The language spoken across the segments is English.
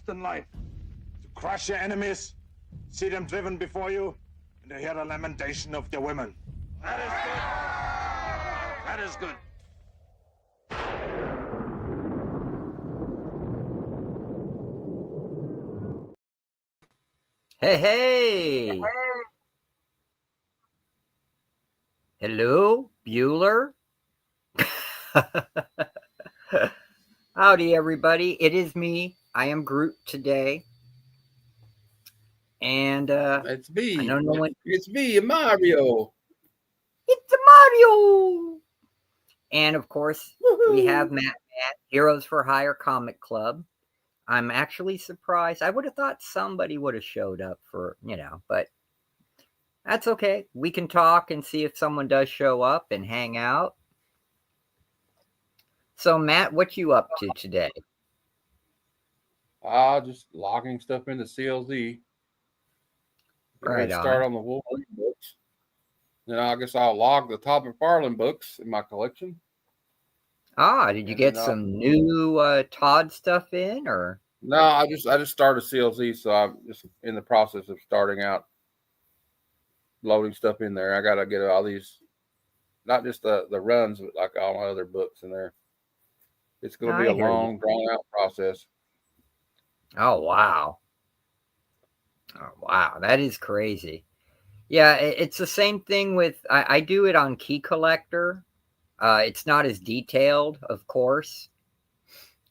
in life. To crush your enemies, see them driven before you, and to hear the lamentation of their women. That is good. That is good. Hey. Hello, Bueller. Howdy, everybody. It is me. I am Groot today. And it's me. I don't know when. It's me, Mario. It's Mario. And of course, we have Matt, Heroes for Hire Comic Club. I'm actually surprised. I would have thought somebody would have showed up for, but that's okay. We can talk and see if someone does show up and hang out. So, Matt, what you up to today? Just logging stuff into CLZ. Right on. Start on the Wolverine books. Then I guess I'll log the Todd McFarlane books in my collection. Did you get some new Todd stuff in, or? No, I just started CLZ, so I'm just in the process of starting out loading stuff in there. I gotta get all these, not just the runs, but like all my other books in there. It's gonna be a long, drawn out process. Oh wow. Oh wow, that is crazy. Yeah, it's the same thing with I do it on Key Collector. It's not as detailed, of course.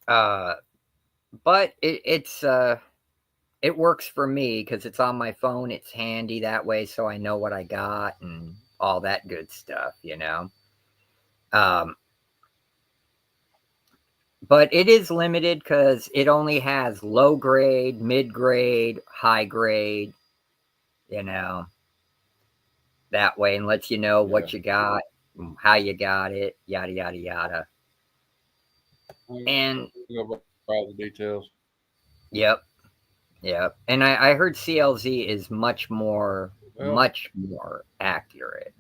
But it works for me because it's on my phone. It's handy that way, so I know what I got and all that good stuff, But it is limited because it only has low grade, mid grade, high grade, that way, and lets you know what you got, how you got it, yada, yada, yada. And all the details. Yep. And I heard CLZ is much more accurate.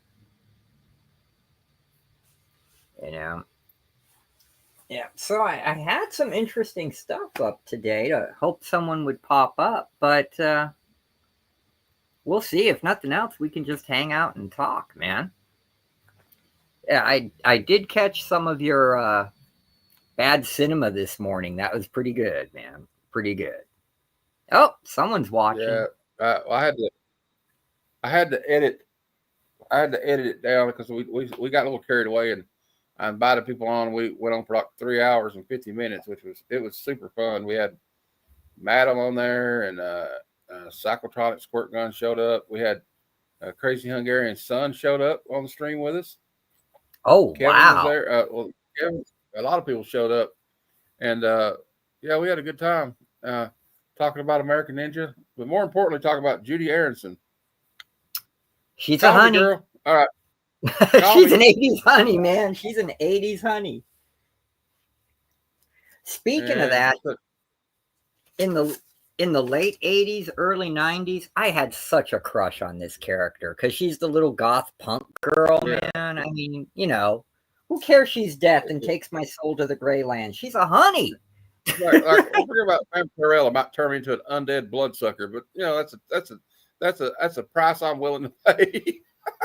Yeah, so I had some interesting stuff up today. I hope someone would pop up, but we'll see. If nothing else, we can just hang out and talk, man. Yeah, I did catch some of your bad cinema this morning. That was pretty good, man. Pretty good. Oh, someone's watching. Yeah, I had to edit it down because we got a little carried away, and I invited people on. We went on for like 3 hours and 50 minutes, which was super fun. We had Madam on there, and Cyclotronic Squirt Gun showed up. We had Crazy Hungarian Son showed up on the stream with us. Oh, Kevin wow. was there. Kevin, a lot of people showed up, and yeah, we had a good time talking about American Ninja, but more importantly, talking about Judy Aronson. She's a honey. Girl. All right. She's an 80s honey, man. She's an 80s honey. Speaking of that, in the late 80s, early 90s, I had such a crush on this character because she's the little goth punk girl, man. I mean, who cares she's death and takes my soul to the gray land? She's a honey. Like don't forget about Vampirella about turning into an undead bloodsucker, but that's a price I'm willing to pay.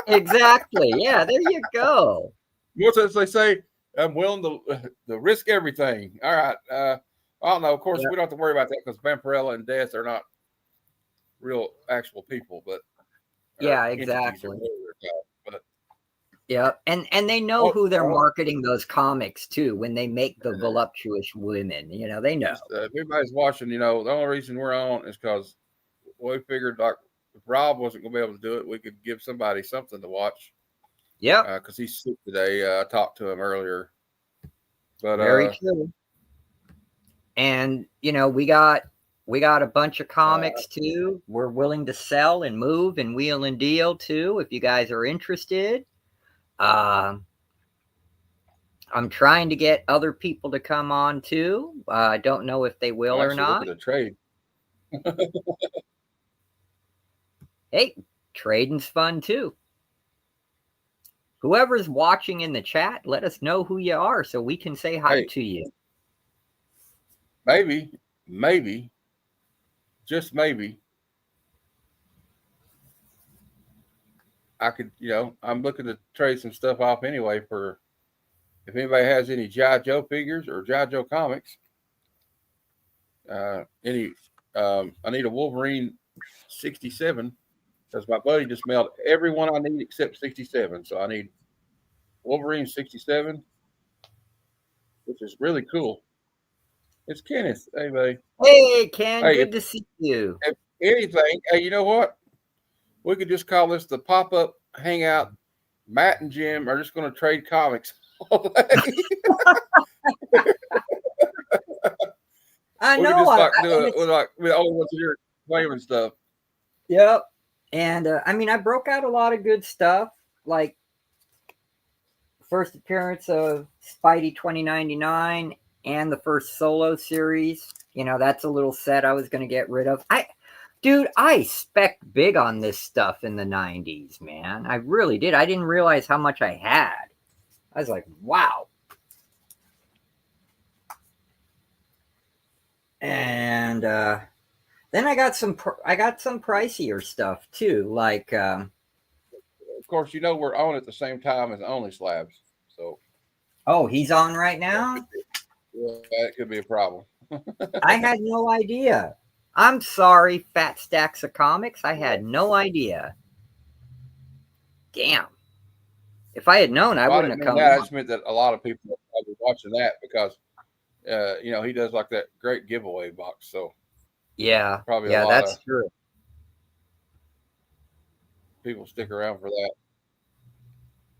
Exactly. Yeah, there you go. What's as they say, I'm willing to risk everything. All right. I don't know. Of course, we don't have to worry about that because Vampirella and Death are not real actual people, but yeah, exactly. Yeah, and they know who they're marketing those comics to when they make the voluptuous women. They know. If everybody's watching, the only reason we're on is because we figured like if Rob wasn't going to be able to do it, we could give somebody something to watch. Yeah, because he's sick today. I talked to him earlier. But very true. And we got a bunch of comics too. We're willing to sell and move and wheel and deal too. If you guys are interested. I'm trying to get other people to come on too. I don't know if they will or not. Look at a trade. Hey, trading's fun too. Whoever's watching in the chat, let us know who you are so we can say hi to you. Maybe just maybe, I could, I'm looking to trade some stuff off anyway for if anybody has any G.I. Joe figures or G.I. Joe comics. I need a Wolverine 67 because my buddy just mailed every one I need except 67. So I need Wolverine 67, which is really cool. It's Kenneth. Hey, buddy. Hey, Ken. Good to see you. If anything, hey, you know what? We could just call this the pop-up hangout. Matt and Jim are just going to trade comics all day. I we know. Could just we only want to hear claiming stuff. Yep. And I broke out a lot of good stuff, like first appearance of Spidey 2099 and the first solo series. That's a little set I was going to get rid of. I spec big on this stuff in the 90s, man. I really did. I didn't realize how much I had. I was like, wow. And then I got some pricier stuff too, like of course, we're on at the same time as Only Slabs. So oh, he's on right now? Yeah, that could be a problem. I had no idea. I'm sorry, Fat Stacks of Comics. I had no idea. Damn. If I had known, I wouldn't have come. I just meant that a lot of people are probably watching that because, he does like that great giveaway box. So yeah, probably that's true. People stick around for that.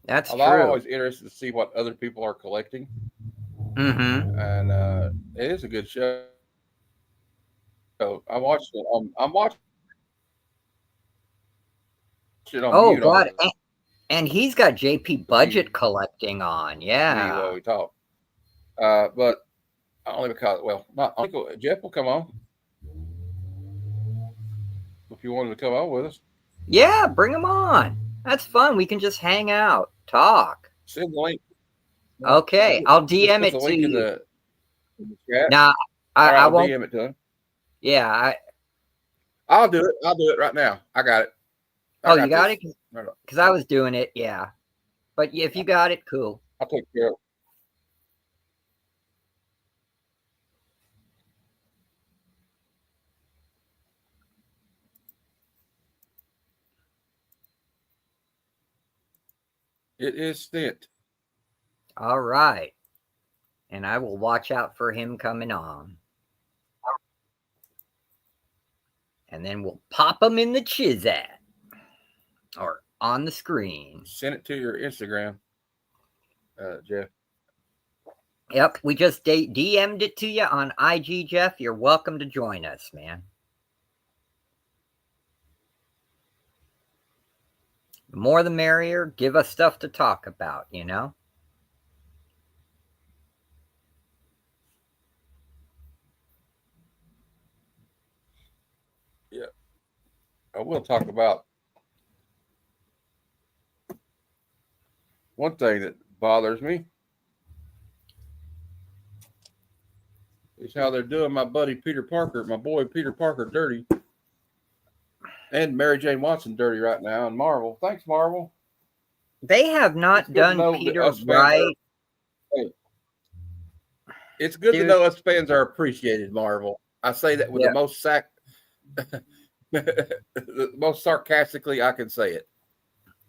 That's true. I'm always interested to see what other people are collecting. Mm-hmm. And it is a good show. So I watched it. I'm watching it on Oh mute God! And he's got JP Budget collecting on. Yeah. While we talk, but only because Jeff will come on if you wanted to come on with us. Yeah, bring him on. That's fun. We can just hang out, talk. Send the link. Okay, I'll DM it to you. In the chat. Now, I won't DM it to him. Yeah, I'll do it. I'll do it right now. I got it. You got it? Because I was doing it, yeah. But if you got it, cool. I'll take care of it. It is sent. All right. And I will watch out for him coming on. And then we'll pop him in the Chizat. Or on the screen. Send it to your Instagram, Jeff. Yep, we just DM'd it to you on IG, Jeff. You're welcome to join us, man. The more the merrier. Give us stuff to talk about, Yeah. I will talk about one thing that bothers me is how they're doing my buddy Peter Parker, my boy Peter Parker dirty, and Mary Jane Watson dirty right now in Marvel. Thanks, Marvel. They have not done Peter right. It's good to know us fans are appreciated, Marvel. I say that with the most sarcastically I can say it.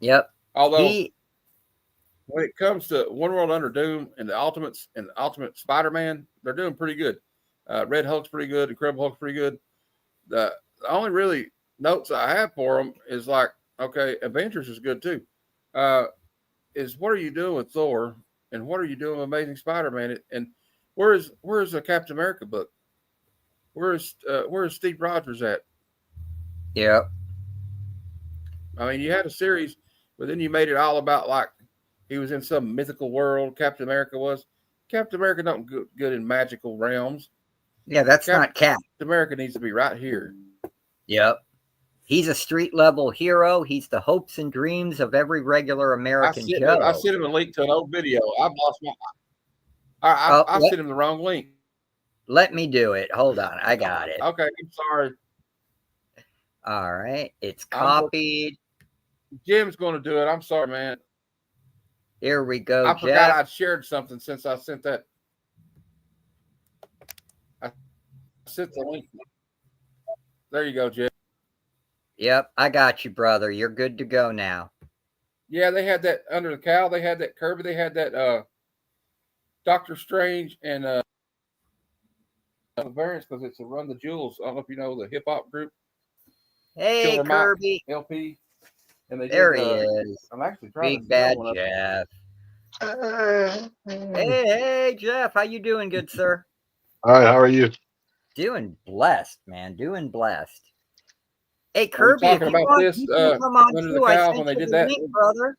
Yep. Although when it comes to One World Under Doom and the Ultimate Spider-Man, they're doing pretty good. Red Hulk's pretty good. Incredible Hulk's pretty good. The only really notes I have for them is like, okay, Avengers is good too. Is what are you doing with Thor and what are you doing with Amazing Spider-Man? And where's the Captain America book? Where's Steve Rogers at? Yep. I mean, you had a series, but then you made it all about like he was in some mythical world. Captain America was. Captain America don't good in magical realms. Yeah, that's not Cap. Captain America needs to be right here. Yep. He's a street level hero. He's the hopes and dreams of every regular American Joe. I sent him a link to an old video. I sent him the wrong link. Let me do it. Hold on. I got it. Okay. I'm sorry. All right. It's I'm go- copied. Jim's going to do it. I'm sorry, man. Here we go, I forgot Jeff. I'd shared something since I sent that. I sent the link. There you go, Jim. Yep, I got you, brother. You're good to go now. Yeah, they had that under the cowl. They had that Kirby. They had that Doctor Strange and variants because it's a Run the Jewels. I don't know if you know the hip hop group. Hey, Killer Mike Kirby. LP. And they There did, he is. I'm actually trying Big to bad one up. Jeff. Hey, Jeff. How you doing, good sir? All right, how are you? Doing blessed, man. Doing blessed. Hey, Are we Kirby, if talking you about want, this you can come on under the too. I cowl sent when they you did the that? link, brother.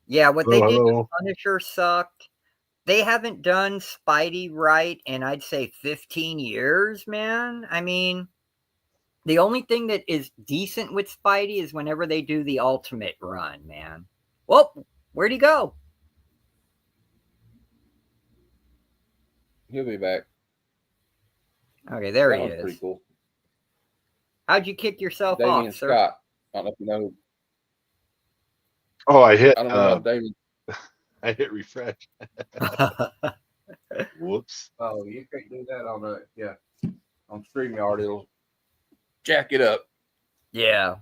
Yeah, what they Hello, did to hello. Punisher sucked. They haven't done Spidey right in, I'd say, 15 years, man. I mean, the only thing that is decent with Spidey is whenever they do the Ultimate run, man. Well, where'd he go? He'll be back. Okay, there That he was pretty is. cool. How'd you kick yourself Damian off, sir? Scott. I don't know if you know. Oh, I hit. I don't know Damian. I hit refresh. Whoops. Oh, you can't do that on on StreamYard. It'll jack it up. Yeah.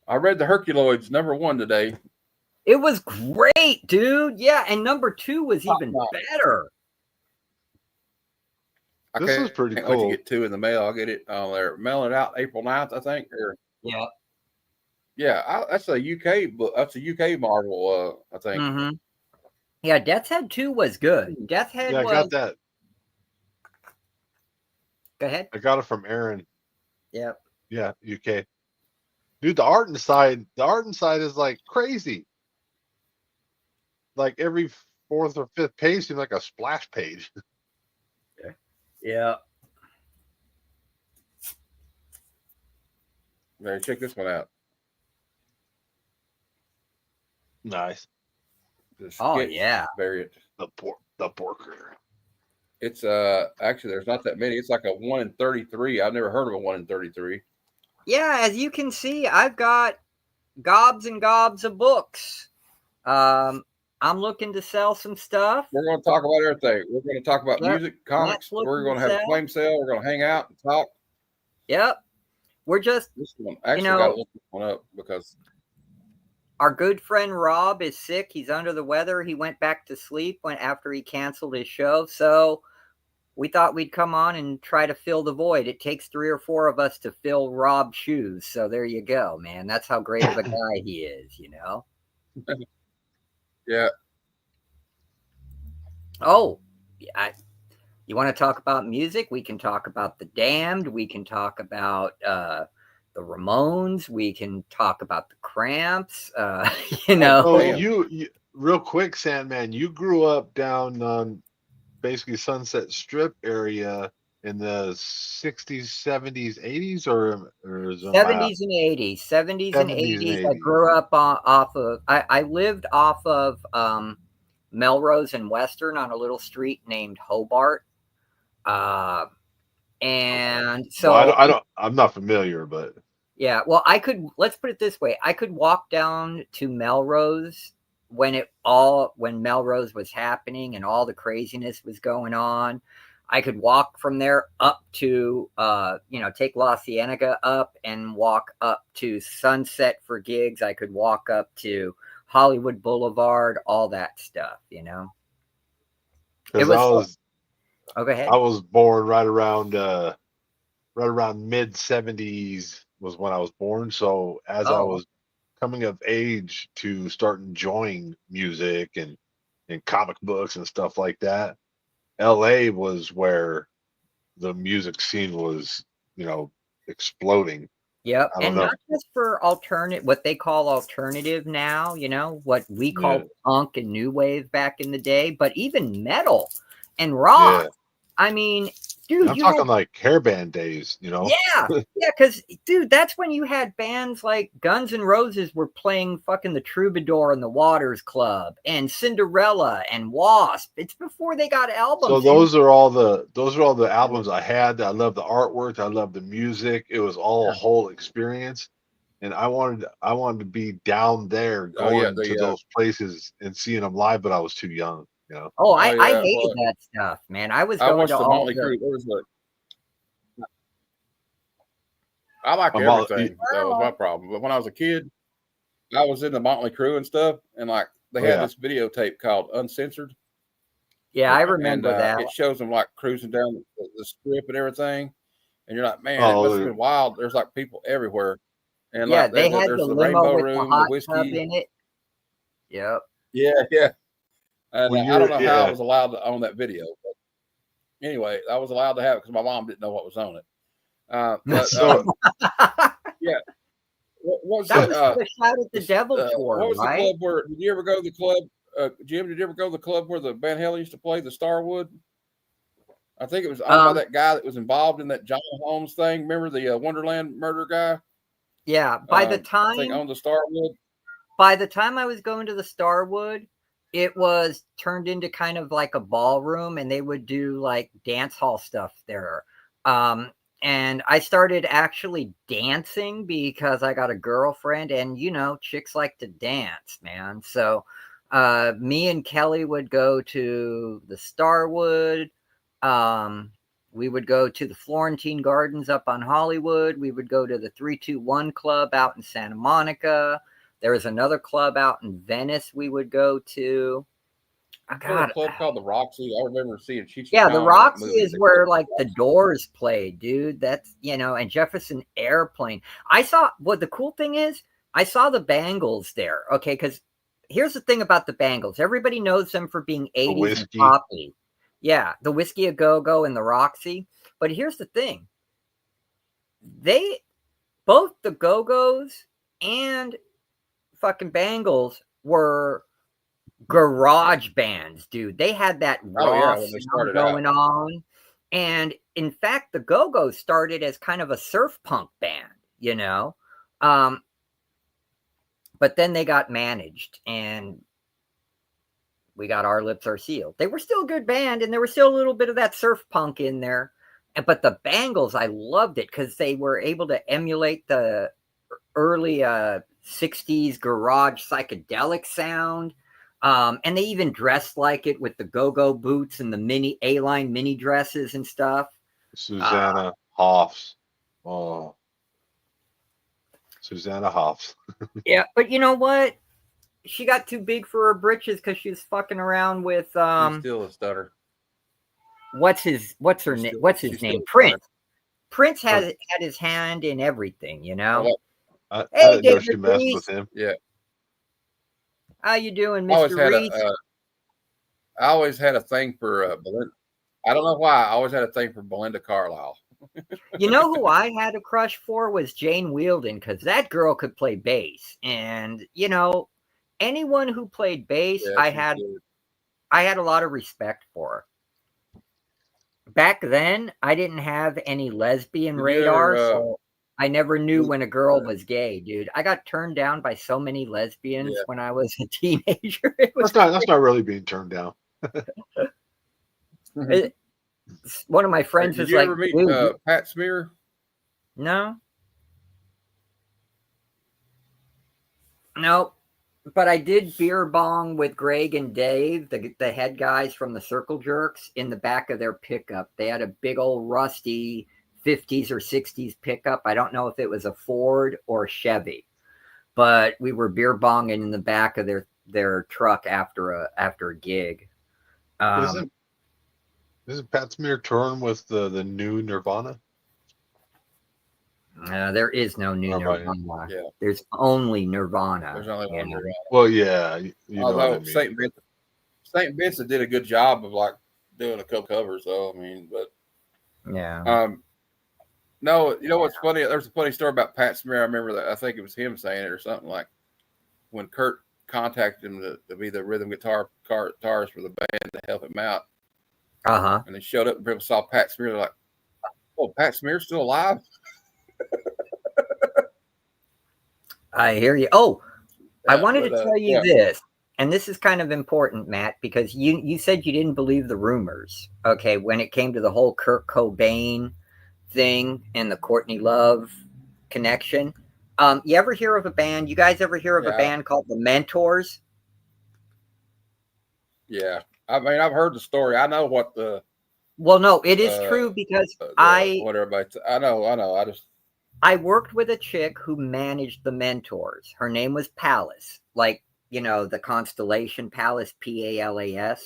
I read the Herculoids #1 today. It was great, dude. Yeah, and #2 was even better. This is pretty can't wait cool. to get 2 in the mail. I'll get it. They're mailing it out April 9th, I think. Yeah. Yeah, that's a UK book. That's a UK Marvel, I think. Mm-hmm. Yeah, Death's Head 2 was good. Death's Head Yeah, I was. got that. Go ahead. I got it from Aaron. Yep. Yeah, UK. Dude, the art inside is like crazy. Like every 4th or 5th page seems like a splash page. Yeah. Mary, check this one out. Nice. The Oh sketch yeah. variant. The porker. It's actually there's not that many. It's like a 1 in 33. I've never heard of a 1 in 33. Yeah, as you can see, I've got gobs and gobs of books. I'm looking to sell some stuff. We're going to talk about everything. We're going to talk about music, comics. We're going to have a flame sale. We're going to hang out and talk. Yep. We're just this one actually got to look this one up because our good friend Rob is sick. He's under the weather. He went back to sleep after he canceled his show. So we thought we'd come on and try to fill the void. It takes 3 or 4 of us to fill Rob's shoes. So there you go, man. That's how great of a guy he is, you know? Yeah. Oh, you want to talk about music? We can talk about The Damned. We can talk about the Ramones. We can talk about the Cramps. You know. Oh, you real quick, Sandman. You grew up down on basically Sunset Strip area in the 60s, 70s, 80s, or 70s and 80s. 70s and 80s. I grew up off of. I lived off of Melrose and Western on a little street named Hobart. And so well, I'm not familiar, but yeah, well, let's put it this way. I could walk down to Melrose when Melrose was happening and all the craziness was going on. I could walk from there up to, take La Cienega up and walk up to Sunset for gigs. I could walk up to Hollywood Boulevard, all that stuff, you know. Because go ahead. I was born right around mid 70s was when I was born. So as I was coming of age to start enjoying music and comic books and stuff like that, LA was where the music scene was, exploding. Yep. And not just for what they call alternative now, what we call punk and new wave back in the day, but even metal and rock. Yeah. I mean, Dude, I'm you talking had like hairband days, you know? yeah, because dude, that's when you had bands like Guns N' Roses were playing fucking the Troubadour and the Waters Club and Cinderella and Wasp. It's before they got So albums. those are all the albums I had. I love the artwork. I love the music. It was all a whole experience. And I wanted to be down there Oh yeah, going to those places and seeing them live, but I was too young, you know. Oh, oh I yeah. hated Well, that stuff, man. I was I going watched to the all Motley the Crue. There was I like My mom, everything. That was my problem. But when I was a kid, I was in the Motley Crue and stuff, and like they Oh, had yeah. this videotape called Uncensored, yeah, I Okay. and remember that. it shows them like cruising down the strip and everything. And you're like, man, it Oh, must have been wild. There's like people everywhere, and Yeah, like they had there's the the limo Rainbow with the Room, the hot tub whiskey. in it. Yep. Yeah. And when I don't know how I yeah, was allowed to own that video, but anyway, I was allowed to have it because my mom didn't know what was on it. But so yeah, what was That it? was for the Shout at the Devil tour, What was the right? club where? Did you ever go to the club, Jim? Did you ever go to the club where the Van Halen used to play, the Starwood? I think it was owned by that guy that was involved in that John Holmes thing. Remember the Wonderland murder guy? Yeah. I think owned the Starwood. By the time I was going to the Starwood, it was turned into kind of like a ballroom, and they would do like dance hall stuff there. And I started actually dancing because I got a girlfriend, and you know, chicks like to dance, man. So me and Kelly would go to the Starwood. We would go to the Florentine Gardens up on Hollywood. We would go to the 321 Club out in Santa Monica. There was another club out in Venice we would go to. Oh, God. A club called the Roxy. I remember seeing Cheech. Yeah, the Roxy is where like the Doors played, dude. That's, you know, and Jefferson Airplane. I saw what the cool thing is. I saw the Bangles there. Okay, because here's the thing about the Bangles. Everybody knows them for being 80s and whiskey. poppy. Yeah, the Whiskey a Go-Go and the Roxy. But here's the thing. Both the Go-Go's and fucking Bangles were garage bands, dude. They had that raw sound going on. And in fact, the Go-Go's started as kind of a surf punk band, you know. But then they got managed, and we got Our Lips Are Sealed. They were still a good band, and there was still a little bit of that surf punk in there. But the Bangles, I loved it because they were able to emulate the early 60s garage psychedelic sound. And they even dressed like it with the go-go boots and the A-line mini dresses and stuff. Susanna Hoffs. Oh, Susanna Hoffs. Yeah, but you know what? She got too big for her britches because she was fucking around with She's still a stutter. What's his name? Prince. Prince had his hand in everything, you know. I didn't know she messed with him. Yeah. How you doing, Mr. Reese? I always had a thing for Belinda. I don't know why. I always had a thing for Belinda Carlisle. You know who I had a crush for was Jane Wielden, because that girl could play bass, and you know, anyone who played bass, I had a lot of respect for. Back then, I didn't have any lesbian radar, so I never knew when a girl was gay, dude. I got turned down by so many lesbians when I was a teenager. That's not really being turned down. One of my friends Did was you like, ever meet Pat Smear? No. Nope. But I did beer bong with Greg and Dave, the head guys from the Circle Jerks, in the back of their pickup. They had a big old rusty 50s or 60s pickup. I don't know if it was a Ford or a Chevy, but we were beer bonging in the back of their truck after a gig. Isn't Pat Smear touring with the new Nirvana? There is no new Nirvana. Yeah. There's only Nirvana. There's only one Nirvana. Well, yeah. You know although what I mean. St. Vincent did a good job of like doing a couple covers, though. I mean, but yeah. No, you know what's funny? There's a funny story about Pat Smear. I remember that. I think it was him saying it or something, like when Kurt contacted him to be the rhythm guitarist for the band to help him out. Uh-huh. And they showed up and people saw Pat Smear. They're like, "Oh, Pat Smear's still alive?" I hear you. Oh, I wanted to but, tell you yeah. this, and this is kind of important, Matt, because you said you didn't believe the rumors, okay, when it came to the whole Kurt Cobain thing and the Courtney Love connection. You ever hear of a band? You guys ever hear of a Yeah. band called the Mentors? Yeah, I mean, I've heard the story. I know what the Well, no, it is true because what everybody. I know. I worked with a chick who managed the Mentors. Her name was Pallas, like, you know, the constellation Pallas, Palas.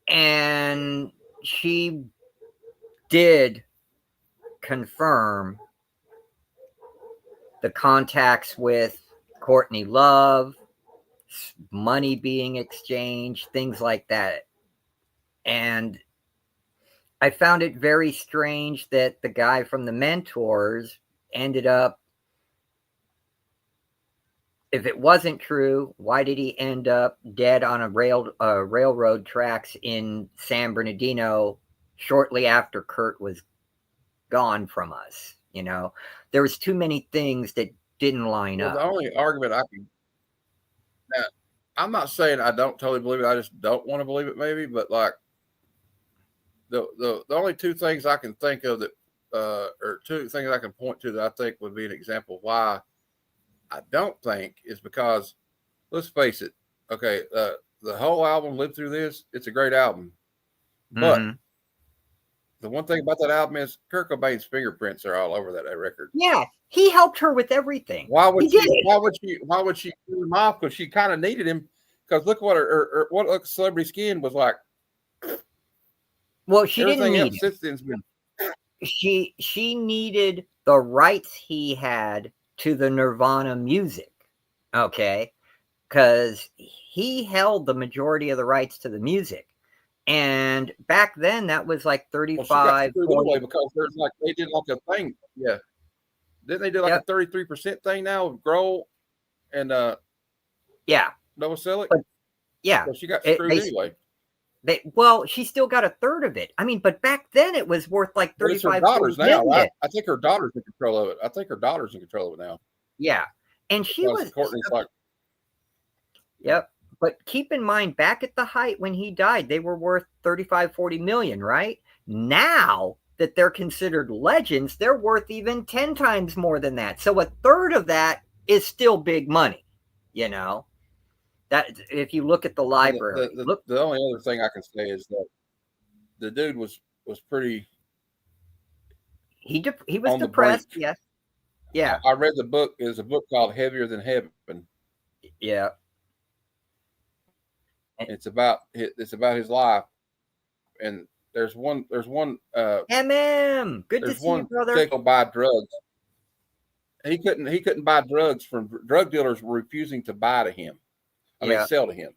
And she did confirm the contacts with Courtney Love, money being exchanged, things like that. And I found it very strange that the guy from the Mentors ended up, if it wasn't true, why did he end up dead on a railroad tracks in San Bernardino shortly after Kurt was gone from us? You know, there was too many things that didn't line up. The only argument I can, now, I'm not saying I don't totally believe it. I just don't want to believe it, maybe. But like the only two things I can think of that, or two things I can point to that I think would be an example of why I don't think is because, let's face it, okay, the whole album Live Through This, it's a great album. But the one thing about that album is Kurt Cobain's fingerprints are all over that record. Yeah, he helped her with everything. Why would she do him off? Because she kind of needed him. Because look what what Celebrity Skin was like. Well, she Everything didn't else need since then's been. she needed the rights he had to the Nirvana music, okay, because he held the majority of the rights to the music, and back then that was like 35 anyway, because there's like they did like a thing, yeah, didn't they do like a 33% thing now with Grohl and Novoselic? Yeah, so she got screwed anyway. Well, she still got a third of it. I mean, but back then it was worth like 35 daughters now, million. right? I think her daughter's in control of it. Now. Yeah, and she was Courtney's like. Yep, but keep in mind, back at the height when he died, they were worth 35-40 million, right? Now that they're considered legends, they're worth even 10 times more than that. So a third of that is still big money, you know. That if you look at the library, the only other thing I can say is that the dude was pretty. He was depressed. Yes. Yeah. I read the book. There's a book called Heavier Than Heaven. Yeah. It's about his life, and there's one. Good to see you, brother. Take to buy drugs. He couldn't buy drugs from drug dealers were refusing to buy to him. Sell to him.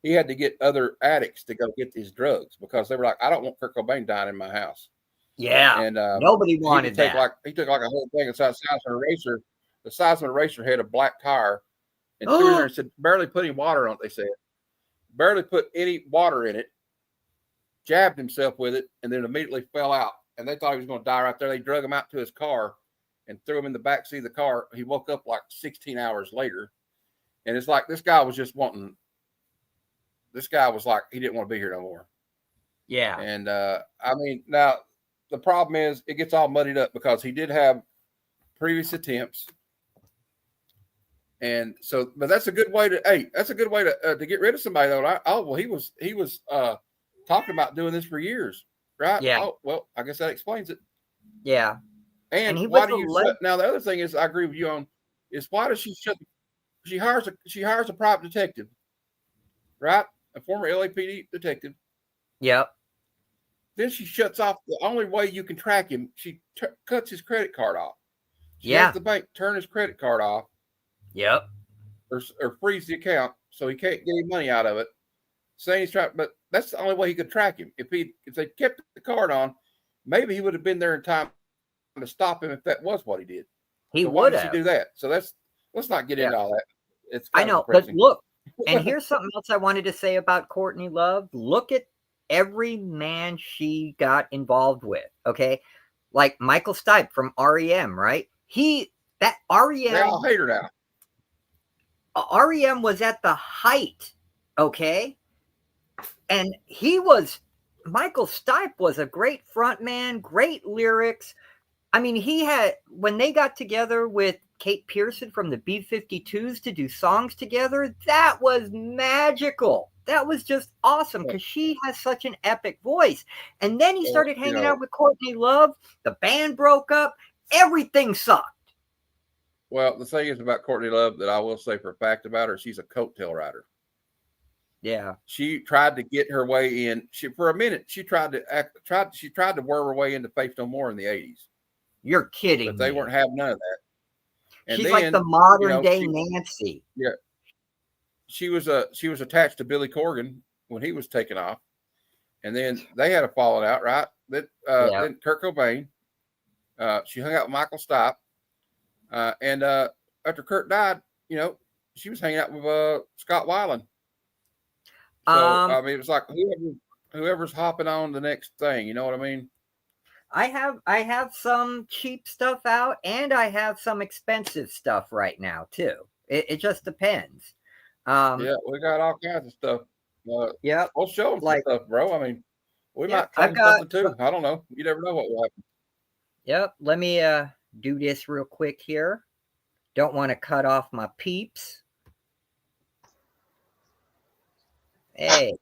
He had to get other addicts to go get these drugs because they were like, I don't want Kurt Cobain dying in my house. Yeah. And nobody wanted that. He took like a whole thing the size of an eraser. The size of an eraser had a black tire and threw it in there and said, barely put any water on it, they said. Barely put any water in it, jabbed himself with it, and then immediately fell out. And they thought he was going to die right there. They drug him out to his car and threw him in the backseat of the car. He woke up like 16 hours later. And it's like this guy was like, he didn't want to be here no more. Yeah. And now the problem is it gets all muddied up because he did have previous attempts. And so, but that's a good way to get rid of somebody though. He was talking about doing this for years, right? Yeah. Oh, well, I guess that explains it. Yeah. And why do you now the other thing is I agree with you on is why does she she hires a private detective, right? A former LAPD detective. Yep. Then she shuts off the only way you can track him. She cuts his credit card off. She has the bank turn his credit card off. Yep. Or freeze the account so he can't get any money out of it. Saying he's trying, but that's the only way he could track him. If they kept the card on, maybe he would have been there in time to stop him if that was what he did. He would have. Do that. So let's not get into all that. I know, but look, and here's something else I wanted to say about Courtney Love. Look at every man she got involved with. Okay, like Michael Stipe from REM, right? That They all hate her now. REM was at the height, okay, and Michael Stipe was a great frontman, great lyrics. I mean, when they got together with Kate Pearson from the B-52s to do songs together, that was magical. That was just awesome because she has such an epic voice. And then he started hanging out with Courtney Love. The band broke up. Everything sucked. Well, the thing is about Courtney Love that I will say for a fact about her, she's a coattail rider. Yeah. She tried to get her way in. For a minute, she tried to worm her way into Faith No More in the 80s. You're kidding. But they weren't having none of that. And she's like the modern day Nancy. Yeah. She was attached to Billy Corgan when he was taken off. And then they had a falling out, right? Then Kurt Cobain. She hung out with Michael Stipe. And after Kurt died, she was hanging out with Scott Weiland. So I mean, it was like whoever's hopping on the next thing. You know what I mean? I have some cheap stuff out, and I have some expensive stuff right now too. It just depends. Yeah, we got all kinds of stuff. Yeah, we'll show them some stuff, bro. I mean, we might try something too. I don't know. You never know what will happen. Yep. Let me do this real quick here. Don't want to cut off my peeps. Hey,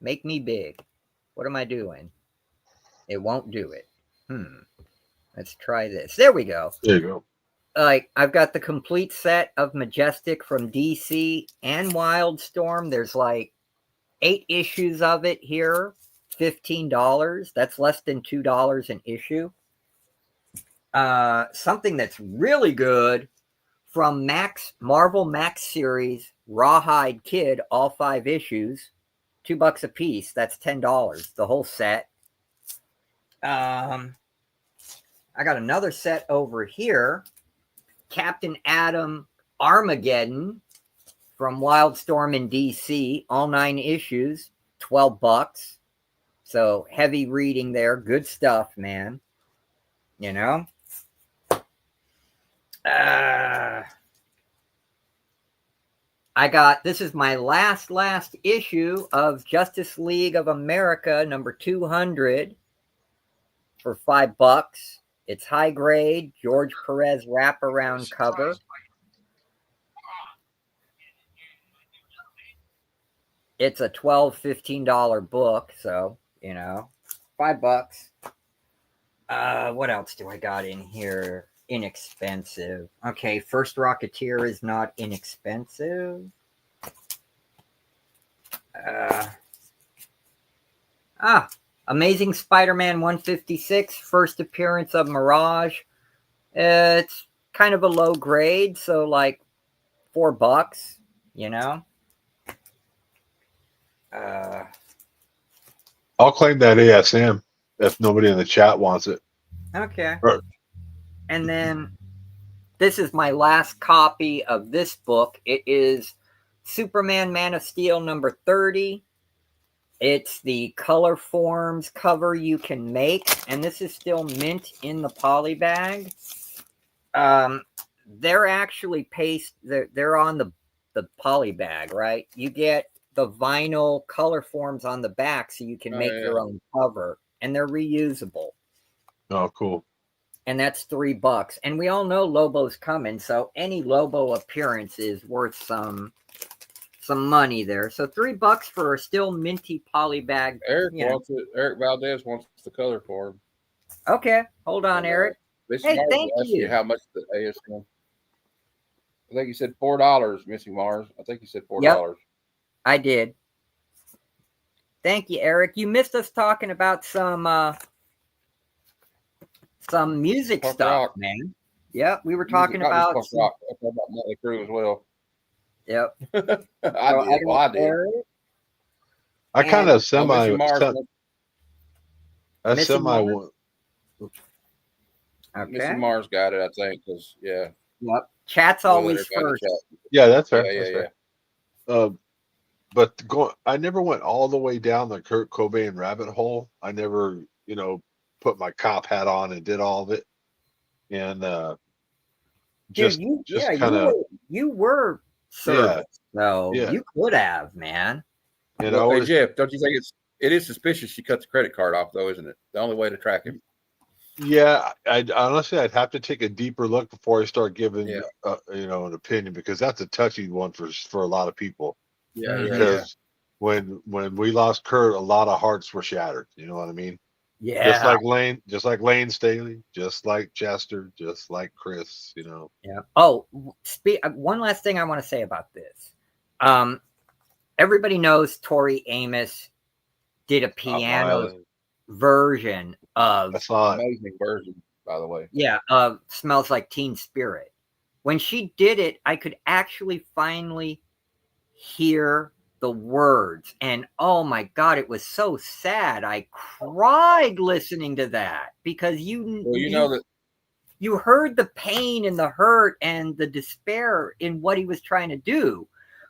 make me big. What am I doing? It won't do it. Let's try this. There we go. There you go. Like, I've got the complete set of Majestic from DC and Wildstorm. There's like 8 issues of it here. $15. That's less than $2 an issue. Something that's really good from Marvel Max series, Rawhide Kid, all 5 issues, $2 a piece. That's $10. The whole set. I got another set over here. Captain Atom Armageddon from Wildstorm in DC, all 9 issues, $12. So heavy reading there. Good stuff, man. This is my last issue of Justice League of America, number 200, for $5. It's high grade, George Perez wraparound cover. It's a $12-15 book, so, $5. What else do I got in here? Inexpensive. Okay, First Rocketeer is not inexpensive. Amazing Spider-Man 156, first appearance of Mirage. It's kind of a low grade, so like $4, I'll claim that ASM if nobody in the chat wants it. Okay. Right. And then this is my last copy of this book. It is Superman Man of Steel number 30. It's the color forms cover you can make, and this is still mint in the poly bag. They're actually they're on the poly bag, right? You get the vinyl color forms on the back so you can make your own cover, and they're reusable. Oh, cool. And that's $3. And we all know Lobo's coming, so any Lobo appearance is worth some money there. So $3 for a still minty poly bag. Eric wants it. Eric Valdez wants the color for him. Okay, hold on, Eric. Hey, thank you. How much the ASM? I think you said $4, Missing Mars. I think you said $4. Yep, I did. Thank you, Eric. You missed us talking about some music Punk stuff, rock. man. Yep, we were talking about punk rock. I talked about Motley Crue as well. Yep. I did. I kind of semi. Okay. Missing Mars got it, I think, because Yep. Chat's always first. Yeah, that's fair. Yeah. but I never went all the way down the Kurt Cobain rabbit hole. I never, put my cop hat on and did all of it. And Dude, just kind of, you were service, so yeah. you could have, man. And Well, I hey, was, Jeff, don't you think it is suspicious she cut the credit card off, though, isn't it? The only way to track him. yeah, I'd have to take a deeper look before I start giving, Yeah. an opinion, because that's a touchy one for a lot of people. Yeah, Because when we lost Kurt, a lot of hearts were shattered. You know what I mean? Yeah. Just like Lane Staley, just like Chester, just like Chris. Yeah. Oh, one last thing I want to say about this. Everybody knows Tori Amos did a piano version of. I saw it. Amazing version, by the way. Yeah, Smells Like Teen Spirit. When she did it, I could actually finally hear the words, and oh my god, it was so sad. I cried listening to that because you heard the pain and the hurt and the despair in what he was trying to do.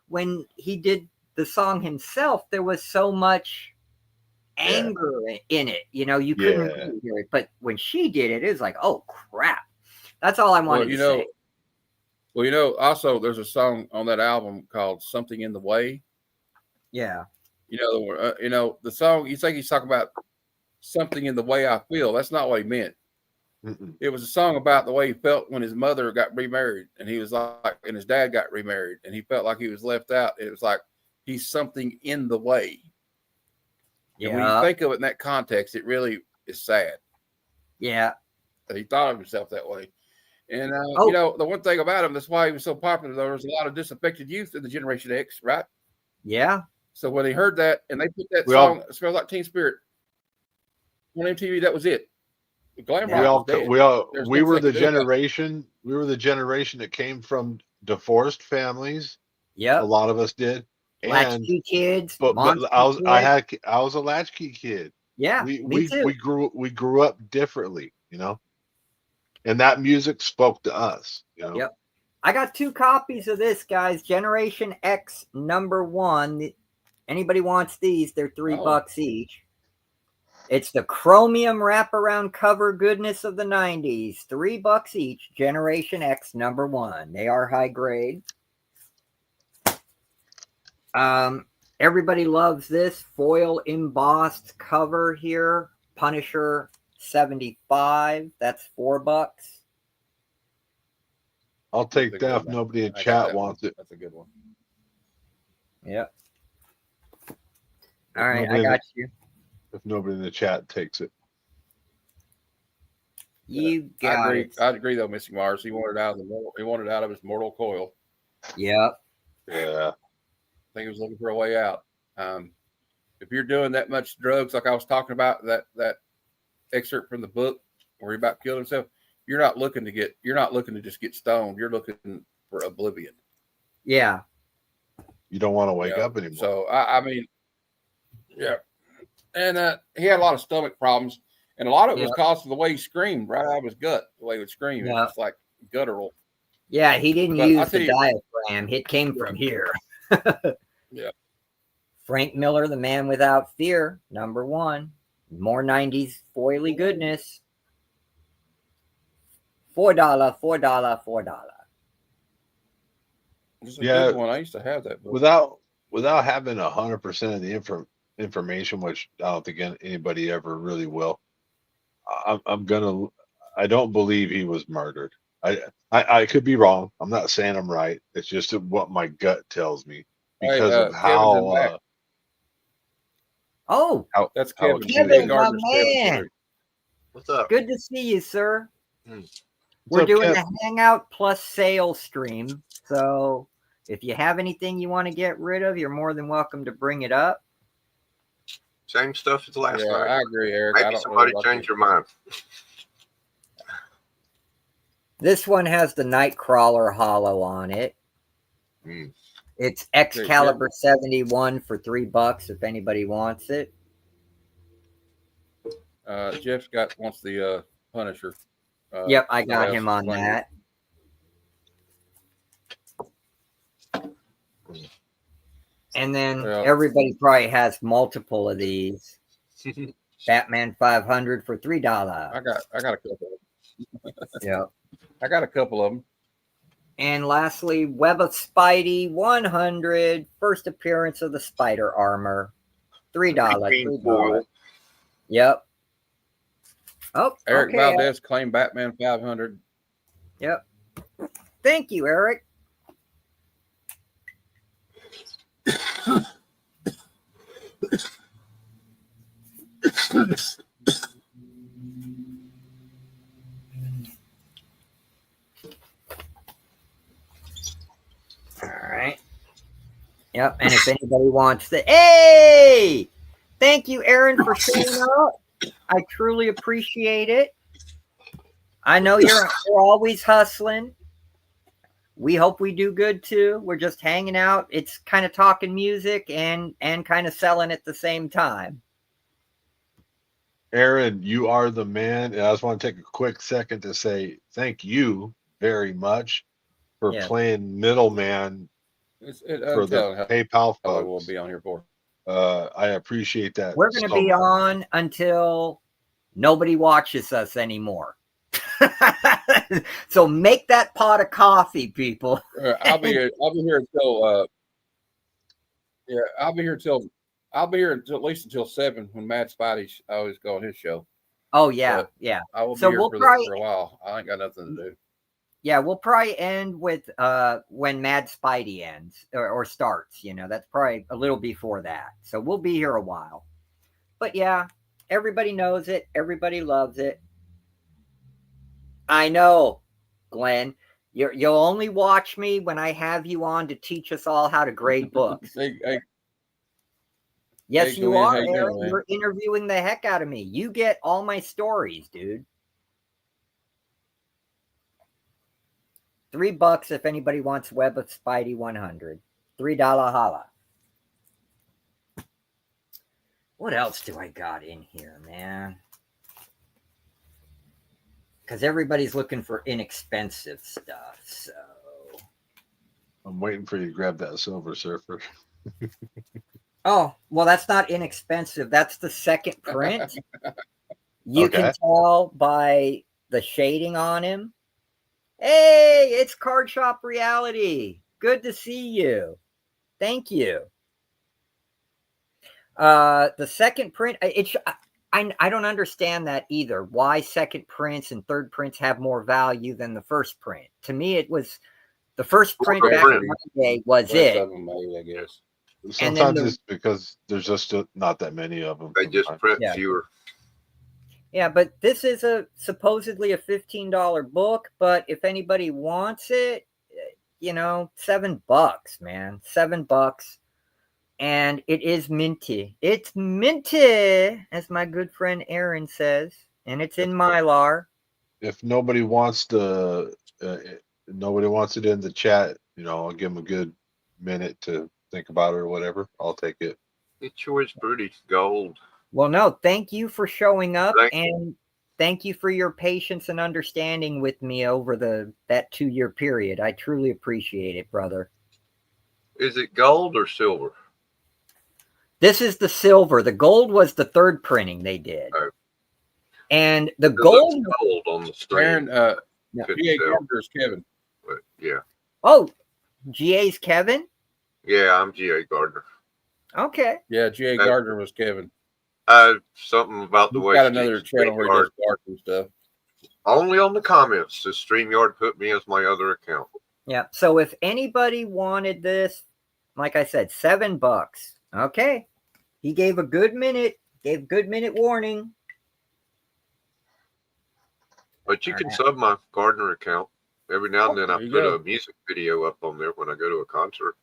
When he did the song himself, there was so much anger in it. You couldn't really hear it. But when she did it, it was like, oh crap. That's all I wanted to say. Well, also there's a song on that album called "Something in the Way." Yeah. The song, you think he's talking about something in the way I feel. That's not what he meant. Mm-mm. It was a song about the way he felt when his mother got remarried, and he was like, and his dad got remarried, and he felt like he was left out. It was like he's something in the way. Yeah. And when you think of it in that context, it really is sad. Yeah. That he thought of himself that way. And the one thing about him, that's why he was so popular. There was a lot of disaffected youth in the Generation X, right? Yeah. So when they heard that and they put that song, "Smells Like Teen Spirit," on MTV, that was it. Glam rock was dead. We were the generation. We were the generation that came from divorced families. Yeah, a lot of us did. Latchkey kids. But I was a latchkey kid. Yeah, me too. We grew up differently, and that music spoke to us. Yep. I got 2 copies of this, guys. Generation X #1. Anybody wants these? They're $3 each. It's the chromium wraparound cover goodness of the 90s. $3 each. Generation X #1. They are high grade. Everybody loves this foil embossed cover here. Punisher 75. That's $4. I'll take that if nobody in chat wants it. That's a good one. Yep. All right, I got you. If nobody in the chat takes it. You got it. I agree though, Missing Mars. He wanted out of his mortal coil. Yep. Yeah. I think he was looking for a way out. If you're doing that much drugs, like I was talking about, that excerpt from the book where he about killed himself, you're not looking to just get stoned. You're looking for oblivion. Yeah. You don't want to wake up anymore. So I mean, yeah. And he had a lot of stomach problems, and a lot of it was caused by the way he screamed right out of his gut. The way he would scream, it was like guttural. Yeah, he didn't use the diaphragm. It came from here. Yeah. Frank Miller, The Man Without Fear, #1. More 90s foily goodness. $4, $4, $4. It's a good one. I used to have that book. Without having 100% of the information, which I don't think anybody ever really will. I don't believe he was murdered. I could be wrong. I'm not saying I'm right. It's just what my gut tells me because of how. That's Kevin. Kevin, my man. What's up? Good to see you, sir. We're doing a Hangout plus sales stream. So if you have anything you want to get rid of, you're more than welcome to bring it up. Same stuff as last night. I agree, Eric. Maybe somebody changed their mind. This one has the Nightcrawler hollow on it. It's Excalibur 71 for $3 if anybody wants it. Jeff wants the Punisher. Yep, I got him on that. And then Yeah. everybody probably has multiple of these. Batman 500 for $3. I got a couple of them. Yeah. I got a couple of them. And lastly, Web of Spidey 100, first appearance of the Spider Armor. $3. Green $3. foil. Yep. Oh, Eric okay. Valdez claimed Batman 500. Yep. Thank you, Eric. All right. Yep. And if anybody wants to, hey, thank you, Aaron, for showing up. I truly appreciate it. I know you're always hustling. We hope we do good too. We're just hanging out. It's kind of talking music and kind of selling at the same time. Aaron, you are the man. And I just want to take a quick second to say thank you very much for playing middleman for the PayPal I folks. will be on here for. I appreciate that. We're going to be on until nobody watches us anymore. So make that pot of coffee, people. I'll be here until I'll be here until at least until 7 when Mad Spidey always go on his show. Oh yeah, but yeah. I will be so here we'll for probably, for a while. I ain't got nothing to do. Yeah, we'll probably end with when Mad Spidey ends or starts. You know, that's probably a little before that. So we'll be here a while. But yeah, everybody knows it. Everybody loves it. I know, Glenn. You'll only watch me when I have you on to teach us all how to grade books. Yes, you are, Aaron. You're interviewing the heck out of me. You get all my stories, dude. $3 if anybody wants Web of Spidey 100. $3 holla. What else do I got in here, man? Because everybody's looking for inexpensive stuff. So I'm waiting for you to grab that Silver Surfer. Oh, well, that's not inexpensive. That's the second print. You can tell by the shading on him. Hey, it's Card Shop Reality. Good to see you. Thank you. The second print, I don't understand that either. Why second prints and third prints have more value than the first print? To me, it was the first print back in my day was it. I guess. Sometimes it's because there's just not that many of them. They just print fewer. Yeah, but this is supposedly a $15 book. But if anybody wants it, you know, $7, man, $7. And it is minty. It's minty, as my good friend Aaron says, and it's in Mylar. If nobody wants nobody wants it in the chat, you know, I'll give them a good minute to think about it or whatever. I'll take it. It's yours, pretty gold. Well, no, thank you for showing up, and thank you for your patience and understanding with me over that 2-year period. I truly appreciate it, brother. Is it gold or silver? This is the silver. The gold was the third printing they did. Oh. And the gold on the screen. Aaron, G.A. Gardner's Kevin. But, yeah. Oh, GA's Kevin? Yeah, I'm G.A. Gardner. Okay. Yeah, G.A. Gardner was Kevin. Something about the way. Got another channel where he does art and stuff. Only on the comments does StreamYard put me as my other account. Yeah. So if anybody wanted this, like I said, $7. Okay. He gave a good minute warning. But you can sub my Gardner account. Every now and then I put a music video up on there when I go to a concert.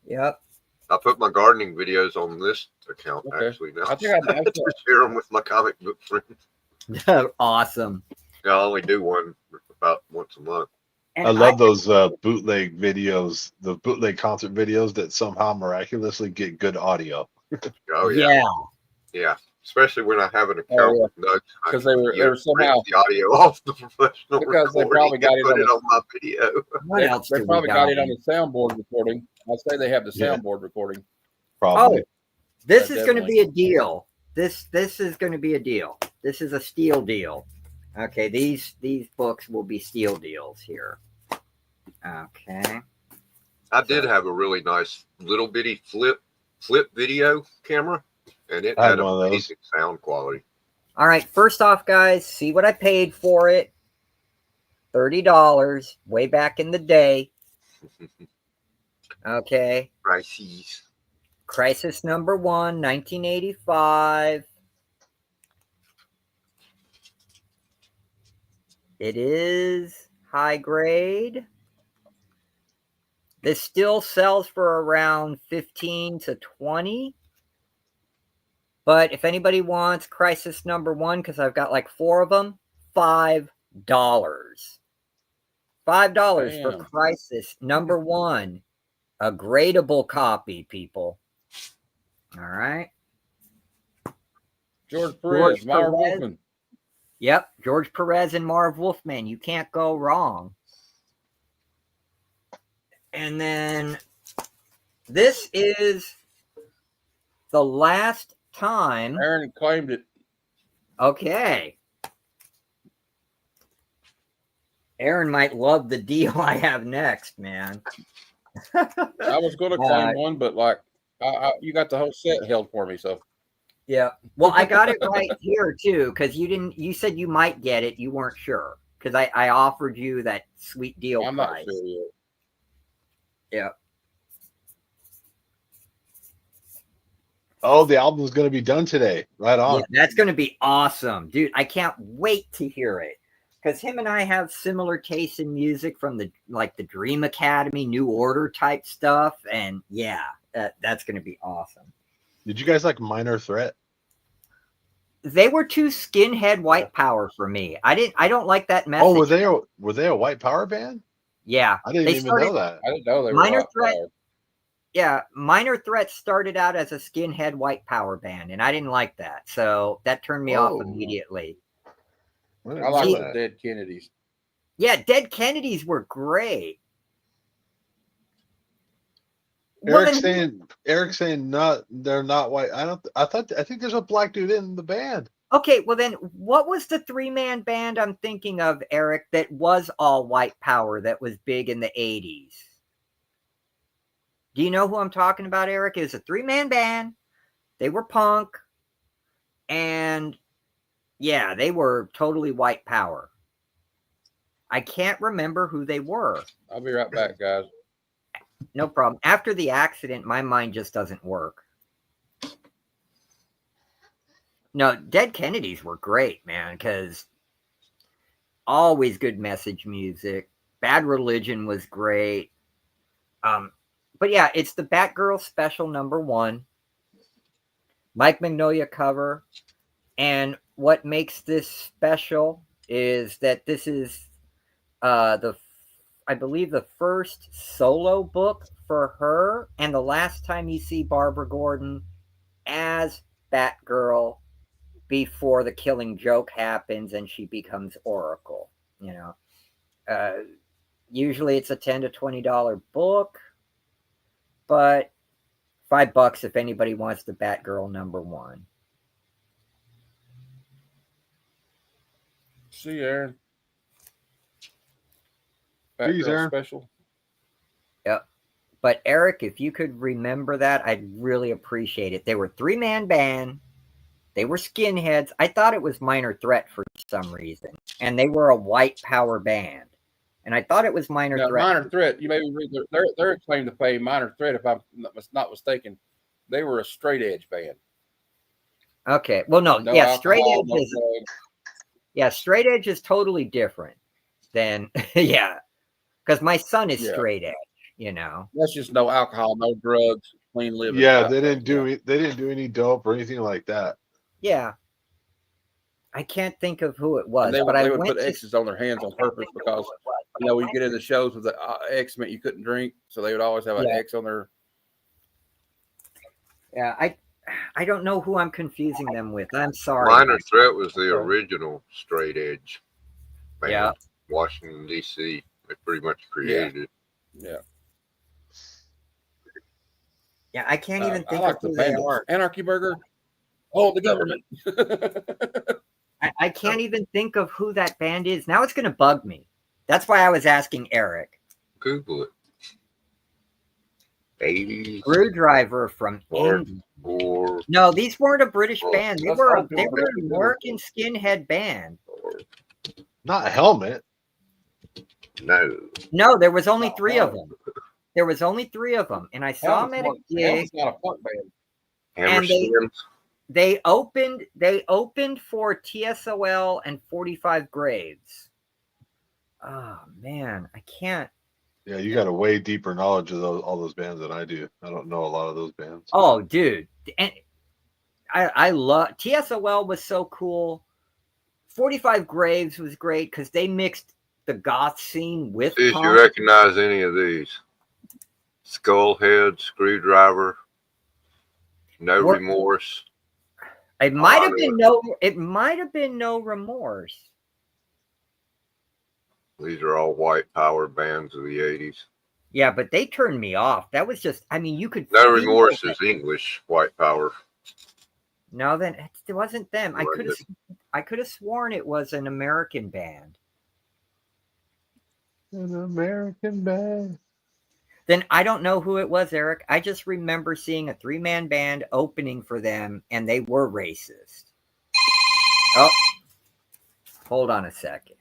Yep. I put my gardening videos on this account actually now. I think I have to share them with my comic book friends. Awesome. Yeah, I only do one about once a month. And I love those bootleg videos, the bootleg concert videos that somehow miraculously get good audio. Oh yeah. Yeah. especially when I have an account Oh, yeah. with Nugs. 'Cause they were somehow- the audio off the professional Because they recording probably got and it put on it the- on my video. What else They do we probably got? got it on the soundboard recording. I say they have the Yeah. soundboard recording. Probably. Oh, this Yeah, is going to definitely. be a deal. This is going to be a deal. This is a steal deal. Okay, these books will be steal deals here. Okay. I did have a really nice little bitty flip video camera, and it I had had one of those. amazing sound quality. All right, first off, guys, see what I paid for it. $30 way back in the day. Okay. Crises. Crisis number 1, 1985. It is high grade. This still sells for around 15 to 20. But if anybody wants Crisis number 1, because I've got like 4 of them, $5. $5 for Damn. Crisis number 1. A gradable copy, people. All right. George Perez, Marv Perez. Wolfman. Yep, George Perez and Marv Wolfman. You can't go wrong. And then this is the last time. Aaron claimed it. Okay. Aaron might love the deal I have next, man. I was going to claim one, but like you got the whole set held for me, so. Yeah. Well, I got it right here too, because you said you might get it. You weren't sure. Because I offered you that sweet deal I'm price. not sure yet. Yeah. Oh, the album's going to be done today. Right on. Yeah, that's going to be awesome, dude. I can't wait to hear it. Because him and I have similar tastes in music from the Dream Academy, New Order type stuff, and yeah, that's going to be awesome. Did you guys like Minor Threat? They were too skinhead white power for me. I don't like that message. Oh, were they a white power band? Yeah, I didn't even know that. I didn't know they were Minor white Threat. power. Yeah, Minor Threat started out as a skinhead white power band, and I didn't like that, so that turned me off Oh. immediately. I didn't I like know the that. Dead Kennedys. Yeah, Dead Kennedys were great. Well, Eric's saying they're not white. I think there's a black dude in the band. okay, well then, what was the 3-man band I'm thinking of, Eric, that was all white power that was big in the 80s? Do you know who I'm talking about, Eric? It was a 3-man band. They were punk. And yeah, they were totally white power. I can't remember who they were. I'll be right back, guys. No problem. After the accident, my mind just doesn't work. No, Dead Kennedys were great, man, because always good message music. Bad Religion was great. But yeah, it's the Batgirl special #1. Mike Mignola cover. And what makes this special is that this is I believe the first solo book for her, and the last time you see Barbara Gordon as Batgirl before the Killing Joke happens and she becomes Oracle. Usually it's a $10 to $20 book, but $5 if anybody wants the Batgirl #1. See you, Aaron. Peace, Batgirl Aaron. special. Yep. But Eric, if you could remember that, I'd really appreciate it. They were 3-man band. They were skinheads. I thought it was Minor Threat for some reason. And they were a white power band. And I thought it was Minor Now, Threat. Minor Threat, you maybe read their claim to fame. Minor Threat, if I'm not mistaken, they were a straight edge band. Okay. Well, no. No Yeah, straight alcohol, edge no is drugs. yeah, straight edge is totally different than yeah. Because my son is Yeah. straight edge, That's just no alcohol, no drugs, clean living. Yeah, type they didn't thing. do any dope or anything like that. Yeah. I can't think of who it was, And they, but I would went put X's on their hands on purpose because when you get into shows with the X meant you couldn't drink, so they would always have an Yeah. X on their. Yeah, I don't know who I'm confusing them with. I'm sorry. Minor Threat was the original straight edge band. Yeah. Washington, D.C. They pretty much created it. Yeah. Yeah, I can't even think I like of the who they Vandals. are. Anarchy Burger. Oh, the government. I can't even think of who that band is. Now it's going to bug me. That's why I was asking Eric. Google it. 80s. Screwdriver from England. Or No, these weren't a British band. They That's were all they people were an do. American skinhead band. Not Helmet. no. No, there was only No, 3 no. of them. There was only 3 of them, and I saw them at a gig. Helmet's not a punk band. Hammer they- Stems. They opened for TSOL and 45 Graves. Oh man, I can't. Yeah, you got a way deeper knowledge of all those bands than I do. I don't know a lot of those bands. Oh, dude, and I love TSOL was so cool. 45 Graves was great because they mixed the goth scene with See if punk. you recognize any of these. Skullhead, Screwdriver, No What- Remorse. It might I have know been it. no. It might have been No Remorse. These are all white power bands of the 80s. Yeah, but they turned me off. That was just. I mean, you could. No feel Remorse it. is English white power. No, then it wasn't them. I Was could have sworn it was an American band. An American band. Then I don't know who it was, Eric. I just remember seeing a 3-man band opening for them, and they were racist. Oh, hold on a second.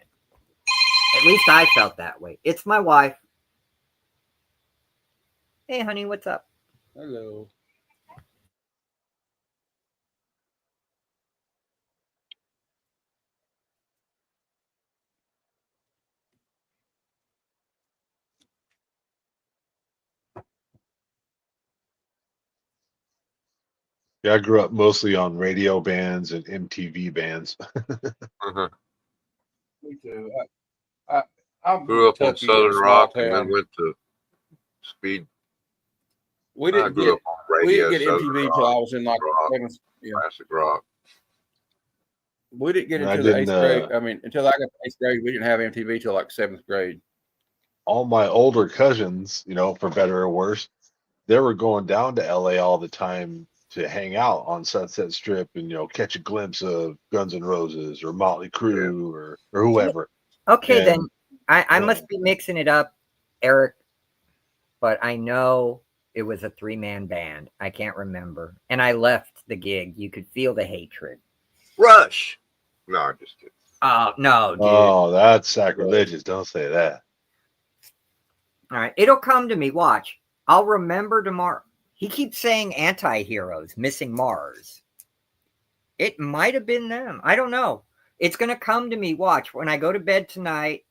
At least I felt that way. It's my wife. Hey, honey, what's up? Hello. Yeah, I grew up mostly on radio bands and MTV bands. Uh-huh. Me too. I Grew up on Kentucky, Southern small Rock and town. then went to Speed. We I didn't grew get up on radio. we didn't get Southern MTV till I Rock, was in like rock, seventh. Yeah. classic rock. We didn't get I into the didn't, 8th grade. I mean, until I got to 8th grade, we didn't have MTV till like 7th grade. All my older cousins, for better or worse, they were going down to LA all the time to hang out on Sunset Strip and catch a glimpse of Guns N' Roses or Motley Crue or whoever. Okay, And, then I yeah. must be mixing it up, Eric. But I know it was a 3-man band. I can't remember. And I left the gig. You could feel the hatred. Rush. No, I'm just kidding. Oh, no, dude. Oh, that's sacrilegious. Don't say that. All right. It'll come to me. Watch. I'll remember tomorrow. He keeps saying anti-heroes, missing Mars. It might have been them. I don't know. It's going to come to me. Watch. When I go to bed tonight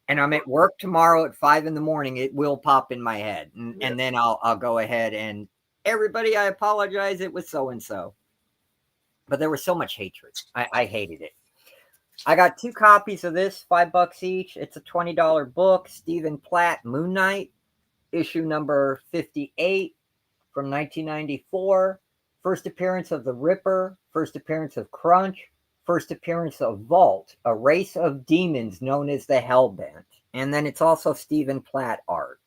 and I'm at work tomorrow at 5 a.m, it will pop in my head. And then I'll go ahead and everybody, I apologize. It was so-and-so. But there was so much hatred. I hated it. I got 2 copies of this, $5 each. It's a $20 book. Stephen Platt, Moon Knight, issue number 58 from 1994. First appearance of the Ripper. First appearance of Crunch. First appearance of Vault, a race of demons known as the Hellbent. And then it's also Stephen Platt art.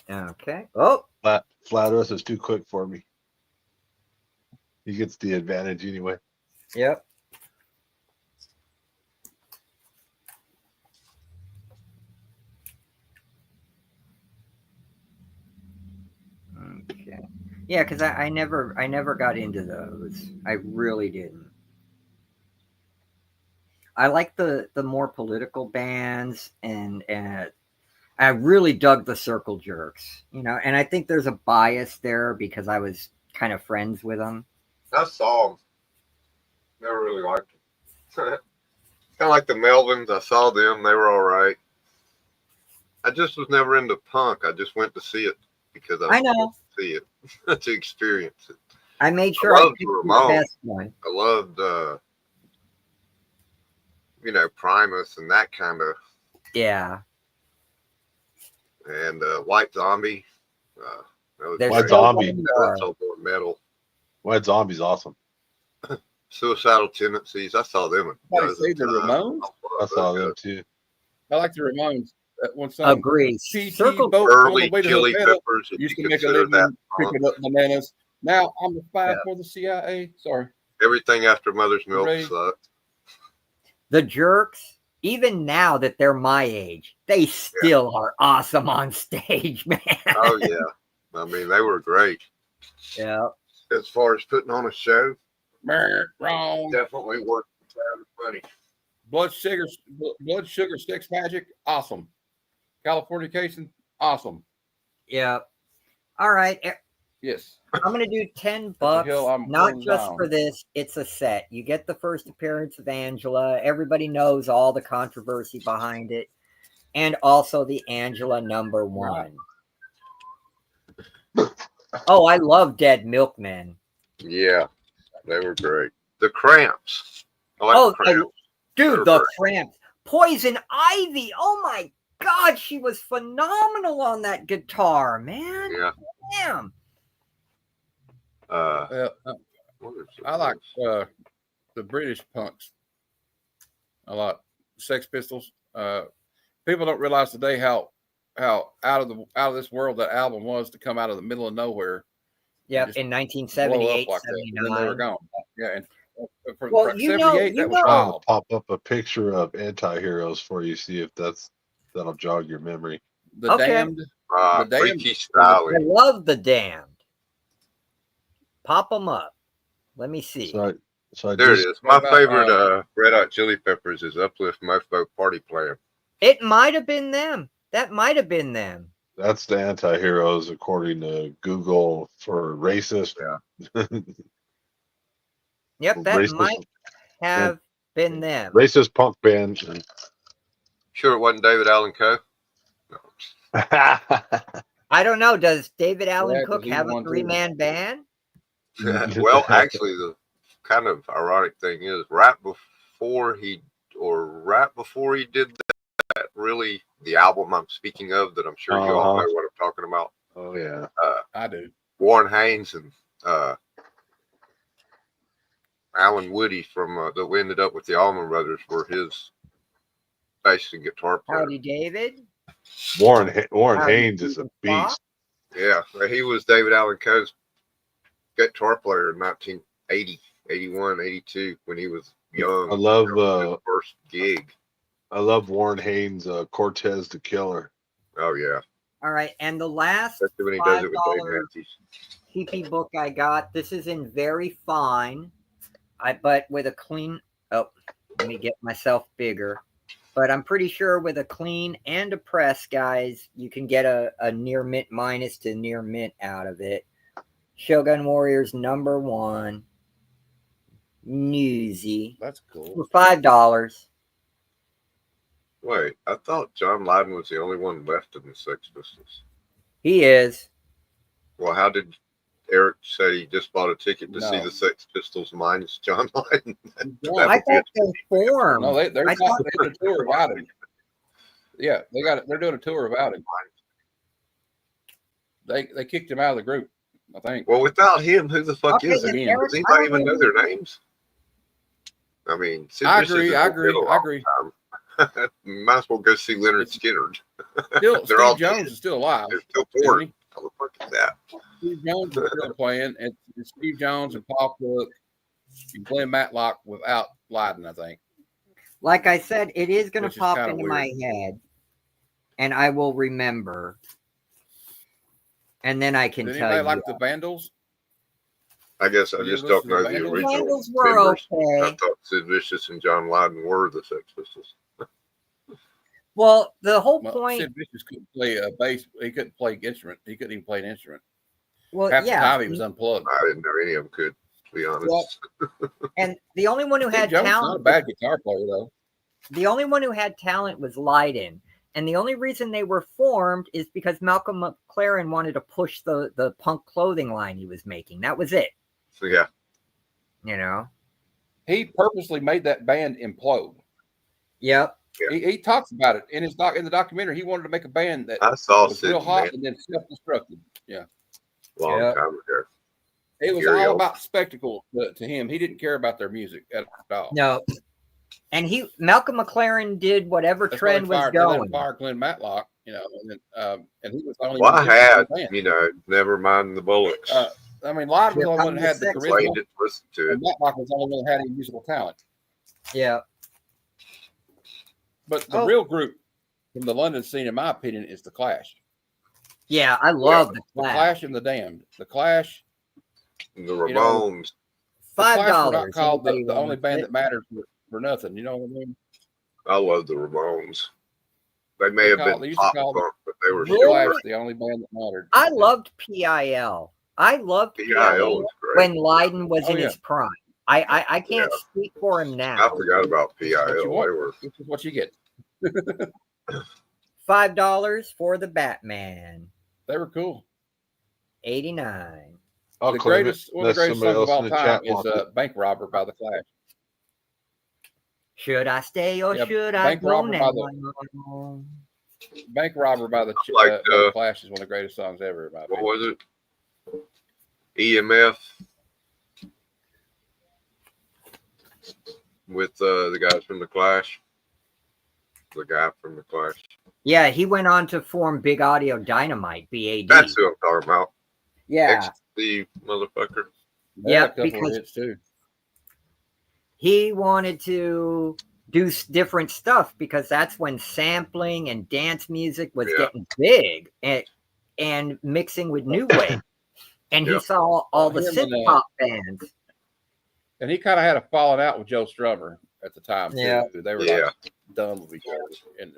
Okay. Oh, Flat Earth is too quick for me. He gets the advantage anyway. yep. Okay. Yeah, because I never got into those. I really didn't. I like the more political bands, and I really dug the Circle Jerks, and I think there's a bias there because I was kind of friends with them. I saw them. Never really liked them. Kind of like the Melvins. I saw them. They were all right. I just was never into punk. I just went to see it because I know. wanted to see it, to experience it. I made sure I I loved picked the Ramones. best one. I loved, Primus and that kind of, Yeah. and White Zombie. That was There's White great. still Zombie. one That's more. all more metal. White Zombie's awesome. Suicidal Tendencies. I saw them. Somebody say the Ramones? I saw them too. I like the Ramones. That one song. Agree. PT Circle Boat on Early the way to Chili Havana Peppers. If used you to make a consider that living picking up bananas. Now I'm a spy Yeah. for the CIA. Sorry. everything after Mother's Milk Hooray. sucked. The Jerks, even now that they're my age, they still are awesome on stage, man. Oh yeah, I mean they were great Yeah. as far as putting on a show. Wrong. Definitely worth the money. Blood sugar sticks magic. Awesome. Californication. Awesome. Yeah. All right. Yes. I'm going to do $10, hill I'm not pulling just down. for this. It's a set. You get the first appearance of Angela. Everybody knows all the controversy behind it. And also the Angela #1. Oh, I love Dead Milkmen. Yeah, they were great. The Cramps. I like Oh, the Cramps. dude, the Cramps. Poison Ivy. Oh, my God. She was phenomenal on that guitar, man. Yeah. Damn. What is it? I like the British punks a lot. Sex Pistols. People don't realize today how out of this world that album was to come out of the middle of nowhere. Yep, Just in blow 1978, up like that. And 79. then they were gone. Yeah, and for Well, you know- 78, you that was know- I'll wild. pop up a picture of Anti-Heroes for you. See if that'll jog your memory. The Okay. Damned. The Damned- Freaky I Styley. love the Damned. Pop them up. Let me see. So I There it just is. My What about, favorite Red Hot Chili Peppers is Uplift Mofo Party Plan. It might have been them. That might have been them. that's the Anti-Heroes according to Google for racist. Yep, that Racist- might have been them. Racist punk band. Sure it wasn't David Allen Coe? No. I don't know. Does David Allen Yeah, 'cause Cook he have a won too. 3-man band? Well, actually, the kind of ironic thing is right before he did that, really, the album I'm speaking of that I'm sure you all know what I'm talking about. Oh yeah. I do. Warren Haynes and Alan Woody from that ended up with the Allman Brothers were his bass and guitar player. Howdy, David. Warren Howdy, Haynes is a Stephen Fox. beast. Yeah, he was David Allen Coe's guitar player in 1980, 81, 82 when he was young. I love That was his first gig. I love Warren Haynes, Cortez the Killer. Oh yeah, All right, and the last especially when he does it with Dave $5 Matthews. PP book I got. This is in very fine, but with a clean. Oh, let me get myself bigger. But I'm pretty sure with a clean and a press, guys, you can get a near mint minus to near mint out of it. Shogun Warriors #1, Newsy That's cool. for $5. Wait, I thought John Lydon was the only one left in the Sex Pistols. He is. Well, how did Eric say he just bought a ticket to see No. the Sex Pistols minus John Lydon? I thought they formed. No, they're I thought- doing a tour about him. Yeah, they're doing a tour about him. They kicked him out of the group, I think. Well, without him, who the fuck Okay, is then it? Eric, Does anybody even know their names? I mean, Sid I Vicious agree. has I been dead a agree. I long agree. time. Might as well go see Leonard Skinner. Still, They're all Steve Jones dead. is still alive. They're still isn't poor. he? How the fuck is that? Steve Jones is still playing. It's Steve Jones and Paul Cook. You play Matlock without Lydon, I think. Like I said, it is going Which to is pop kinda into weird. my head, and I will remember, and then I can Did tell anybody you. like the Vandals? I guess I You just listen don't know to the Vandals? original Vandals were members. I okay. thought Sid Vicious and John Lydon were the Sex Pistols. Well, the whole Well, point. Sid Vicious couldn't play a bass. He couldn't play instrument. He couldn't even play an instrument. Well, Half the yeah, time he was unplugged. I didn't know any of them could, to be honest. Well, and the only one who Steve had Jones is not a talent. bad guitar player, though. The only one who had talent was Lydon. And the only reason they were formed is because Malcolm McLaren wanted to push the punk clothing line he was making. That was it, So yeah, you know? He purposely made that band implode. Yep. He talks about it in the documentary. He wanted to make a band that I saw was Sid real hot man, and then self-destructed. Yeah. a long Yeah. time ago. It was Material. all about spectacle to him. He didn't care about their music at all. No. And Malcolm McLaren did whatever That's why trend was they going. fired Glenn Matlock, you know, and he was the only Well, I musician in had, the band. you know, never mind the bullets. I mean, Lyon was the only one that had the Played charisma, it, listened to and it. Matlock was the only one that had any musical talent. Yeah. But the real group from the London scene, in my opinion, is the Clash. Yeah, I love The the Clash. Clash and the Damned. The Clash. The Ramones. $5. The Clash were not called Anybody the only wants band it? that mattered for nothing. You know what I mean? I love the Ramones. They may They have call- they been used to pop call punk, but they were The still Clash, great. the only band that mattered. I loved PIL. I loved PIL PIL was great. when Lydon was Oh, in yeah. his prime. I can't speak for him I now. forgot about PIL. What They you want. were This is what you get. $5 for the Batman. They were cool. 89. I'll The claim greatest, it. one of the Unless greatest somebody songs of else in all the time chat is wants it. Bank Robber by the Clash. Should I stay or Yeah, should I Bank go Robber by now? Bank Robber by the Like, by the Clash is one of the greatest songs ever. In my what opinion. was it? EMF with the guys from the Clash. The guy from the Clash. Yeah, he went on to form Big Audio Dynamite, BAD. That's who I'm talking about. Yeah, XT motherfucker. They had Yeah, a couple because- of hits too. he wanted to do different stuff because that's when sampling and dance music was Yeah. getting big and mixing with new wave. And Yeah. he saw all the Him synth and, pop bands. And he kind of had a falling out with Joe Strummer at the time too. Yeah. They were Yeah. like done with each other, and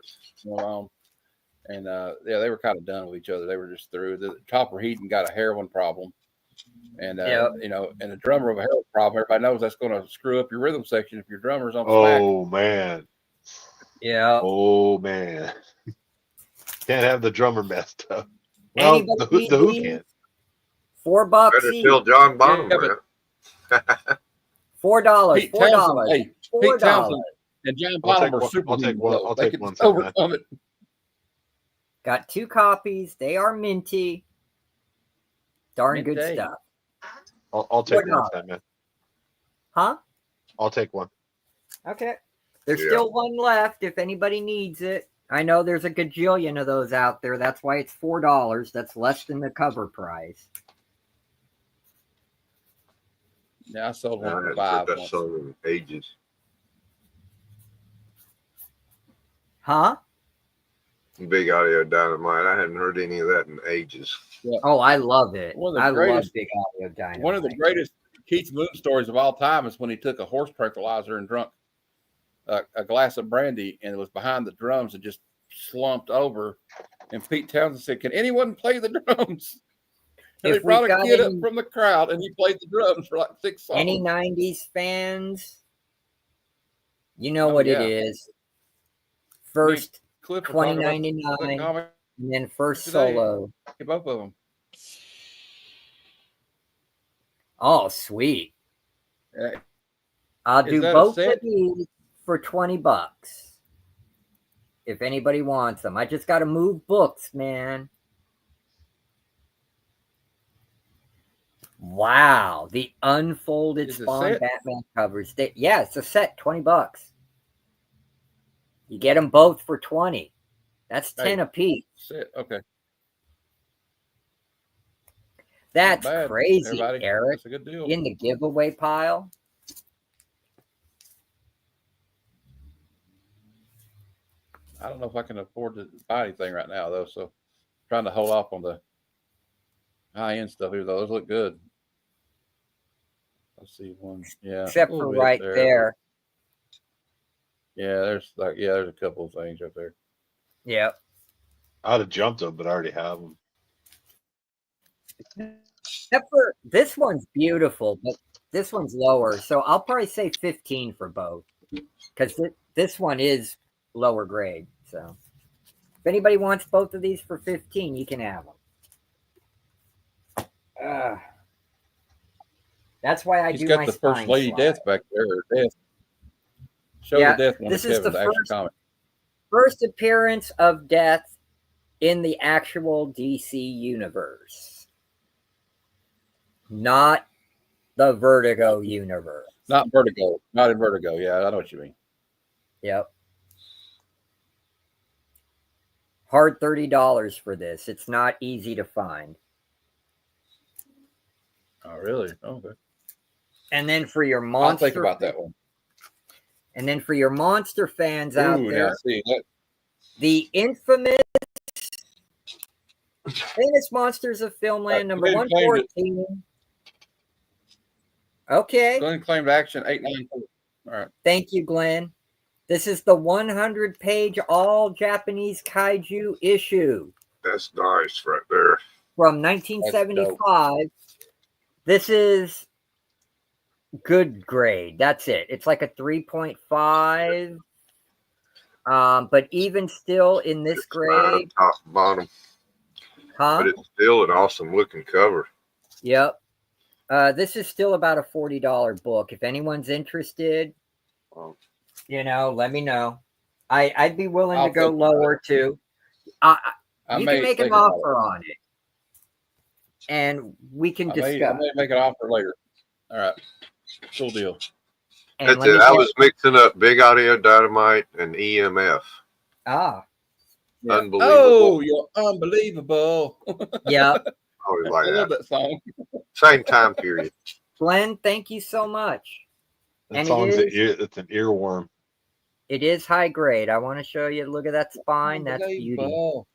they were kind of done with each other. They were just through. The Topper Heaton got a heroin problem, and you know, and the drummer with a heroin problem. Everybody knows that's going to screw up your rhythm section if your drummer's on smack. Oh man. Yeah. Oh man. Can't have the drummer messed up. Well, Anybody the Who need can. $4 Better each. tell John Bonham. Yeah, man. $4. Pete Townsend, $4. hey, Pete $4. Townsend and John I'll Bonham take are one- super. I'll take one- I'll They take can one second. overcome it. Got 2 copies. They are minty. Darn good Minty. stuff. I'll take $4. one time, man. Huh? I'll take one. Okay. There's Yeah. still one left if anybody needs it. I know there's a gajillion of those out there. That's why it's $4. That's less than the cover price. Yeah, I sold I one for haven't $5 heard that once. song in ages. Huh? Big Audio Dynamite. I hadn't heard any of that in ages. Oh, I love it. One of the I love greatest- Big Audio Dynamite. One of the greatest Keith Moon stories of all time is when he took a horse tranquilizer and drunk a glass of brandy and was behind the drums and just slumped over. And Pete Townsend said, "Can anyone play the drums?" And If they brought we've a got kid up any- from the crowd and he played the drums for like 6 songs. Any 90s fans? You know Oh, what yeah. it is. First Cliff was talking about the $20.99 comic, and then first today. solo. both of them. Oh, sweet. Uh, I'll Is do that a both set? of these for $20. If anybody wants them. I just got to move books, man. Wow. The unfolded Is it Spawn set? Batman covers. Yeah, it's a set, $20. You get them both for 20. That's 10 Hey. apiece. Sit. Okay. That's bad, crazy, everybody. Eric. That's a good deal. In the giveaway pile. I don't know if I can afford to buy anything right now though, so trying to hold off on the high end stuff here though. Those look good. Let's see one. Yeah. Except a little for bit right there. Yeah, there's a couple of things up there. Yep. I'd have jumped them, but I already have them. Except for this one's beautiful, but this one's lower. So I'll probably say 15 for both. Because this one is lower grade. So if anybody wants both of these for 15, you can have them. That's why I He's do got my the first spine lady slide. death back there. Or death. Show Yeah, the death one. this This is is the the action first- comic. First appearance of Death in the actual DC universe. Not the Vertigo universe. Not Vertigo. Not in Vertigo. Yeah, I know what you mean. Yep. Hard $30 for this. It's not easy to find. Oh, really? Okay. And then for your I'll monster, think about that one. and then for your monster fans out Ooh, there, now see that. the infamous Monsters of Filmland number Glenn claimed it. 114. Okay. Glenn claimed action 894. All right. Thank you, Glenn. This is the 100-page all Japanese kaiju issue That's nice right there. from 1975. This is good grade. That's it. It's like a 3.5. But even still in this It's fine grade, top and bottom, huh? but it's still an awesome looking cover. Yep. This is still about a $40 book. If anyone's interested, Wow. let me know. I'd be willing I'll to go think about lower too. I You may can make an think about offer on it, and we can I may discuss. make an offer later. All right. Cool deal. And That's let me it. I get- was mixing up Big Audio Dynamite and EMF. Yeah. Unbelievable. Oh, you're unbelievable. Yeah. I always I like love that. that song. Same time period. Glenn, thank you so much. That And song's it's an earworm. It is high grade. I want to show you. Look at that spine. That's beauty. Unbelievable.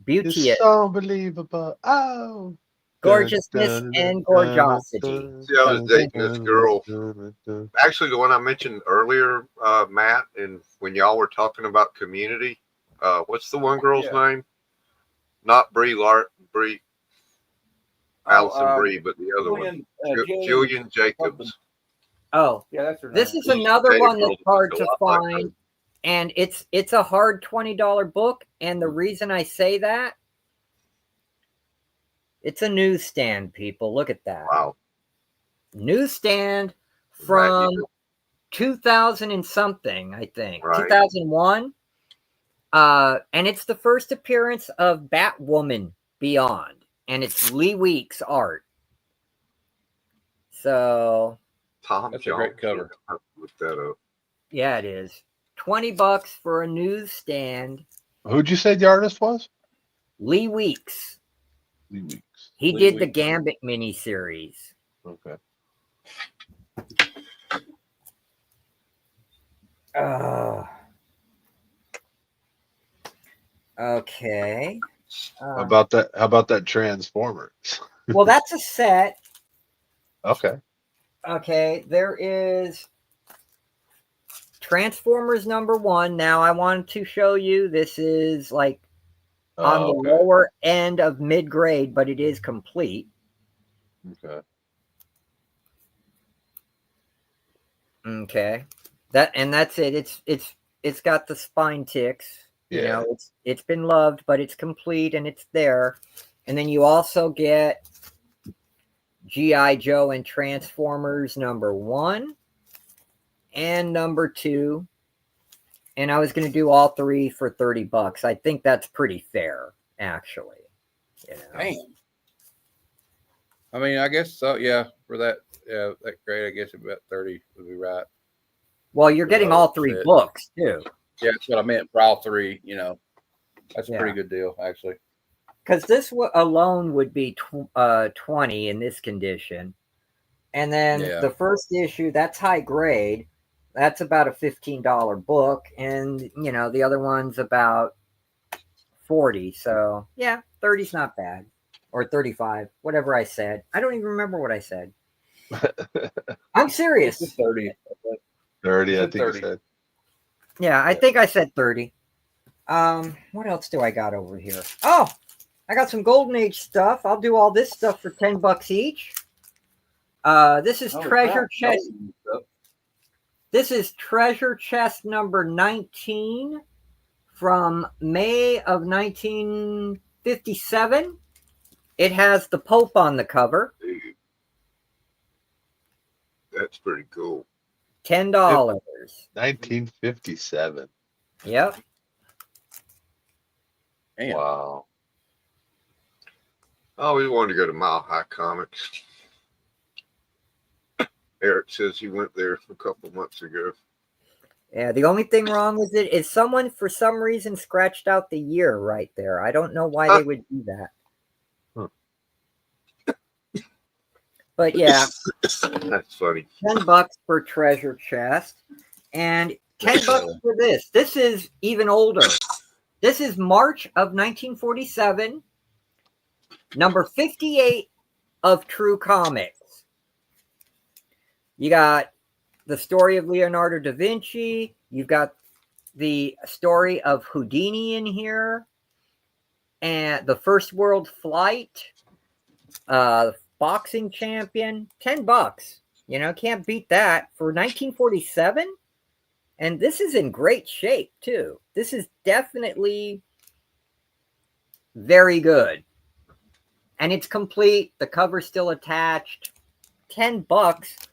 Beauty. It's unbelievable. Oh. Gorgeousness and gorgeosity. See, I was dating this girl. Actually, the one I mentioned earlier, Matt, and when y'all were talking about Community, what's the one girl's name? Not Brie Allison Brie, but the other one, Jillian Jacobs. Oh, Yeah, that's her this name. is another Data one girl that's that hard looks a to lot like find, and it's a hard $20 book. And the reason I say that, it's a newsstand, people. Look at that. Wow. Newsstand from 2000 and something, I think. Right. 2001. And it's the first appearance of Batwoman Beyond, and it's Lee Weeks art. So Tom That's a great Jones. cover. I'll have to look that up. yeah, it is. $20 for a newsstand. Who'd you say the artist was? Lee Weeks. Lee Weeks. He Lee did the Weeks. Gambit miniseries. Okay. Okay. How about that Transformers? Well, that's a set. Okay. Okay, there is Transformers #1. Now I wanted to show you. This is like on the Okay. lower end of mid grade, but it is complete. Okay. Okay, that's it. It's got the spine ticks. You Yeah. know, it's been loved, but it's complete and it's there. And then you also get G.I. Joe and Transformers #1 and #2. And I was going to do all three for $30. I think that's pretty fair, actually. You know? Damn. I mean, I guess so. Yeah, for that grade, I guess about 30 would be right. Well, you're getting all three Shit. books too, Yeah, that's what I meant for all three. That's a Yeah. pretty good deal, actually. because this alone would be 20 in this condition, and then Yeah. the first issue, that's high grade. That's about a $15 book, and the other one's about 40. So yeah, 30's not bad, or 35, whatever I said. I don't even remember what I said. I'm serious. It's 30. 30, I said think 30. you said. Yeah, I think I said 30. What else do I got over here? Oh, I got some Golden Age stuff. I'll do all this stuff for $10 each. This is treasure chest. This is treasure chest number 19 from May of 1957. It has the Pope on the cover. Dude, that's pretty cool. $10. 1957. Yep. Damn. Wow. I always wanted to go to Mile High Comics. Eric says he went there a couple months ago. Yeah, the only thing wrong with it is someone, for some reason, scratched out the year right there. I don't know why they would do that. But yeah, That's funny. $10 for treasure chest, and $10 for this. This is even older. This is March of 1947, number 58 of True Comics. You got the story of Leonardo da Vinci. You've got the story of Houdini in here, and the First World Flight, boxing champion. $10. You know, can't beat that for 1947. And this is in great shape too. This is definitely very good, and it's complete. The cover's still attached. $10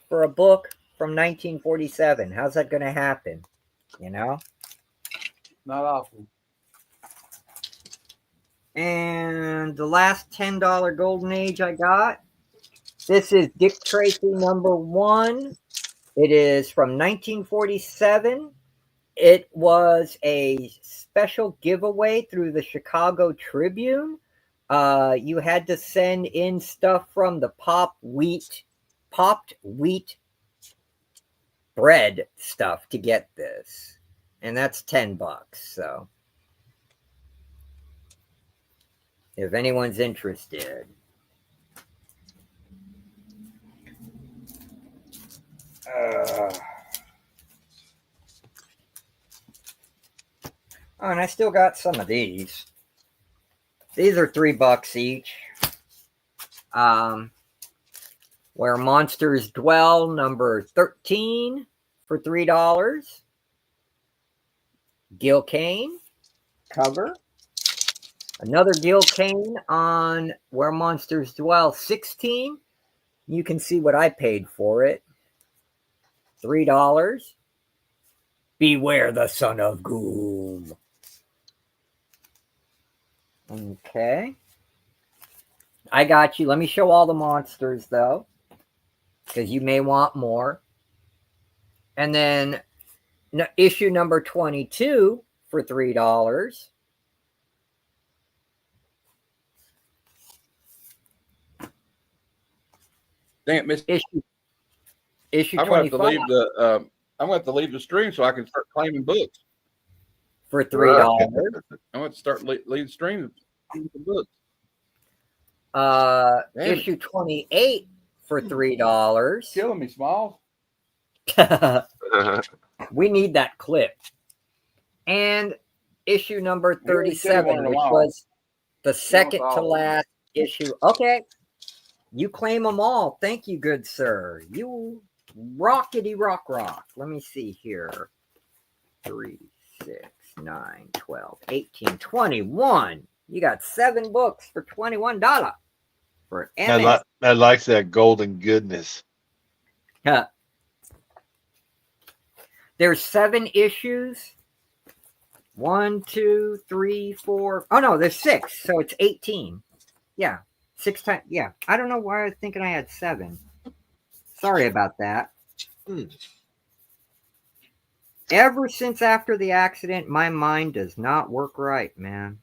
for a book from 1947. How's that going to happen? You know? Not often. And the last $10 Golden Age I got. This is Dick Tracy #1. It is from 1947. It was a special giveaway through the Chicago Tribune. You had to send in stuff from the popped wheat bread stuff to get this. And that's $10. So if anyone's interested. Oh, and I still got some of these. These are $3 each. Where Monsters Dwell, number 13 for $3. Gil Kane cover. Another Gil Kane on Where Monsters Dwell, 16. You can see what I paid for it. $3. Beware the Son of Goom. Okay. I got you. Let me show all the monsters, though, because you may want more. And then issue number 22 for $3. Dang it, Miss. Issue I'm going 25 to have to leave the. I'm going to have to leave the stream so I can start claiming books. for $3. I'm going to start leave the stream and the books. Issue 28 for $3. Killing me, Smalls. We need that clip. And issue number We really should've 37, won in a which while. was the second all to of them. last issue. Okay. You claim them all. Thank you, good sir. You rockety rock. Let me see here. 3, 6, 9, 12, 18, 21. You got 7 books for $21 for MS. I like that golden goodness. There's 7 issues. 1, 2, 3, 4. Oh no, there's 6. So it's 18. Yeah. 6 times. Yeah. I don't know why I was thinking I had 7. Sorry about that. Ever since after the accident, my mind does not work right, man.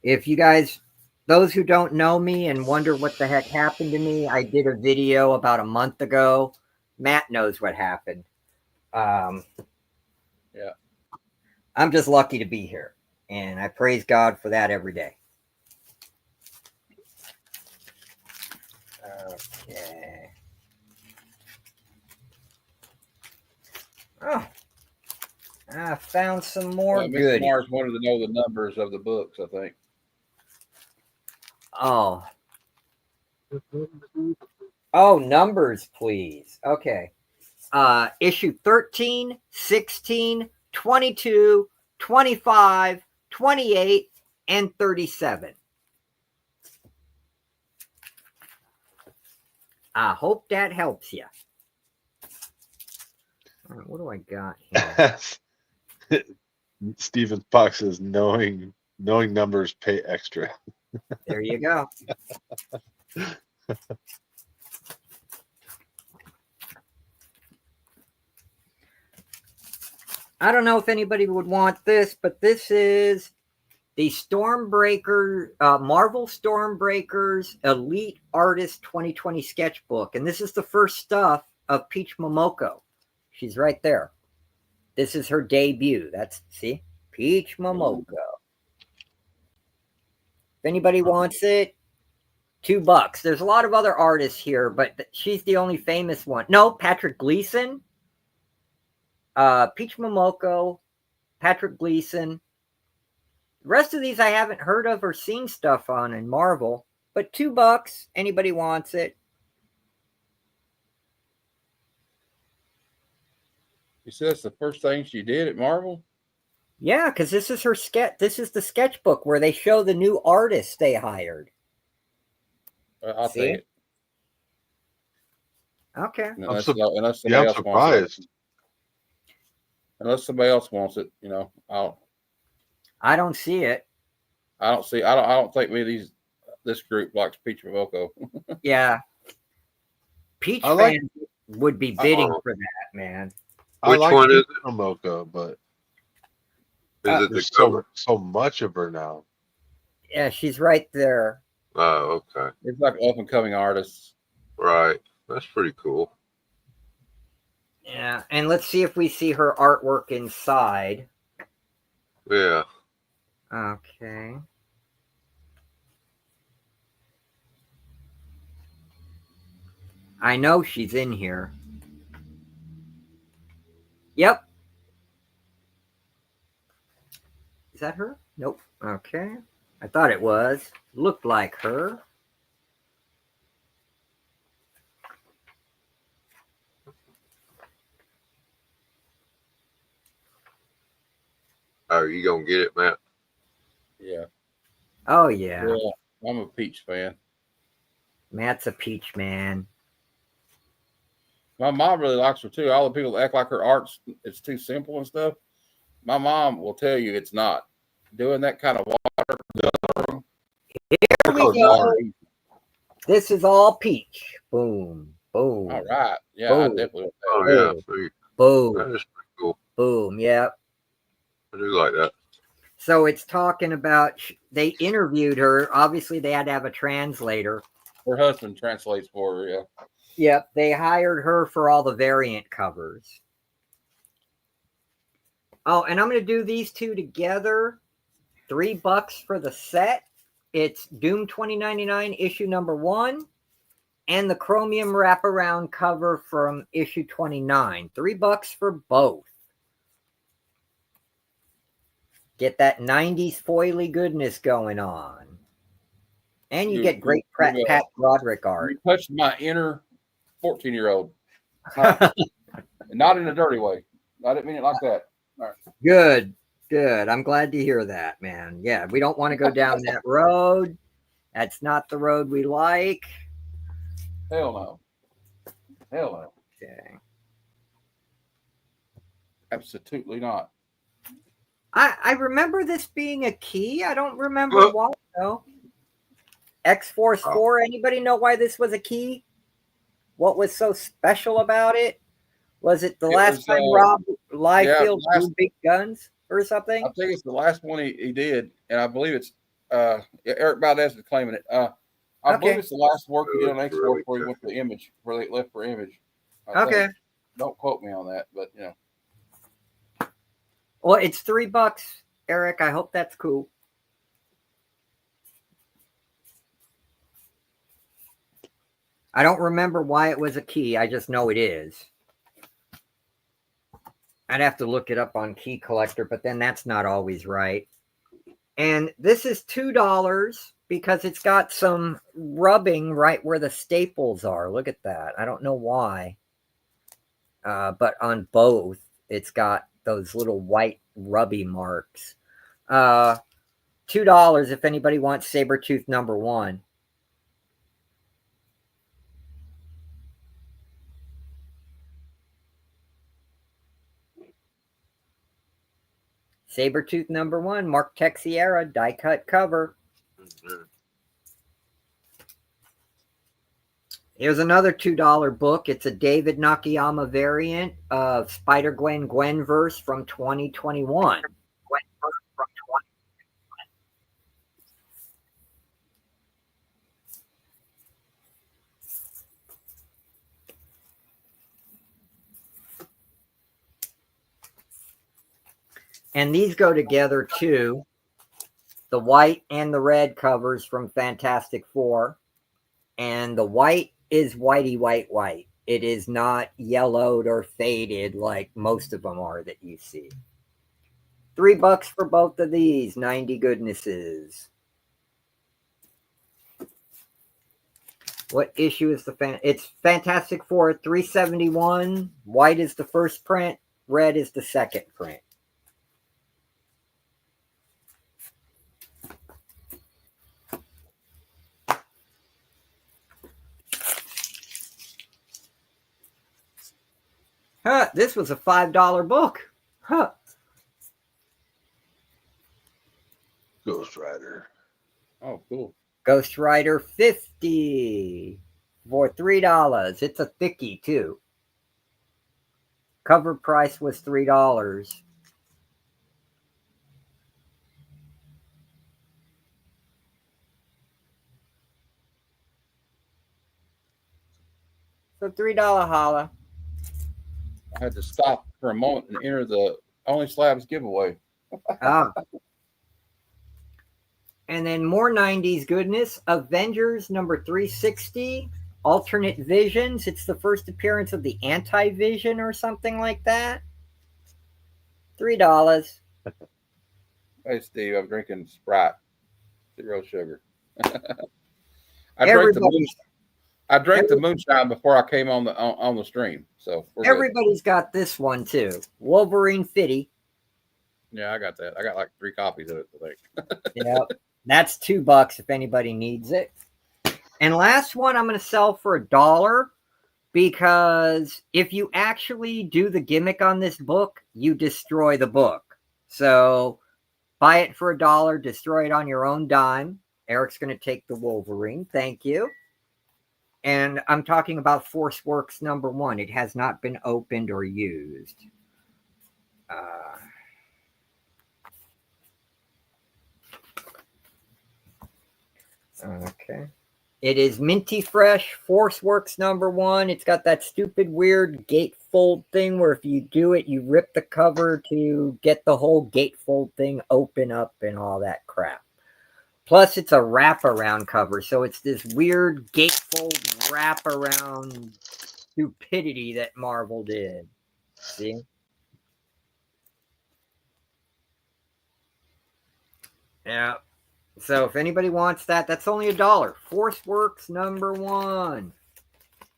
If you guys, those who don't know me and wonder what the heck happened to me, I did a video about a month ago. Matt knows what happened. Yeah. I'm just lucky to be here, and I praise God for that every day. Okay. Oh, I found some more Mr. good. Mars wanted to know the numbers of the books, I think. Oh, numbers, please. Okay. Issue 13, 16, 22, 25, 28, and 37. I hope that helps you. All right, what do I got here? Stephen Fox says knowing numbers pay extra. There you go. I don't know if anybody would want this, but this is the Stormbreaker, Marvel Stormbreakers Elite Artist 2020 sketchbook. And this is the first stuff of Peach Momoko. She's right there. This is her debut. See? Peach Momoko. If anybody wants it, $2. There's a lot of other artists here, but she's the only famous one. No, Patrick Gleason. Peach Momoko, Patrick Gleason. The rest of these I haven't heard of or seen stuff on in Marvel, but $2. Anybody wants it? You said that's the first thing she did at Marvel? Yeah, because this is her sketch. This is the sketchbook where they show the new artists they hired. I'll See? take it. Okay. Unless I'm somebody else wants it. surprised. Unless somebody else wants it, I don't see it. I don't think this group likes Peach Momoko. Yeah. Peach I like- fans would be bidding for that, man. I Which like one is Momoko, but Is it the there's cover? so much of her now. Yeah, she's right there. Oh, okay. It's like up and coming artists. Right. That's pretty cool. Yeah, and let's see if we see her artwork inside. Yeah. Okay. I know she's in here. Yep. Is that her? Nope. Okay. I thought it was. Looked like her. Oh, you gonna get it, Matt? Yeah. Oh, yeah. Yeah. I'm a Peach fan. Matt's a Peach man. My mom really likes her too. All the people that act like her art's it's too simple and stuff. My mom will tell you it's not. Doing that kind of water. Here we go. This is all Peach. Boom. Boom. All right. Yeah, Boom. I definitely. Oh Hey. yeah. See, Boom. that is pretty cool. Boom. Yep. I do like that. So it's talking about they interviewed her. Obviously, they had to have a translator. Her husband translates for her. Yeah. Yep, they hired her for all the variant covers. Oh, and I'm going to do these two together. $3 for the set. It's Doom 2099 issue number 1 and the Chromium wraparound cover from issue 29. $3 for both. Get that 90s foily goodness going on. And you get great Pat Broderick art. You touched my inner 14-year-old. Not in a dirty way. I didn't mean it like that. All right. Good. Good. I'm glad to hear that, man. Yeah, we don't want to go down that road. That's not the road we like. Hell no. Hell no. Okay. Absolutely not. I remember this being a key. I don't remember why, though. X-Force 4, anybody know why this was a key? What was so special about it? Was it the last time Rob Liefeld blew big guns or something? I think it's the last one he did, and I believe it's Eric Valdez is claiming it. I believe it's the last work he did on X-Force before he went to the Image, where they left for Image. Okay. Don't quote me on that, but you know. Well, it's $3, Eric. I hope that's cool. I don't remember why it was a key. I just know it is. I'd have to look it up on Key Collector, but then that's not always right. And this is $2 because it's got some rubbing right where the staples are. Look at that. I don't know why. But on both, it's got those little white rubby marks. $2 if anybody wants Sabretooth number 1. Sabretooth number 1, Mark Texiera, die cut cover. Here's another $2 book. It's a David Nakayama variant of Spider-Gwen Gwenverse from 2021. And these go together too. The white and the red covers from Fantastic Four. And the white is whitey white. It is not yellowed or faded like most of them are that you see. $3 for both of these 90 goodnesses. What issue is it's Fantastic Four 371. White is the first print, red is the second print. Huh, this was a $5 book. Huh. Ghost Rider. Oh, cool. Ghost Rider 50 for $3. It's a thickie too. Cover price was $3. So $3 holla. I had to stop for a moment and enter the Only Slabs giveaway. Ah. And then more 90s goodness. Avengers number 360. Alternate Visions. It's the first appearance of the Anti-Vision or something like that. $3. Hey, Steve, I'm drinking Sprite, 0 sugar. I drank the moonshine before I came on the stream. So everybody's got this one too. Wolverine 50. Yeah, I got that. I got like 3 copies of it, I think. Yep. That's $2 if anybody needs it. And last one I'm going to sell for $1 because if you actually do the gimmick on this book, you destroy the book. So buy it for $1, destroy it on your own dime. Eric's going to take the Wolverine. Thank you. And I'm talking about ForceWorks number 1. It has not been opened or used. Okay. It is minty fresh ForceWorks number 1. It's got that stupid weird gatefold thing where if you do it, you rip the cover to get the whole gatefold thing open up and all that crap. Plus, it's a wraparound cover, so it's this weird gatefold wraparound stupidity that Marvel did. See? Yeah. So if anybody wants that, that's only $1. ForceWorks number 1.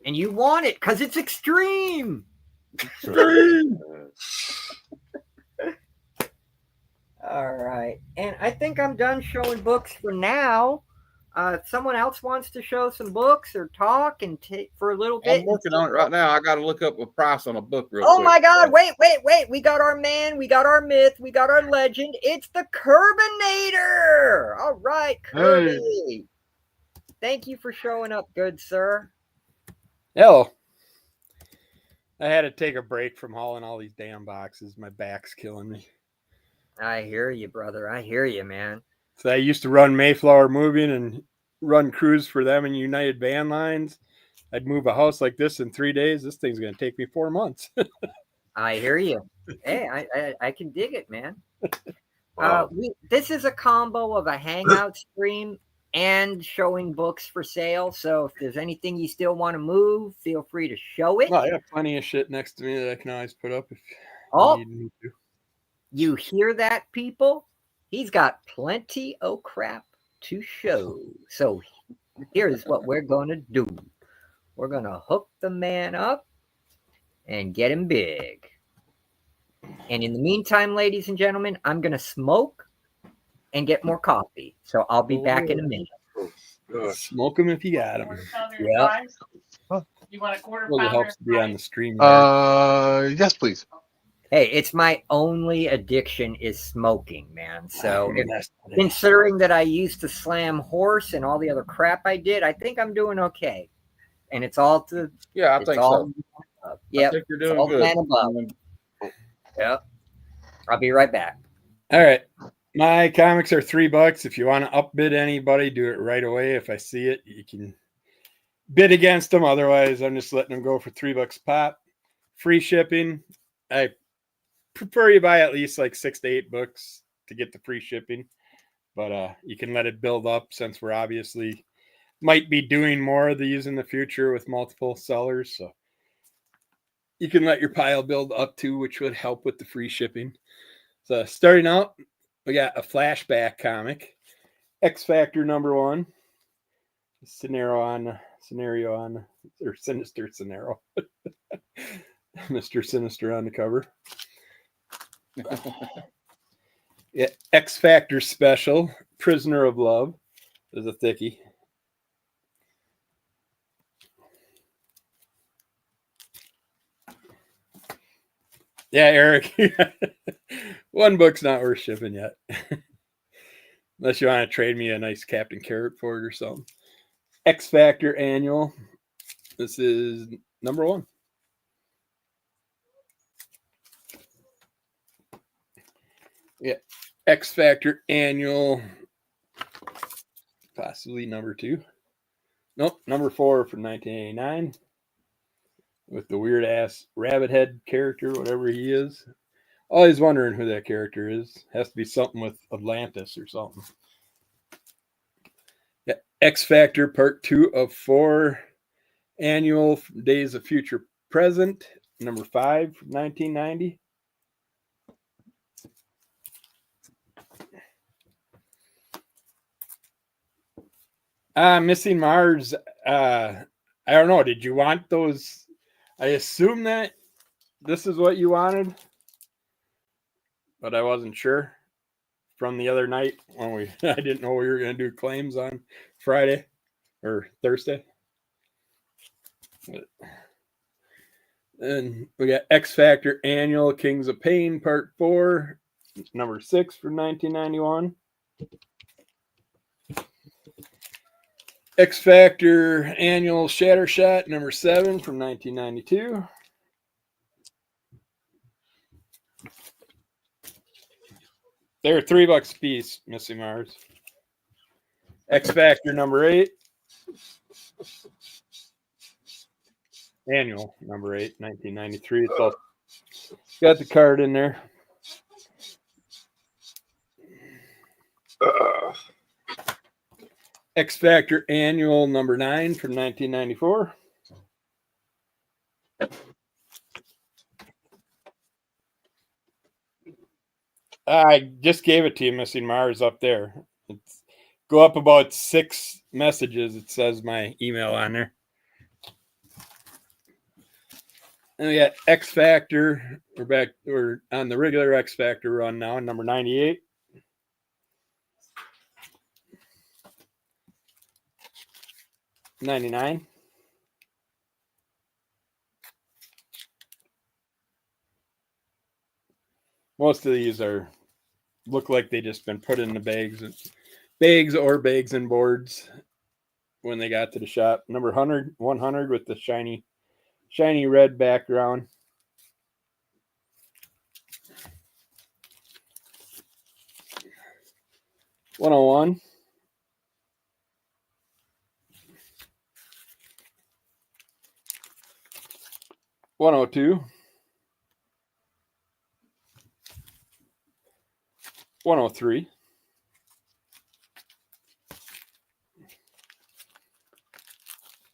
And you want it because it's extreme. Extreme. All right. And I think I'm done showing books for now. If someone else wants to show some books or talk and take for a little bit. I'm working on it right now. I got to look up a price on a book real quick. Oh my God. Wait. We got our man. We got our myth. We got our legend. It's the Curbinator. All right, Kirby. Hey. Thank you for showing up, good sir. Hello. I had to take a break from hauling all these damn boxes. My back's killing me. I hear you, brother. I hear you, man. So I used to run Mayflower Moving and run crews for them in United Van Lines. I'd move a house like this in 3 days. This thing's going to take me 4 months. I hear you. Hey, I can dig it, man. Wow. This is a combo of a hangout stream and showing books for sale. So if there's anything you still want to move, feel free to show it. I have plenty of shit next to me that I can always put up if you need me to. You hear that, people? He's got plenty of crap to show. So here's what we're going to do. We're going to hook the man up and get him big. And in the meantime, ladies and gentlemen, I'm going to smoke and get more coffee. So I'll be back in a minute. Smoke them if you got them. Yep. You want a quarter pounder? It helps to be on the stream. Yes, please. Hey, it's my only addiction is smoking, man. So considering that I used to slam horse and all the other crap I did, I think I'm doing okay. and it's all to Yeah, I it's think all so. I yep. think you're It's doing all good. plan above. Yep. I'll be right back. All right. My comics are $3. If you want to upbid anybody, do it right away. If I see it, you can bid against them. Otherwise, I'm just letting them go for $3 pop. Free shipping. I prefer you buy at least like 6 to 8 books to get the free shipping. But you can let it build up since we're obviously might be doing more of these in the future with multiple sellers. So you can let your pile build up too, which would help with the free shipping. So starting out, we got a flashback comic, X Factor #1, scenario on or Sinister scenario, Mr. Sinister on the cover. Yeah, X Factor special, Prisoner of Love. There's a thickie. Yeah, Eric. One book's not worth shipping yet. Unless you want to trade me a nice Captain Carrot for it or something. X Factor Annual. This is #1. Yeah. X Factor Annual. Possibly #2. Nope, #4 from 1989. With the weird ass rabbit head character, whatever he is. Always wondering who that character is. Has to be something with Atlantis or something. Yeah, X Factor Part 2 of 4. Annual Days of Future Present, #5 from 1990. Missing Mars. I don't know. Did you want those? I assume that this is what you wanted, but I wasn't sure from the other night when I didn't know we were going to do claims on Friday or Thursday. And we got X Factor Annual Kings of Pain Part 4, #6 from 1991. X Factor Annual Shatter Shot #7 from 1992. They're $3 a piece, Missy Mars. X Factor #8. Annual #8, 1993. It's all got the card in there. X Factor Annual #9 from 1994. I just gave it to you, Missing Mars, up there. Go up about 6 messages. It says my email on there. And we got X Factor. We're on the regular X Factor run now, #98. $99. Most of these look like they just been put in the bags and boards when they got to the shop. #100 with the shiny red background. #101. #102. #103.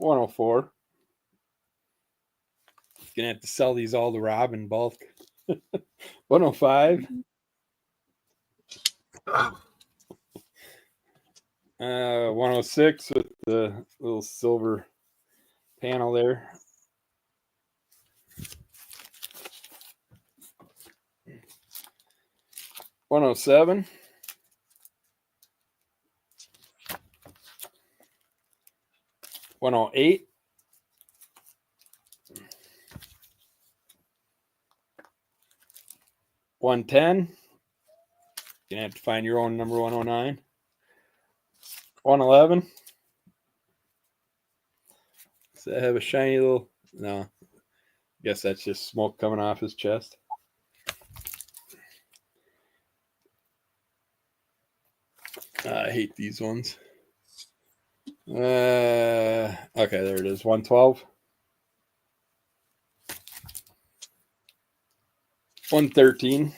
#104. Gonna have to sell these all to Rob in bulk. #105. 106 with the little silver panel there. 107. 108. 110. You're gonna have to find your own number. 109. 111. Does that have a shiny little? No. Guess that's just smoke coming off his chest. I hate these ones. Okay, there it is. 112. 113.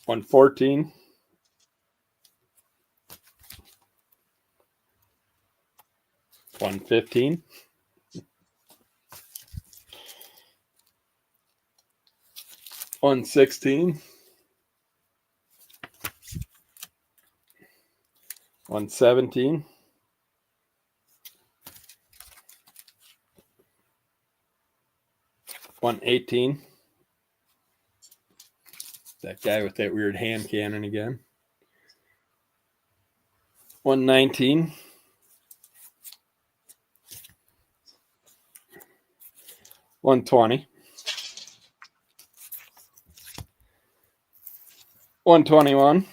114. 115. 116. 117. 118. That guy with that weird hand cannon again. 119. 120. 121.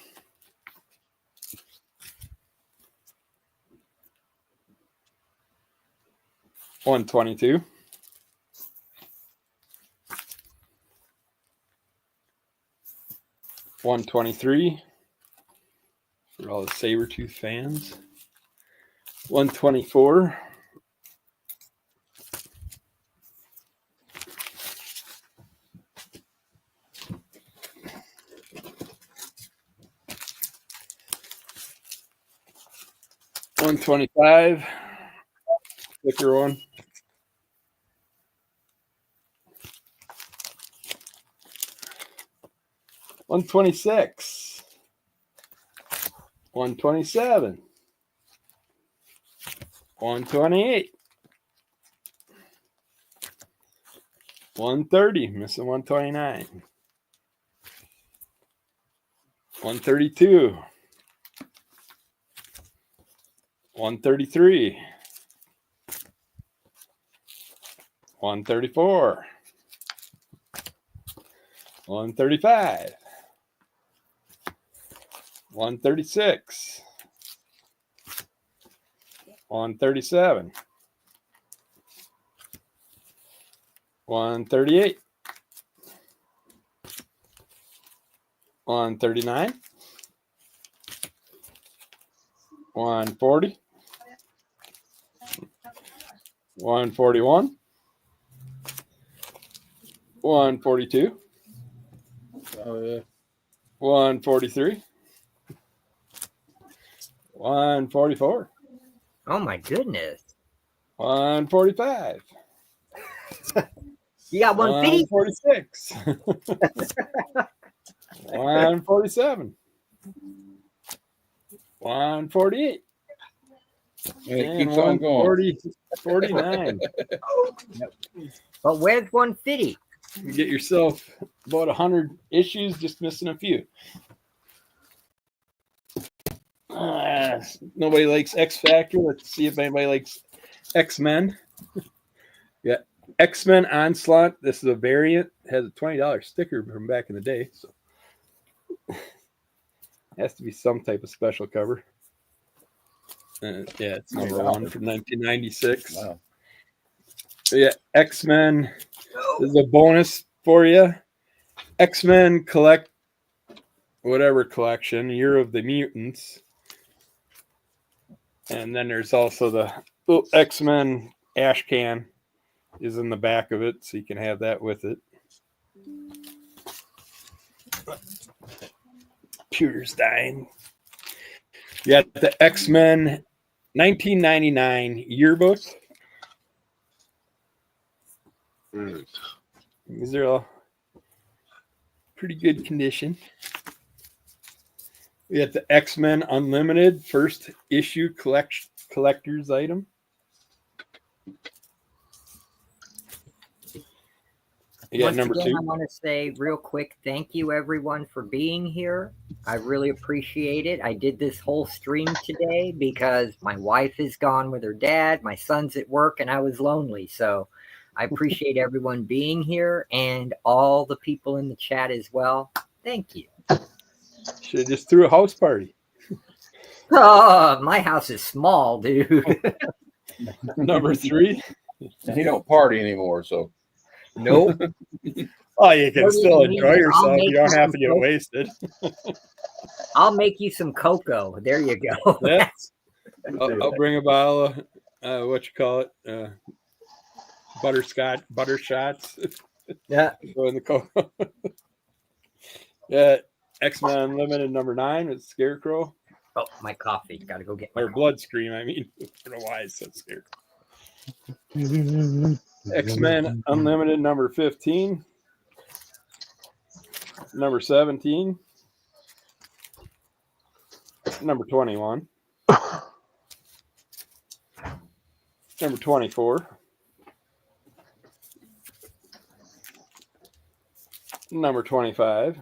122. 123 for all the Sabretooth fans. 124. 125. Thicker one. 126. 127. 128. 130. Missing 129. 132. 133. 134. 135. 136. 137. 138. 139. 140. 141. 142. Oh yeah. 143. 144. Oh my goodness. 145. You got 150? 146. 147. 148. It keeps on going. 49. But where's 150? You get yourself about 100 issues, just missing a few. Nobody likes X Factor. Let's see if anybody likes X-Men. Yeah, X-Men Onslaught. This is a variant. It has a $20 sticker from back in the day. So it has to be some type of special cover. Yeah, it's number one from 1996. Wow. So yeah, X-Men. This is a bonus for you. X-Men collect whatever collection, Year of the Mutants. And then there's also the little X-Men ash can is in the back of it, so you can have that with it. Computer's dying. You got the X-Men 1999 yearbook. These are all pretty good condition. We got the X-Men Unlimited first issue collector's item. You got Once number again, 2. I want to say real quick, thank you everyone for being here. I really appreciate it. I did this whole stream today because my wife is gone with her dad, my son's at work, and I was lonely. So I appreciate everyone being here and all the people in the chat as well. Thank you. Should have just threw a house party. Oh, my house is small, dude. Number 3. And he don't party anymore, so Nope. Oh, you can What do you still mean? enjoy I'll yourself. make You don't you have some to get coke. wasted. I'll make you some cocoa. There you go. Yeah. I'll bring a bottle of what you call it, butter shots. Yeah. Go in the cocoa. Yeah, X-Men Unlimited number 9 with Scarecrow. Oh, my coffee. Got to go get my Or coffee. Bloodscream, I mean. I don't know why I said Scarecrow. X-Men Unlimited number 15. Number 17. Number 21. Number 24. Number 25.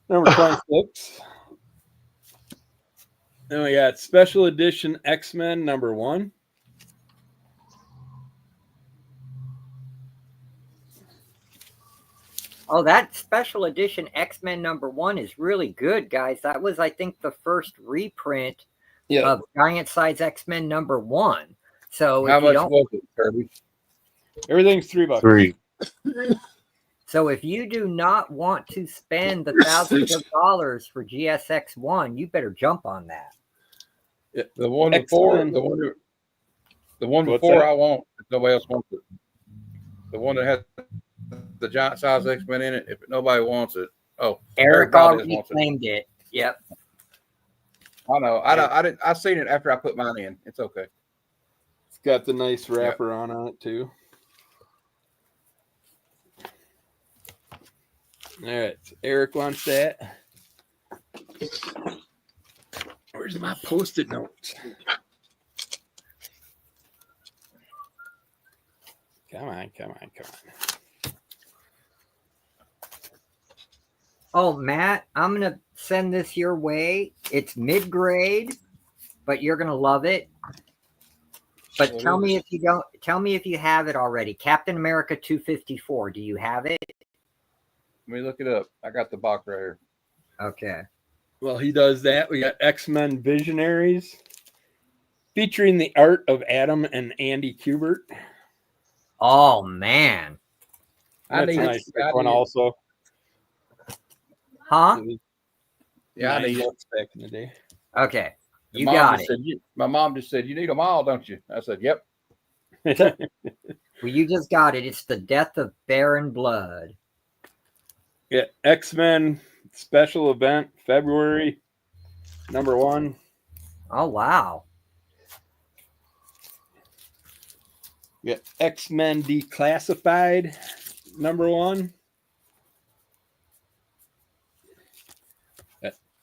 Number 26. Then we got Special Edition X-Men number 1. Oh, that special edition X-Men number 1 is really good, guys. That was, I think, the first reprint of Giant Size X-Men number 1. So how if you much don't, was it, Kirby? Everything's $3. 3. so if you do not want to spend the thousands of dollars for GSX1, you better jump on that. Yeah, the one before, X-Men. the one What's before that? I want, if nobody else wants it. The one that has the giant size X-Men in it. If nobody wants it, Eric Valdez already wants it. claimed it. Yep. I know. I seen it after I put mine in. It's okay. It's got the nice wrapper on it too. All right, so Eric wants that. Where's my post-it notes? Come on. Oh, Matt, I'm going to send this your way. It's mid-grade, but you're going to love it. But tell me if you don't. Tell me if you have it already. Captain America 254. Do you have it? Let me look it up. I got the box right here. Okay. Well, he does that. We got X-Men Visionaries featuring the art of Adam and Andy Kubert. Oh, man. I That's need a it. nice I thick one need it. also. Huh? Yeah, I need it. back in the day. Okay. You Mom got just it. said, my mom just said, you need them all, don't you? I said, yep. Well, you just got it. It's the Death of Baron Blood. Yeah, X-Men special event, February number 1. Oh, wow. Yeah, X-Men Declassified number 1.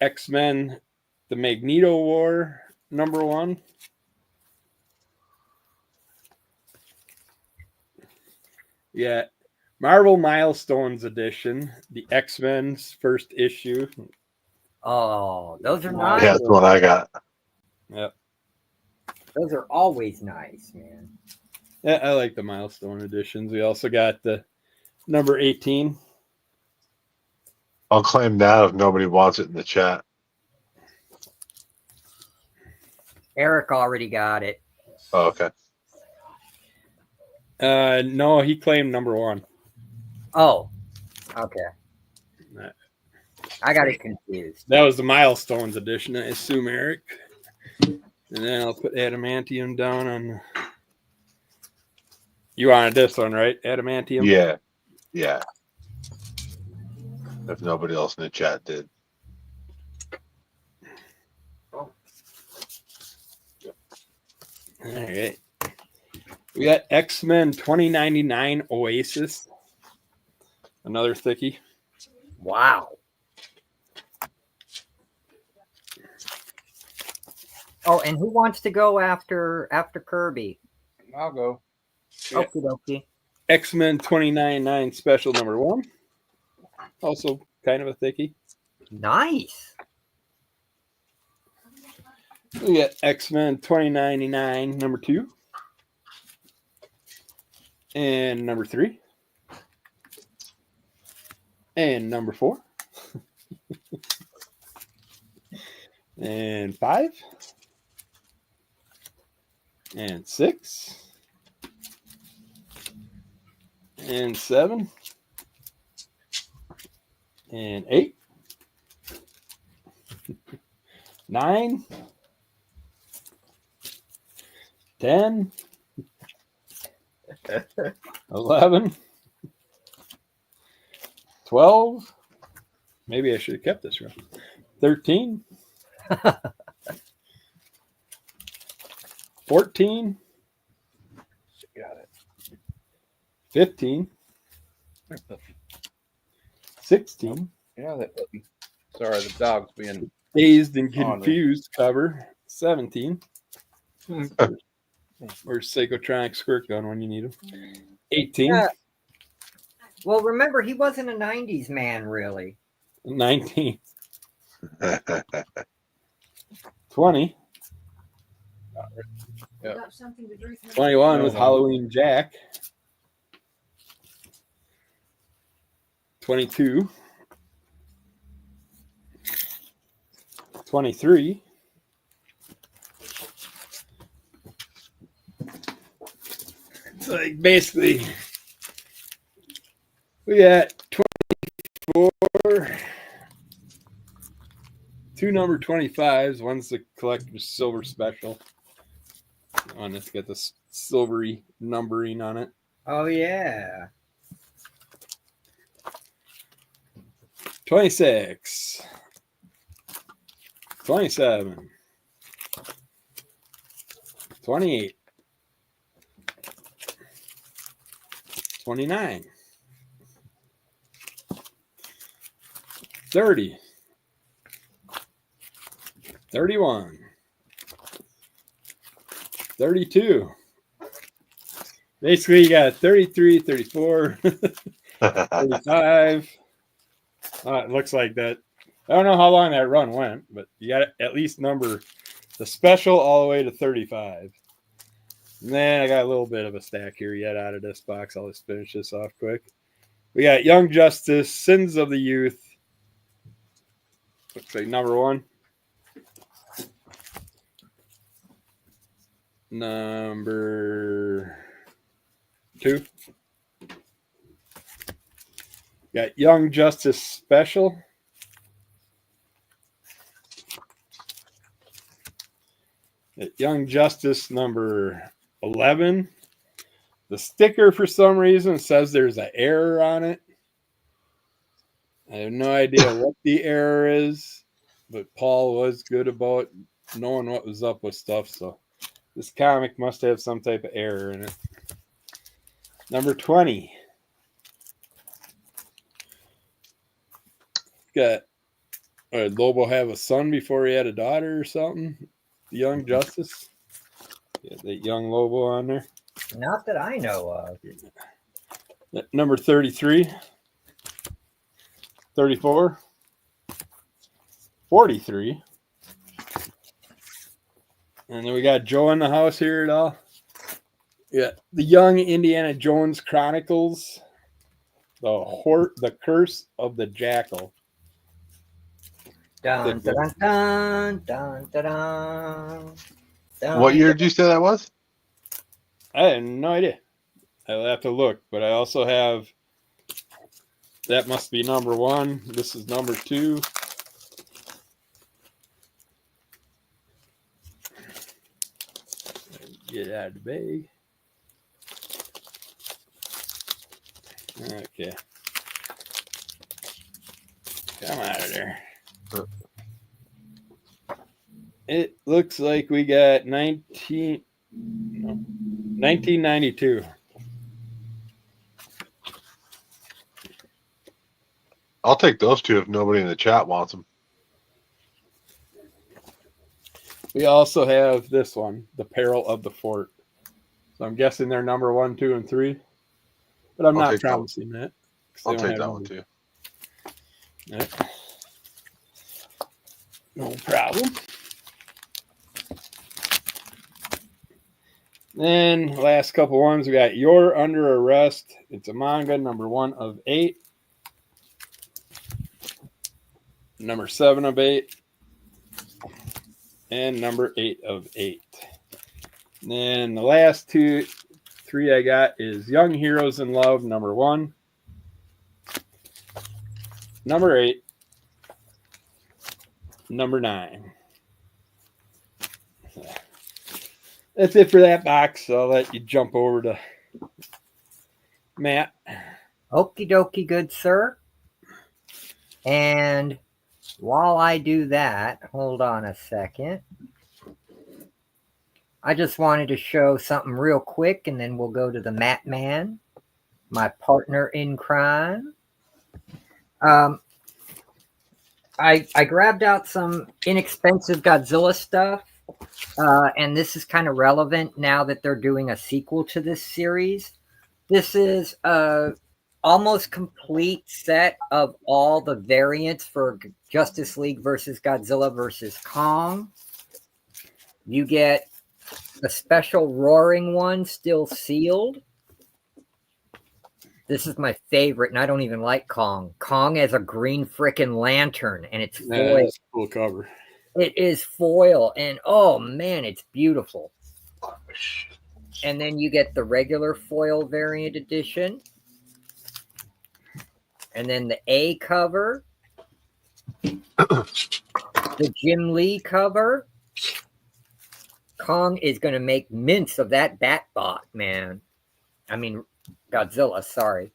X-Men The Magneto War number 1. Yeah, Marvel Milestones edition, the X-Men's first issue. Oh, those are Wow. nice. Yeah, that's what I got. Yep. Those are always nice, man. Yeah, I like the milestone editions. We also got the number 18. I'll claim that if nobody wants it in the chat. Eric already got it. Oh, okay. No, he claimed number 1. Oh, okay. That I got it confused. was the milestones edition, I assume, Eric. And then I'll put adamantium down on. You wanted this one, right? Adamantium. Yeah. If nobody else in the chat did. All right. We got X-Men 2099 Oasis. Another thickie. Wow. Oh, and who wants to go after Kirby? I'll go. Yeah. Okie dokie. X-Men 2099 special number 1. Also kind of a thickie. Nice. We got X-Men 2099 number 2. And number 3. And number 4. And 5. And 6. And 7. And 8. 9. 10. 11. 12. Maybe I should have kept this row. 13. 14. Got it. 15. 16. Yeah, that puppy. Sorry, the dog's being. Dazed and On me. confused cover. 17. Where's Psychotronic squirt gun when you need him? 18. Yeah. Well, remember, he wasn't a 90s man, really. 19. 20. Yeah. 21 with Halloween Jack. 22. 23. 'It's like basically we got 24. 2 number 25s. One's the collector's silver special. One that's got this silvery numbering on it. Oh, yeah. 26. 27. 28. 29. 30. 31. 32. Basically, you got 33, 34, 35. It looks like that. I don't know how long that run went, but you got at least number the special all the way to 35. And then I got a little bit of a stack here yet out of this box. I'll just finish this off quick. We got Young Justice, Sins of the Youth. Looks like number 1. Number 2. Got Young Justice Special. Young Justice number 11. The sticker, for some reason, says there's an error on it. I have no idea what the error is, but Paul was good about knowing what was up with stuff, so this comic must have some type of error in it. Number 20. Got Lobo have a son before he had a daughter or something? Young Justice. Yeah, that young Lobo on there. Not that I know of. Number 33. 34. 43. And then we got Joe in the house here at all. Yeah, the Young Indiana Jones Chronicles. The Curse of the Jackal. Dun, dun, dun, dun, dun, dun, dun. What year did you say that was? I had no idea. I'll have to look, but I also have that must be number 1. This is number 2. Get out of the bag. Okay. Come out of there. It looks like we got 1992. I'll take those 2 if nobody in the chat wants them. We also have this one, The Peril of the Fort. So I'm guessing they're number 1, 2, and 3. But I'm not promising that. I'll take that one too. Right. No problem. Then last couple ones, we got You're Under Arrest. It's a manga, number 1 of 8. number 7 of 8, and number 8 of 8. And then the last 3 I got is Young Heroes in Love, number 1, number 8, number 9. That's it for that box. I'll let you jump over to Matt. Okie dokie, good sir. And while I do that, hold on a second. I just wanted to show something real quick, and then we'll go to the Matt Man, my partner in crime. I grabbed out some inexpensive Godzilla stuff, and this is kind of relevant now that they're doing a sequel to this series. This is a almost complete set of all the variants for Justice League versus Godzilla versus Kong. You get the special roaring one still sealed. This is my favorite, and I don't even like Kong. Kong has a green frickin' lantern, and it's foil. That's a cool cover. It is foil, and oh man, it's beautiful. And then you get the regular foil variant edition. And then the A cover. The Jim Lee cover. Kong is going to make mince of that Batbot, man. I mean, Godzilla, sorry.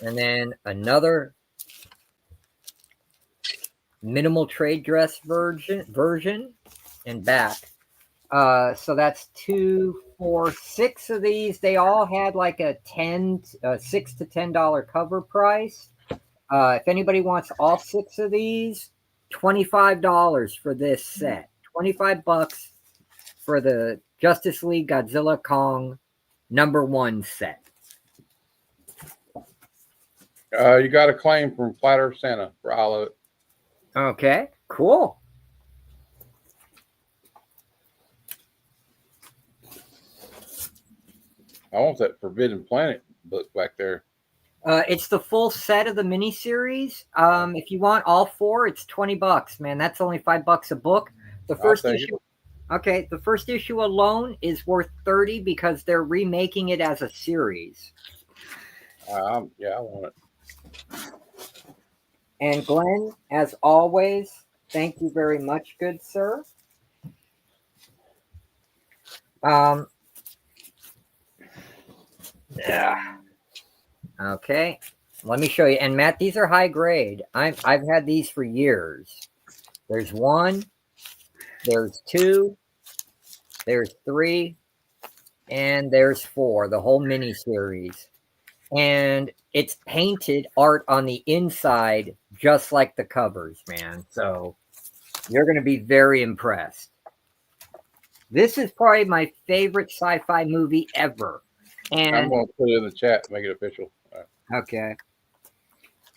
And then another minimal trade dress version and back. So that's 2, 4, 6 of these. They all had like a $6 to $10 cover price. If anybody wants all 6 of these, $25 for this set. $25 for the Justice League Godzilla Kong number 1 set. You got a claim from Flat Earth Santa for all of it. Okay, cool. I want that Forbidden Planet book back there. It's the full set of the miniseries. If you want all 4, it's $20, man. That's only $5 a book. The first issue. Okay, the first issue alone is worth $30 because they're remaking it as a series. Yeah, I want it. And Glenn, as always, thank you very much, good sir. Yeah. Okay, let me show you. And Matt, these are high grade. I've had these for years. There's 1, there's 2, there's 3, and there's 4. The whole mini series, and it's painted art on the inside, just like the covers, man. So you're going to be very impressed. This is probably my favorite sci-fi movie ever. And I'm going to put it in the chat, make it official. Okay.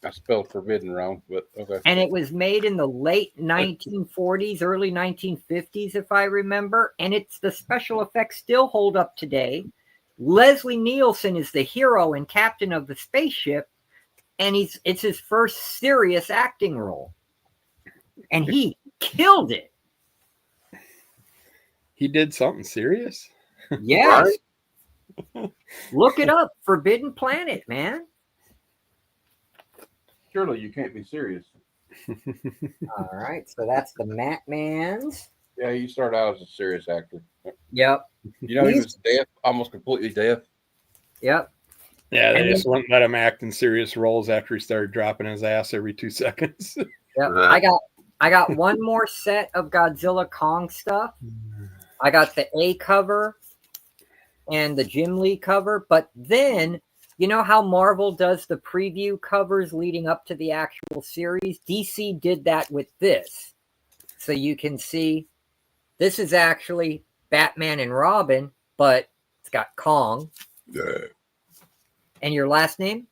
I spelled forbidden wrong, but okay. And it was made in the late 1940s, early 1950s, if I remember. And it's the special effects still hold up today. Leslie Nielsen is the hero and captain of the spaceship, and it's his first serious acting role. And he killed it. He did something serious? Yes. Look it up. Forbidden Planet, man. Surely you can't be serious. All right. So that's the Matt Mans. Yeah, you start out as a serious actor. Yep. You know, he was deaf, almost completely deaf. Yep. Yeah, they And just wouldn't let him act in serious roles after he started dropping his ass every 2 seconds. Yep. I got one more set of Godzilla Kong stuff. I got the A cover and the Jim Lee cover, but then you know how Marvel does the preview covers leading up to the actual series? DC did that with this. So you can see this is actually Batman and Robin, but it's got Kong. Yeah. And your last name?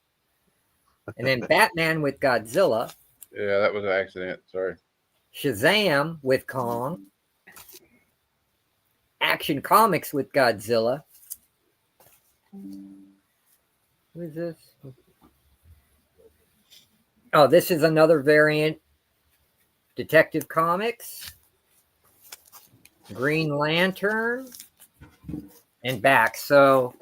And then Batman with Godzilla. Yeah, that was an accident. Sorry. Shazam with Kong. Action Comics with Godzilla. Who is this? Oh, this is another variant. Detective Comics, Green Lantern, and back. So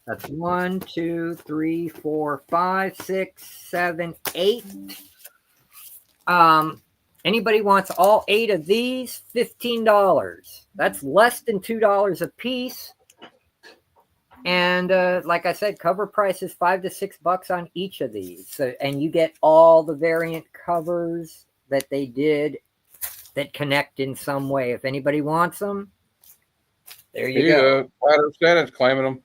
that's 1, 2, 3, 4, 5, 6, 7, 8. Anybody wants all 8 of these? $15. That's less than $2 a piece. And like I said, cover price is $5 to $6 on each of these. So, and you get all the variant covers that they did that connect in some way. If anybody wants them, there you go. Platter Settings claiming them.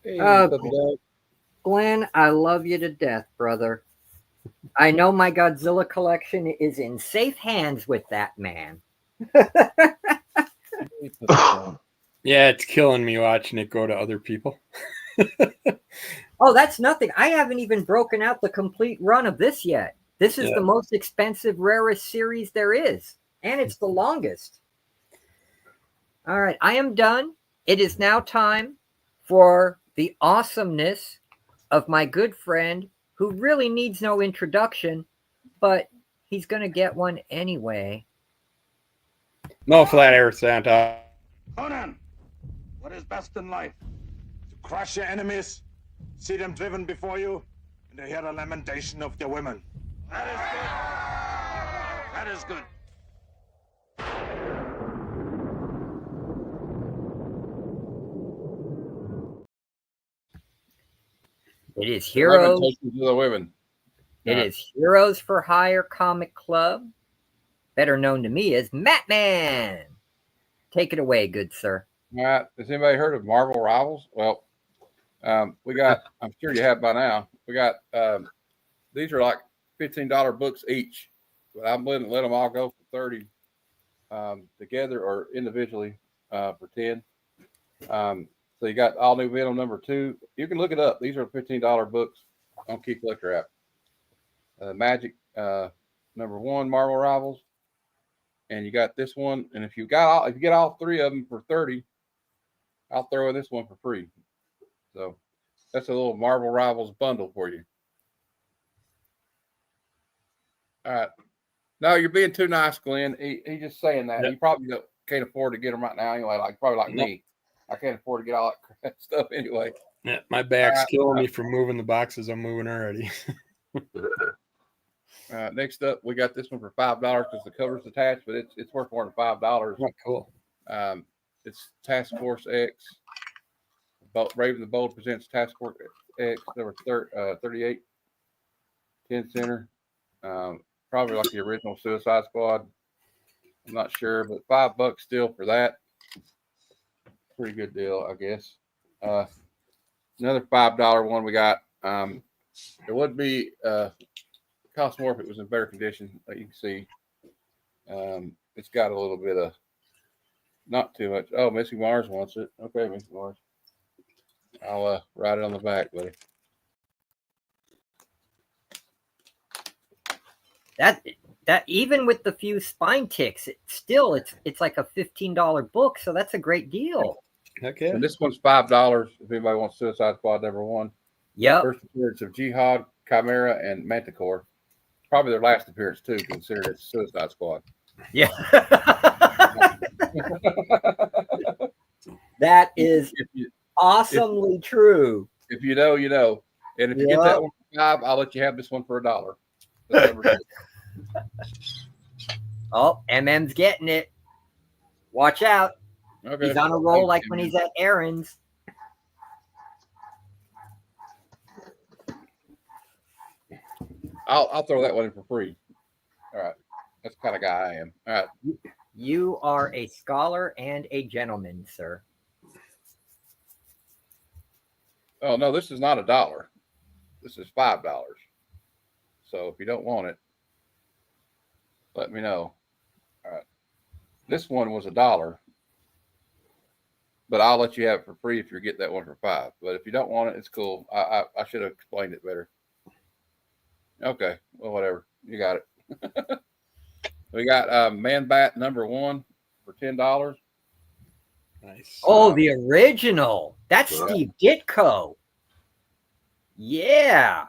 Hey, puppy dog. Glenn, I love you to death, brother. I know my Godzilla collection is in safe hands with that man. Yeah, it's killing me watching it go to other people. Oh, that's nothing. I haven't even broken out the complete run of this yet. This is Yeah. the most expensive, rarest series there is, and it's the longest. All right, I am done. It is now time for the awesomeness of my good friend who really needs no introduction, but he's going to get one anyway. No flat earth Santa. Conan, what is best in life? To crush your enemies, see them driven before you, and to hear the lamentation of your women. That is good. That is good. It is Heroes. Lamentations of the women. It is Heroes for Hire Comic Club, better known to me as Matman. Take it away, good sir. All right. Has anybody heard of Marvel Rivals? Well, we got, I'm sure you have by now, we got, these are like $15 books each, but I'm letting them all go for 30 together or individually for 10. So you got All New Venom #2. You can look it up. These are $15 books on Key Collector app. Magic #1 Marvel Rivals, and you got this one. And if you get all 3 of them for 30, I'll throw in this one for free. So that's a little Marvel Rivals bundle for you. All right. No, you're being too nice, Glenn. He's just saying that. Yep. You probably can't afford to get them right now anyway. Probably like Nope. me. I can't afford to get all that stuff anyway. Yeah, my back's killing me from moving the boxes I'm moving already. Next up, we got this one for $5 because the cover's attached, but it's worth more than $5. Oh, cool. It's Task Force X. Raven the Bold presents Task Force X #38. 10 center. Probably like the original Suicide Squad. I'm not sure, but $5 still for that. Pretty good deal, I guess. Another $5 one we got. It would be cost more if it was in better condition. Like you can see, it's got a little bit of not too much. Oh, Missy Mars wants it. Okay, Missy Mars. I'll write it on the back, buddy. That even with the few spine ticks, it's like a $15 book, so that's a great deal. Okay. And this one's $5 if anybody wants Suicide Squad #1. Yep. First appearance of Jihad, Chimera, and Manticore. Probably their last appearance too, considered it's Suicide Squad. Yeah. That is awesomely true. If you know, you know. And if you get that one for $5, I'll let you have this one for $1. Oh, MM's getting it. Watch out. Okay. He's on a roll like when he's at Aaron's. I'll throw that one in for free. All right. That's the kind of guy I am. All right. You are a scholar and a gentleman, sir. Oh, no, this is not $1. This is $5. So if you don't want it, let me know. All right. This one was $1, but I'll let you have it for free if you get that one for $5. But if you don't want it, it's cool. I should have explained it better. Okay. Well, whatever. You got it. We got Man Bat #1 for $10. Nice. Oh, the original. That's Steve Ditko. Yeah.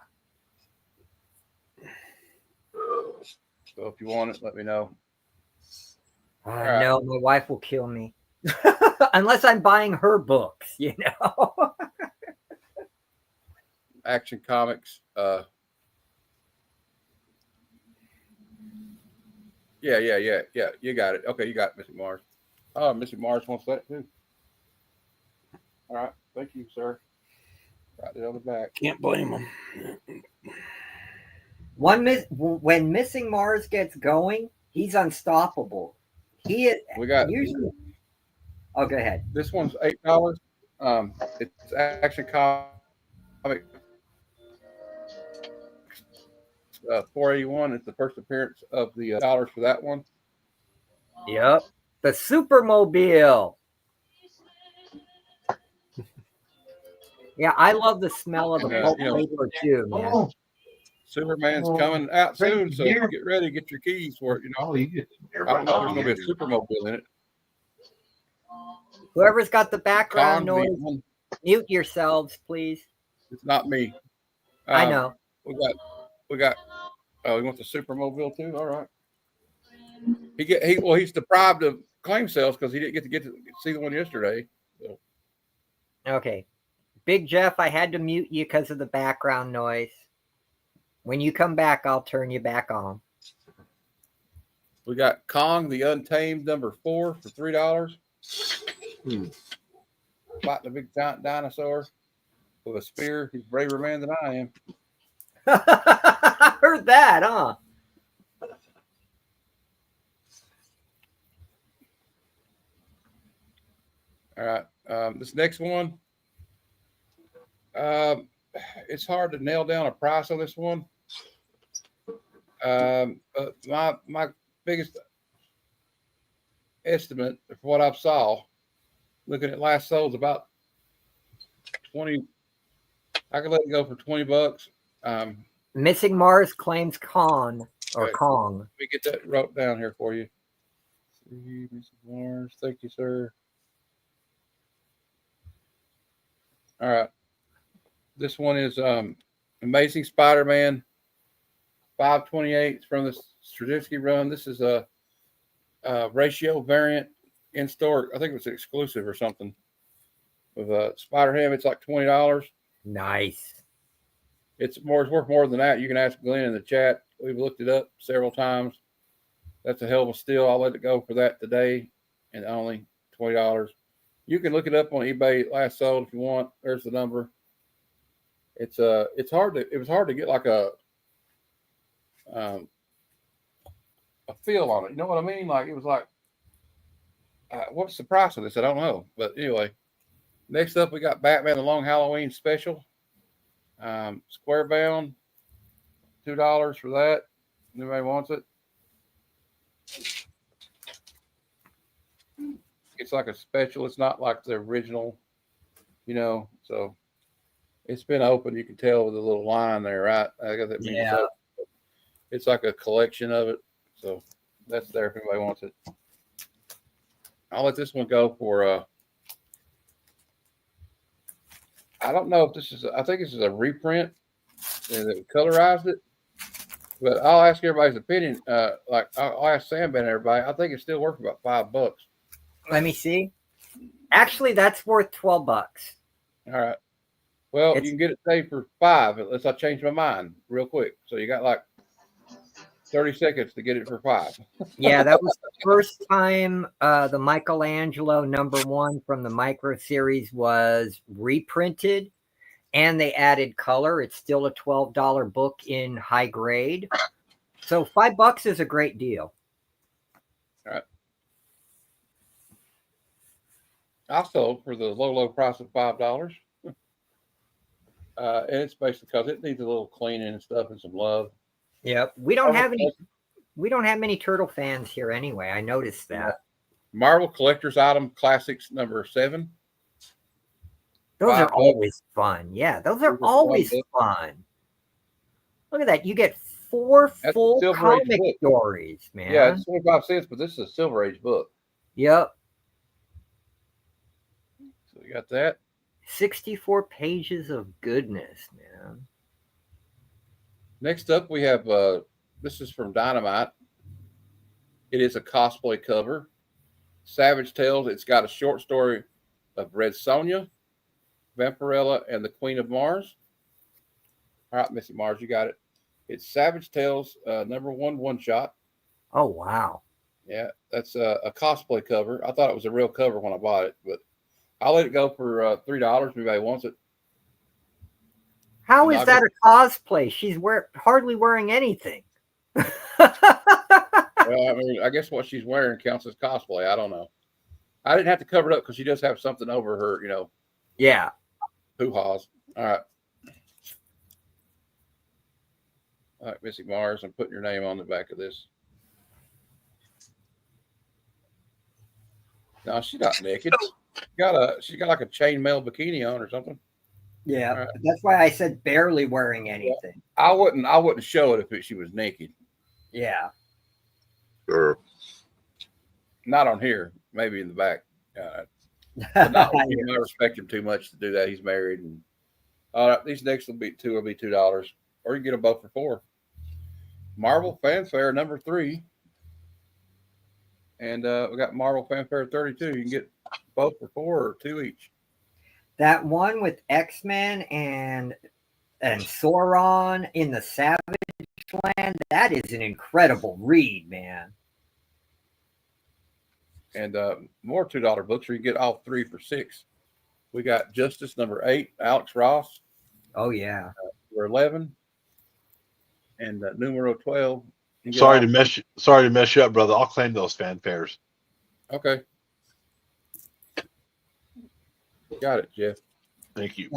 So if you want it, let me know. No, my wife will kill me. Unless I'm buying her books, you know. Action Comics. Yeah. You got it. Okay, you got it, Missy Mars. Oh, Missy Mars wants that too. All right. Thank you, sir. Right there on the back. Can't blame them. When Missing Mars gets going, he's unstoppable. He is We got usually. Oh, go ahead. this one's $8. It's Action Comic 481. It's the first appearance of the dollars for that one. Yep. The Supermobile. Yeah, I love the smell of the pulp paper too, man. Superman's coming out soon, so get ready, get your keys for it. You know, I don't know if there's gonna be a Supermobile in it. Whoever's got the background noise, Convict. mute yourselves, please. It's not me. I know. We got. Oh, he wants a Supermobile too. All right. He's deprived of claim sales because he didn't get to see the one yesterday. So. Okay. Big Jeff, I had to mute you because of the background noise. When you come back, I'll turn you back on. We got Kong the Untamed #4 for $3. Fighting a big giant dinosaur with a spear. He's a braver man than I am. I heard that, huh? All right. This next one, it's hard to nail down a price on this one. But my biggest estimate for what I saw, looking at last sold, is about 20. I could let it go for $20. Missing Mars claims Kong or Okay. Kong. Let me get that wrote down here for you. Missing Mars, thank you, sir. All right. This one is Amazing Spider-Man 528 from the Straczynski run. This is a ratio variant in store. I think it was exclusive or something. With Spider-Ham, it's like $20. Nice. It's worth more than that. You can ask Glenn in the chat. We've looked it up several times. That's a hell of a steal. I'll let it go for that today, and only $20. You can look it up on eBay last sold if you want. There's the number. It was hard to get like a feel on it. You know what I mean? Like it was like, what's the price of this? I don't know. But anyway, next up we got Batman: The Long Halloween Special. Square bound, $2 for that. Anybody wants it? It's like a special. It's not like the original, you know. So it's been open. You can tell with the little line there, right? I guess that means Yeah. it's like a collection of it. So that's there if anybody wants it. I'll let this one go for I don't know if this is I think this is a reprint and they colorized it. But I'll ask everybody's opinion. Like I'll ask Sam and everybody. I think it's still worth about $5. Let me see. Actually, that's worth $12. All right. Well, It's- you can get it saved for $5 unless I change my mind real quick. So you got like 30 seconds to get it for $5. Yeah, that was the first time the Michelangelo #1 from the Micro series was reprinted, and they added color. It's still a $12 book in high grade. So $5 is a great deal. I sold for the low price of $5. And it's basically because it needs a little cleaning and stuff and some love. Yep. We don't have many turtle fans here anyway. I noticed that. Marvel Collector's Item Classics #7. Those are $5. always fun. Yeah, those are Those are always fun fun. Look at that. You get 4 That's a full Silver Age comic book. stories, man. Yeah, it's 25 cents, but this is a Silver Age book. Yep. So you got that. 64 pages of goodness, man. Next up, we have this is from Dynamite. It is a cosplay cover. Savage Tales. It's got a short story of Red Sonja, Vampirella, and the Queen of Mars. All right, Missy Mars, you got it. It's Savage Tales, #1 one shot. Oh, wow. Yeah, that's a cosplay cover. I thought it was a real cover when I bought it, but I'll let it go for $3 if anybody wants it. How And is I'll that get- a cosplay? She's hardly wearing anything. Well, I mean, I guess what she's wearing counts as cosplay. I don't know. I didn't have to cover it up because she does have something over her, Yeah. hoo-haws. All right. All right, Missy Mars, I'm putting your name on the back of this. No, she's not naked. She got like a chainmail bikini on or something. Yeah. All right. That's why I said barely wearing anything. I wouldn't show it if she was naked. Yeah. Sure. Not on here, maybe in the back. But not on him. I respect him too much to do that. He's married, and all right, these next will be $2, or you can get them both for $4. Marvel Fanfare #3, and we got Marvel Fanfare 32. You can get both for $4 or $2 each. That one with X-Men and Sauron in the Savage Land, that is an incredible read, man. And more $2 books, or you get all 3 for $6. We got Justice #8, Alex Ross Oh, yeah. for $11, and numero 12. You get Sorry all- to mess you up, brother. I'll claim those fanfares. Okay. Got it, Jeff. Thank you.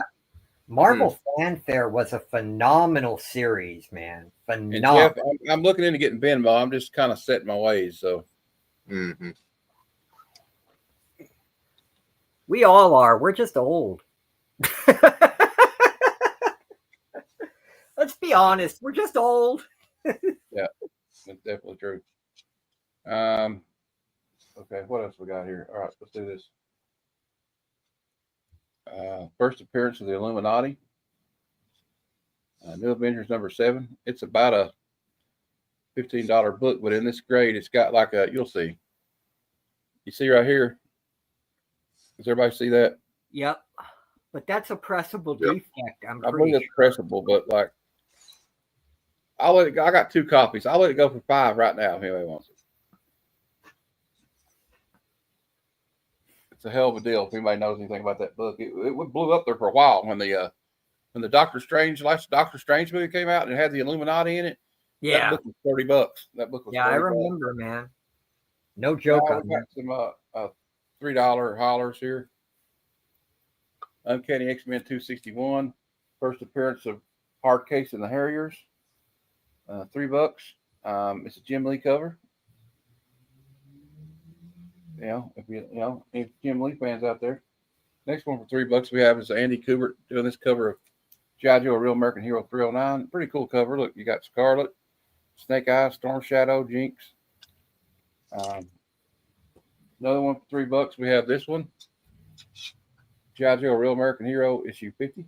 Marvel Fanfare was a phenomenal series, man. And Phenomenal. Jeff, I'm looking into getting Venmo. I'm just kind of setting my ways. So Mm-hmm. We all are. We're just old. Let's be honest. We're just old. that's definitely true. Okay, what else we got here? All right, let's do this. First appearance of the Illuminati. New Avengers #7. It's about a $15 book, but in this grade, it's got like you'll see. You see right here? Does everybody see that? Yep. But that's a pressable Yep. defect. I'm I pretty believe it's pressable, but like, I'll let it go. I got 2 copies. I'll let it go for $5 right now if anybody wants it. It's a hell of a deal if anybody knows anything about that book. It blew up there for a while when the last Doctor Strange movie came out and it had the Illuminati in it. Yeah. That book was $30. That book was Yeah, I $30. remember, man. No joke We on that. got some $3 hollers here. Uncanny X-Men 261. First appearance of Hardcase and the Harriers. $3. It's a Jim Lee cover. If Jim Lee fans out there. Next one for $3 we have is Andy Kubert doing this cover of G.I. Joe, A Real American Hero 309. Pretty cool cover. Look, you got Scarlet, Snake Eyes, Storm Shadow, Jinx. Another one for $3 we have this one. G.I. Joe, A Real American Hero issue 50.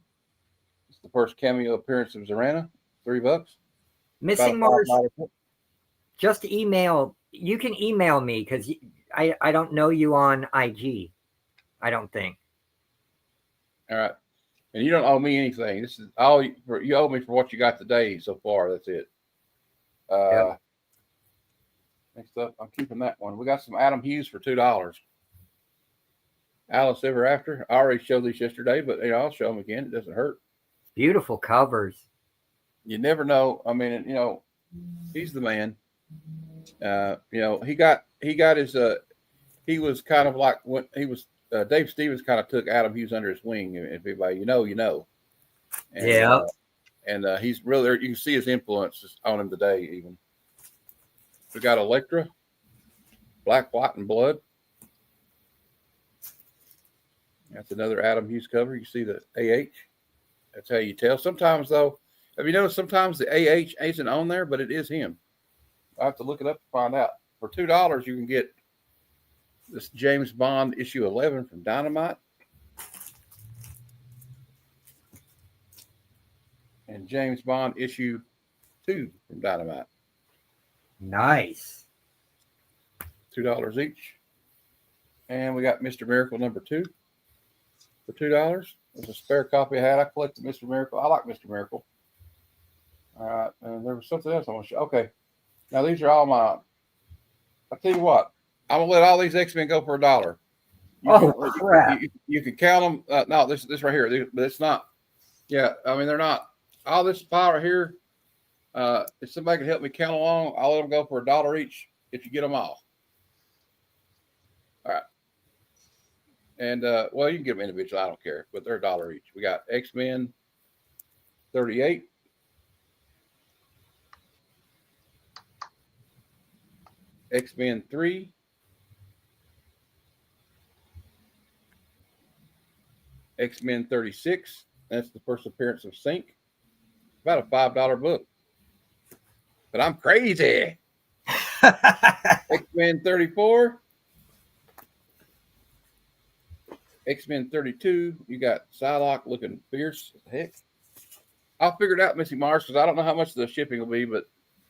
It's the first cameo appearance of Zorana. $3. Missing About a Mars, $5 book. just email. You can email me because I don't know you on IG. I don't think. All right. And you don't owe me anything. This is all you owe me for what you got today so far. That's it. Yep. Next up, I'm keeping that one. We got some Adam Hughes for $2. Alice Ever After. I already showed these yesterday, but I'll show them again. It doesn't hurt. Beautiful covers. You never know. I mean, he's the man. He got his. He was kind of like when he was. Dave Stevens kind of took Adam Hughes under his wing. If anybody you know. And, Yeah. And he's really. You can see his influence on him today. Even we got Elektra, Black, White, and Blood. That's another Adam Hughes cover. You see the AH. That's how you tell. Sometimes though, have you noticed? Sometimes the AH isn't on there, but it is him. I have to look it up to find out. For $2, you can get this James Bond issue 11 from Dynamite. James Bond issue 2 from Dynamite. Nice. $2 each. And we got Mr. Miracle number 2 for $2. There's a spare copy I had. I collected Mr. Miracle. I like Mr. Miracle. All right. And there was something else I want to show. Okay. Now these are all my. I'll tell you what. I'm gonna let all these X-Men go for $1. Crap. You can count them. No, this right here, but it's not. Yeah, I mean they're not. All this pile right here. If somebody can help me count along, I'll let them go for $1 each if you get them all. All right. And well, you can get them individually. I don't care, but they're $1 each. We got X-Men 38. X-Men 3. X-Men 36. That's the first appearance of Sync. About a $5 book. But I'm crazy. X-Men 34. X-Men 32. You got Psylocke looking fierce as heck. I'll figure it out, Missy Mars, because I don't know how much the shipping will be, but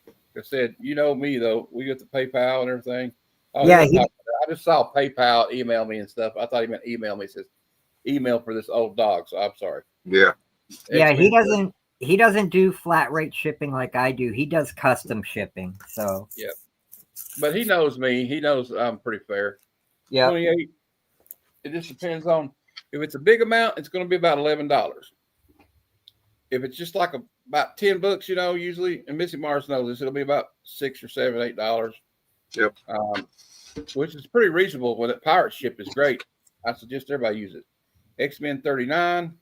like I said, you know me though. We get the PayPal and everything. Oh, Yeah, I just saw PayPal email me and stuff. I thought he meant email me. It says email for this old dog, so I'm sorry. Yeah. Yeah, he X-Men doesn't do flat rate shipping like I do. He does custom shipping. So But he knows me. He knows I'm pretty fair. yeah. 28. It just depends on if it's a big amount, it's going to be about $11. If it's just like about $10, you know, usually, and Missy Mars knows this, it'll be about $6 or $7, $8. Yep. Which is pretty reasonable. When it pirate ship is great. I suggest everybody use it. X-Men 39.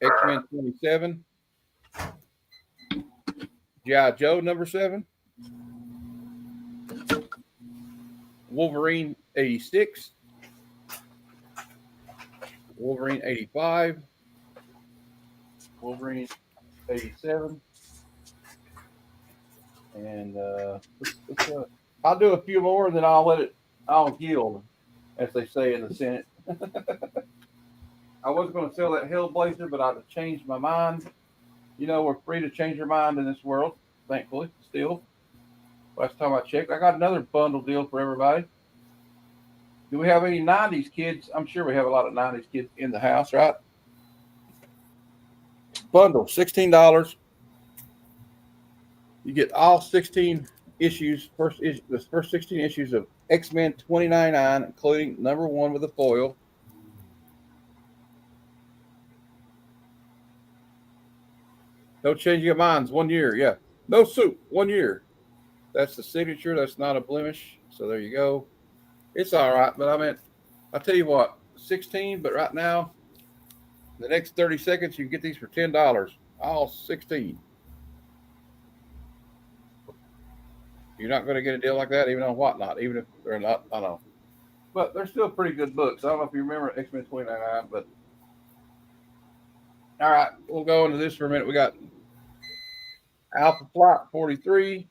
X-Men 27. G.I. Joe number 7. Wolverine 86. Wolverine 85. Wolverine 87. And I'll do a few more, then I'll yield, as they say in the Senate. I was going to sell that Hellblazer, but I've changed my mind. You know, we're free to change our mind in this world, thankfully, still. Last time I checked, I got another bundle deal for everybody. Do we have any 90s kids? I'm sure we have a lot of 90s kids in the house, right? Bundle, $16. You get all 16 issues, the first 16 issues of X-Men 2099, including number 1 with a foil. No changing of minds, 1 year, yeah. No soup, 1 year. That's the signature. That's not a blemish. So there you go. It's all right, but I mean, I'll tell you what, 16, but right now, the next 30 seconds, you can get these for $10. All 16. You're not going to get a deal like that even on Whatnot, even if they're not, I don't know. But they're still pretty good books. I don't know if you remember X-Men 2099, but all right, we'll go into this for a minute. We got Alpha Flight 43.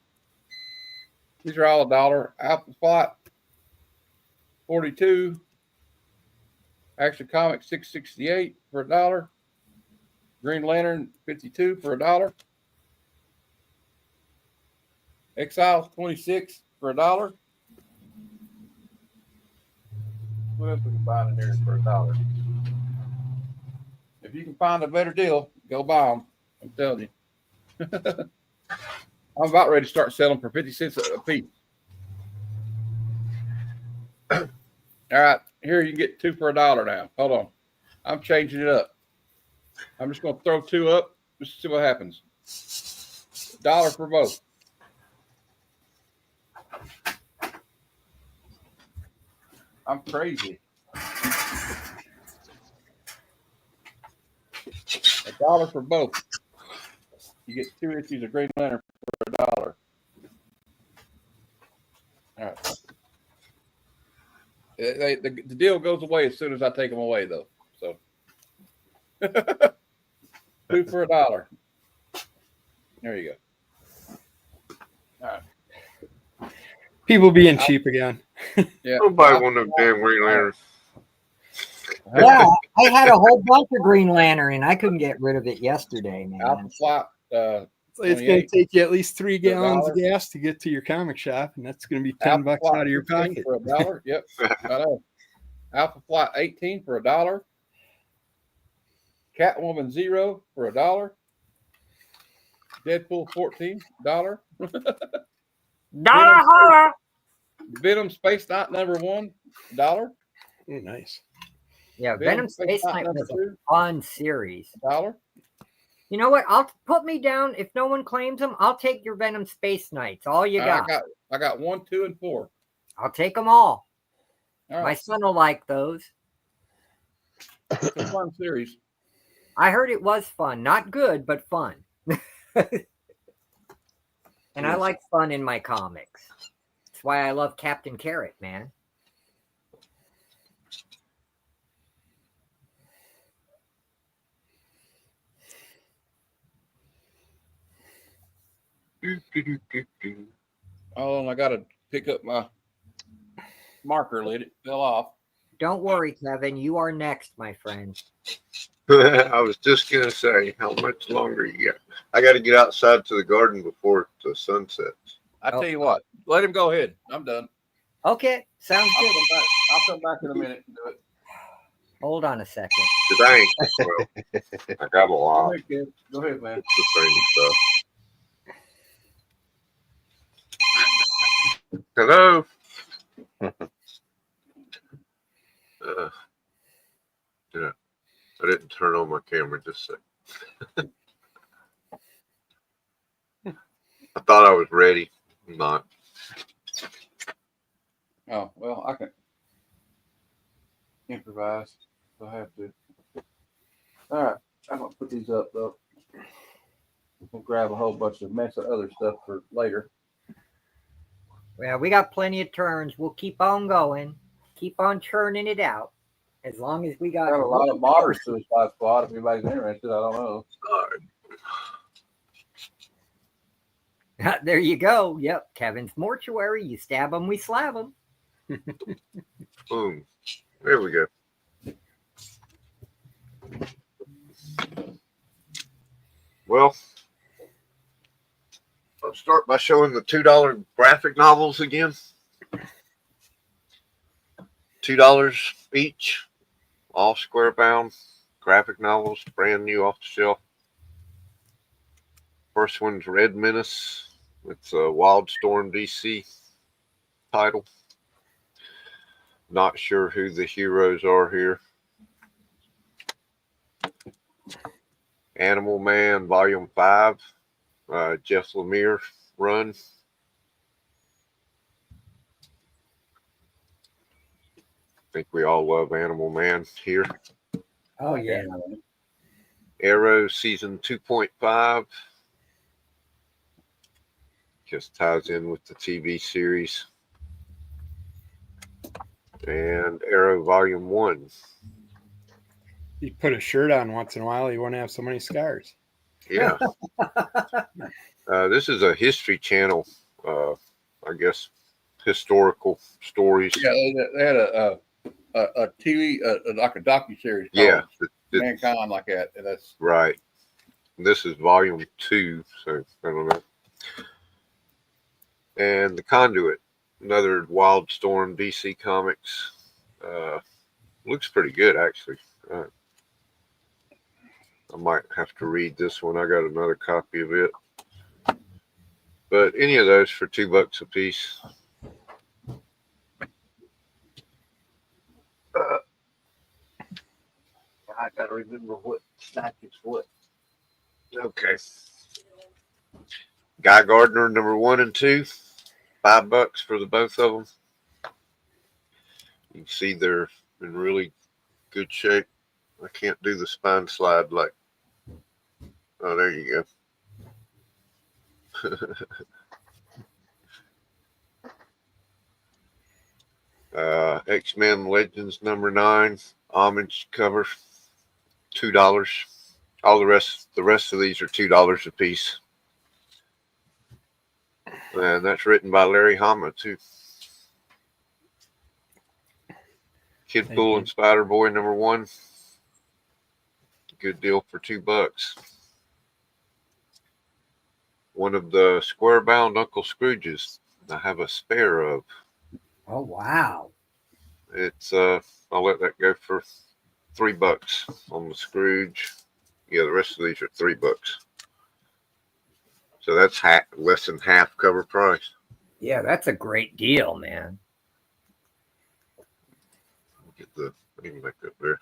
These are all $1. Alpha Flight 42. Action Comics 668 for $1. Green Lantern 52 for $1. Exiles 26 for $1. What else we can find in here for $1? If you can find a better deal, go buy them. I'm telling you. I'm about ready to start selling for 50 cents a piece. All right, here you can get 2 for $1 now. Hold on. I'm changing it up. I'm just going to throw 2 up just to see what happens. $1 for both. I'm crazy. $1 for both. You get 2 issues of Green Lantern for $1. All right. The deal goes away as soon as I take them away, though. So 2 for $1. There you go. All right. People being cheap again. Yeah. Nobody want them damn Green Lanterns. Yeah, I had a whole bunch of Green Lantern and I couldn't get rid of it yesterday, Alpha man. Flight. So it's going 28. to take you at least 3 gallons of $1. gas to get to your comic shop, and that's going to be $10 Alpha bucks Flight out of your 15 pocket. for $1. Yep. I know. Alpha Flight 18 for $1. Catwoman 0 for $1. Deadpool 14 $1. Venom Space Knight number 1 $1. Oh, nice. Yeah, Venom Space Knight number was a 2 fun series. $1. You know what? I'll put me down. If no one claims them, I'll take your Venom Space Knights. All you got. I got 1, 2, and 4. I'll take them all. All right. My son will like those. It's a fun series. I heard it was fun. Not good, but fun. And I like fun in my comics. That's why I love Captain Carrot, man. Oh, and I got to pick up my marker lid. It fell off. Don't worry, Kevin. You are next, my friend. I was just gonna say, how much longer you got? I got to get outside to the garden before the sun sets. I tell you what, let him go ahead. I'm done. Okay, sounds I'll good. come back. I'll come back in a minute and do it. Hold on a second. Cause I ain't, well, I got a Go lot. ahead, kid. Go ahead, man. It's the same stuff. Hello. Yeah, I didn't turn on my camera just a second. I thought I was ready. I'm not. Oh, well, I can improvise if I have to. All right, I'm going to put these up, though. We'll grab a whole bunch of mess of other stuff for later. Well, we got plenty of turns. We'll keep on going. Keep on churning it out. As long as we got Got a lot of modern Suicide Squad. If anybody's interested, I don't know. There you go. Yep. Kevin's Mortuary. You stab them, we slab them. Boom. There we go. Well, I'll start by showing the $2 graphic novels again. $2 each, all square bound graphic novels, brand new off the shelf. First one's Red Menace. It's a Wildstorm DC title. Not sure who the heroes are here. Animal Man Volume 5, Jeff Lemire run. I think we all love Animal Man here. Oh, yeah. Arrow Season 2.5. Just ties in with the TV series. And Arrow Volume 1. You put a shirt on once in a while, you won't have so many scars. Yeah. This is a History Channel, I guess, historical stories. Yeah, they had a TV, like a docuseries. Yeah. Mankind, like that. And that's right. This is Volume 2, so I don't know. And The Conduit, another Wildstorm DC Comics. Looks pretty good, actually. I might have to read this one. I got another copy of it. But any of those for $2 a piece. I gotta remember what stack is what. Okay. Guy Gardner, number 1 and 2, $5 for the both of them. You can see they're in really good shape. I can't do the spine slide like. Oh, there you go. X-Men Legends number 9, homage cover, $2. All the rest of these are $2 a piece. And that's written by Larry Hama too. Kid Thank Pool you. and Spider Boy #1. Good deal for $2. One of the square bound Uncle Scrooges I have a spare of. Oh wow. It's I'll let that go for $3 on the Scrooge. Yeah, the rest of these are $3. So that's less than half cover price. Yeah, that's a great deal, man. Get the name back up there.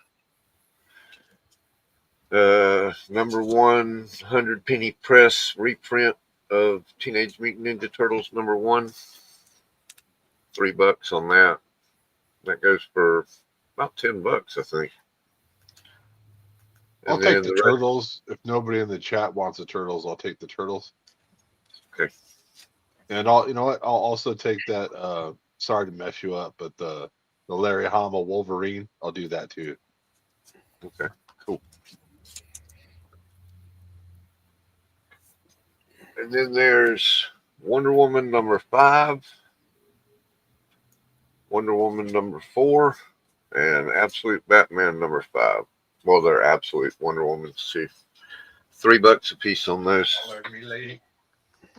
#1 100-penny press reprint of Teenage Mutant Ninja Turtles #1. $3 on that. That goes for about $10, I think. I'll And take then the rest- turtles. If nobody in the chat wants the turtles, I'll take the turtles. Okay. And you know what? I'll also take that. Sorry to mess you up, but the Larry Hama Wolverine, I'll do that too. Okay, cool. And then there's Wonder Woman #5, Wonder Woman #4, and Absolute Batman #5. Well, they're Absolute Wonder Woman's too. $3 a piece on those.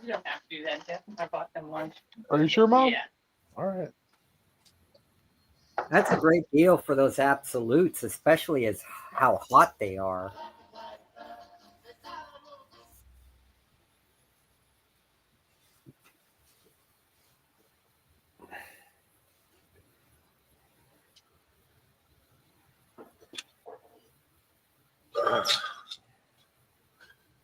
You don't have to do that, Jeff. I bought them lunch. Are you sure, Mom? Yeah. All right. That's a great deal for those absolutes, especially as how hot they are.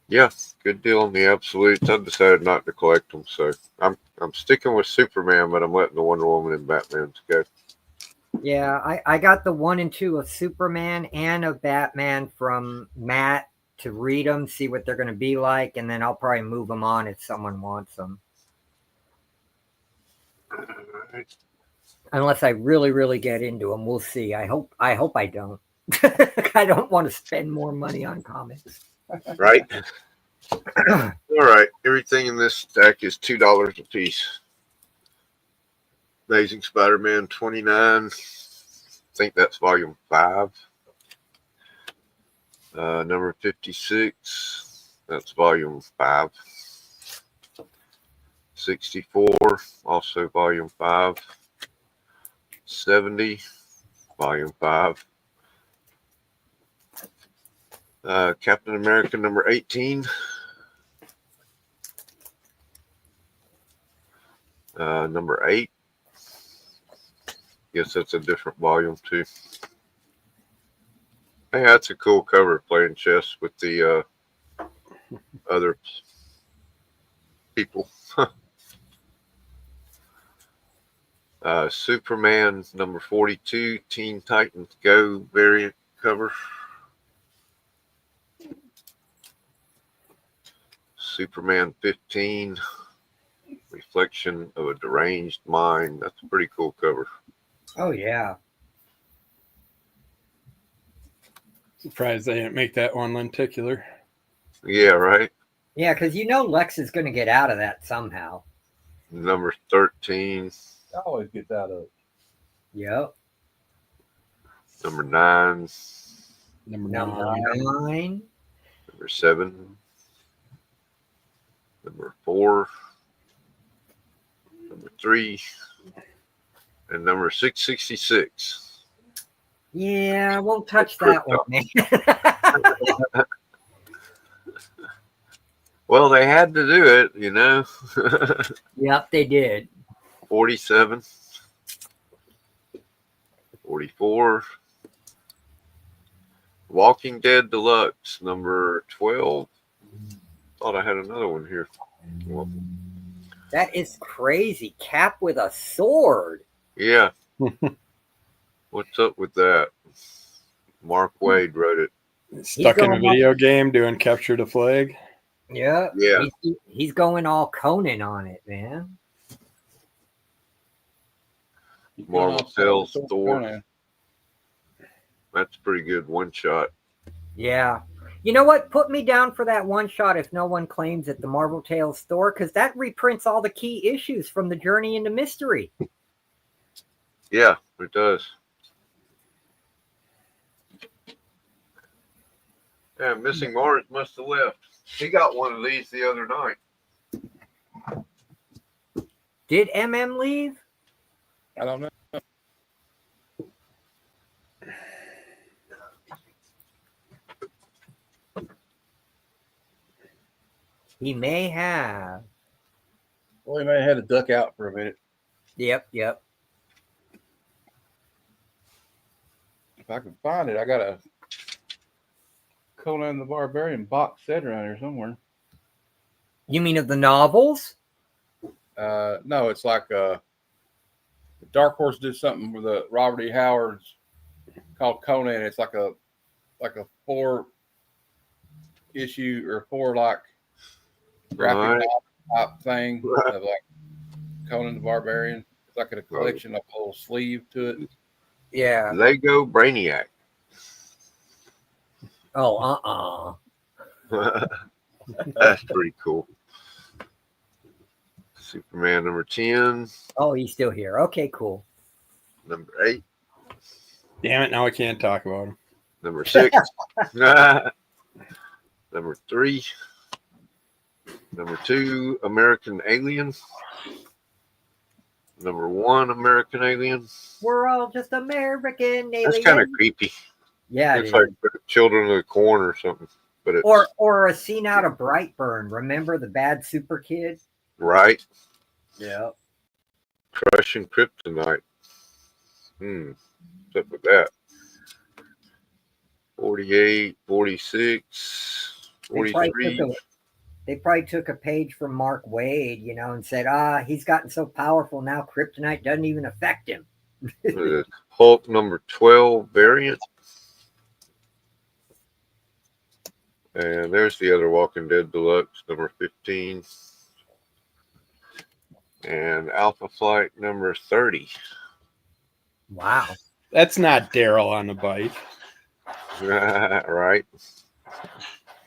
Yeah, good deal on the Absolutes. I decided not to collect them, so I'm sticking with Superman, but I'm letting the Wonder Woman and Batman go. Yeah, I got the 1 and 2 of Superman and of Batman from Matt to read them, see what they're going to be like, and then I'll probably move them on if someone wants them. All right. Unless I really, really get into them, we'll see. I hope I don't. I don't want to spend more money on comics. Right. All right. Everything in this stack is $2 a piece. Amazing Spider-Man 29. I think that's volume 5. Number 56. That's volume 5. 64. Also volume 5. 70. Volume 5. Captain America #18. Number 8. Guess that's a different volume too. Hey, that's a cool cover, playing chess with the other people. Superman #42, Teen Titans Go variant cover. Superman 15, Reflection of a Deranged Mind. That's a pretty cool cover. Oh, yeah. Surprised they didn't make that one lenticular. Yeah, right. Yeah, because you know Lex is going to get out of that somehow. Number 13. Always gets out of it. Yep. Number 9. Number Number 9. Number 7. Number 4. Number 3. And number 666. Yeah, I won't touch that one, man. Well, they had to do it, you know. Yep, they did. 47. 44. Walking Dead Deluxe, number 12. Thought I had another one here. Well, That is crazy. Cap with a sword. yeah. What's up with that? Mark Wade wrote it. Stuck in a going video game doing capture the flag. Yep. Yeah. He's going all Conan on it, man. Marvel Tales Thor. That's pretty good one shot. Yeah. You know what? Put me down for that one shot if no one claims it, the Marvel Tales store, because that reprints all the key issues from the Journey into Mystery. Yeah, it does. Yeah, Missing Mars must have left. He got one of these the other night. Did MM leave? I don't know. He may have. Well, he may have had to duck out for a minute. Yep. If I can find it, I got a Conan the Barbarian box set around here somewhere. You mean of the novels? No, it's like Dark Horse did something with the Robert E. Howard's called Conan. It's like a 4-issue or 4 like graphic Right. novel type thing of like Conan the Barbarian. It's like a collection of a whole sleeve to it. Yeah. Lego Brainiac. Oh, That's pretty cool. Superman number 10, Oh, he's still here. Okay, cool. number 8, Damn it! Now I can't talk about him. number 6, number 3, number 2, American Alien, number 1, American Alien. We're all just American aliens. That's kind of creepy. Yeah, It's it like is. Children of the Corn or something. But it's Or a scene out of Brightburn. Remember the bad super kid? right. Yeah. Crushing Kryptonite. What's up with that? 48, 46, 43. They probably took a page from Mark Wade, and said, he's gotten so powerful now, kryptonite doesn't even affect him. Hulk number 12 variant. And there's the other Walking Dead Deluxe, number 15. And Alpha Flight number 30. Wow. That's not Daryl on the bike. Right.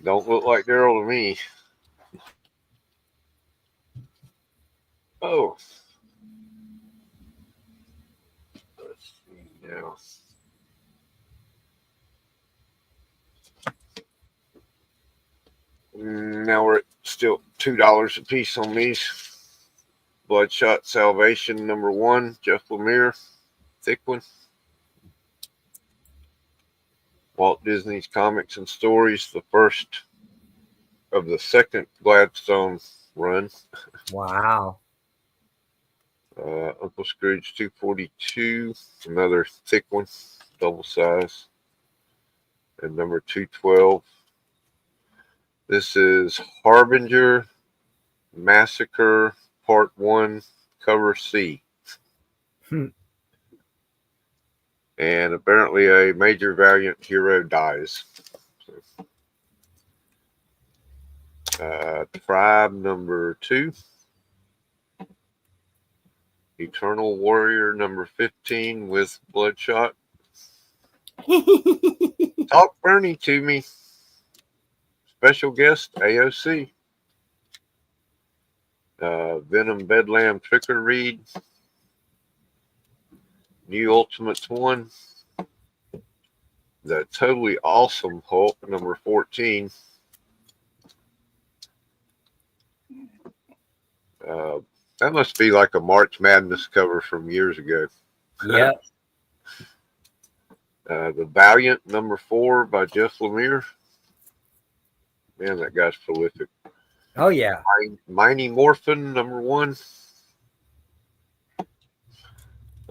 Don't look like Daryl to me. Oh. Let's see now. Now we're at still $2 a piece on these. Bloodshot Salvation number 1, Jeff Lemire, thick one. Walt Disney's Comics and Stories, the first of the second Gladstone run. Wow. Uncle Scrooge 242, another thick one, double size. And number 212. This is Harbinger Massacre Part 1, cover C. And apparently a major valiant hero dies. Tribe number 2. Eternal Warrior number 15 with Bloodshot. Talk Bernie to me. Special guest AOC. Venom Bedlam Tricker Read. New Ultimates 1. The Totally Awesome Hulk number 14. That must be like a March Madness cover from years ago. Yep. The Valiant number 4 by Jeff Lemire. Man, that guy's prolific. Oh, yeah. Mighty Morphin number 1.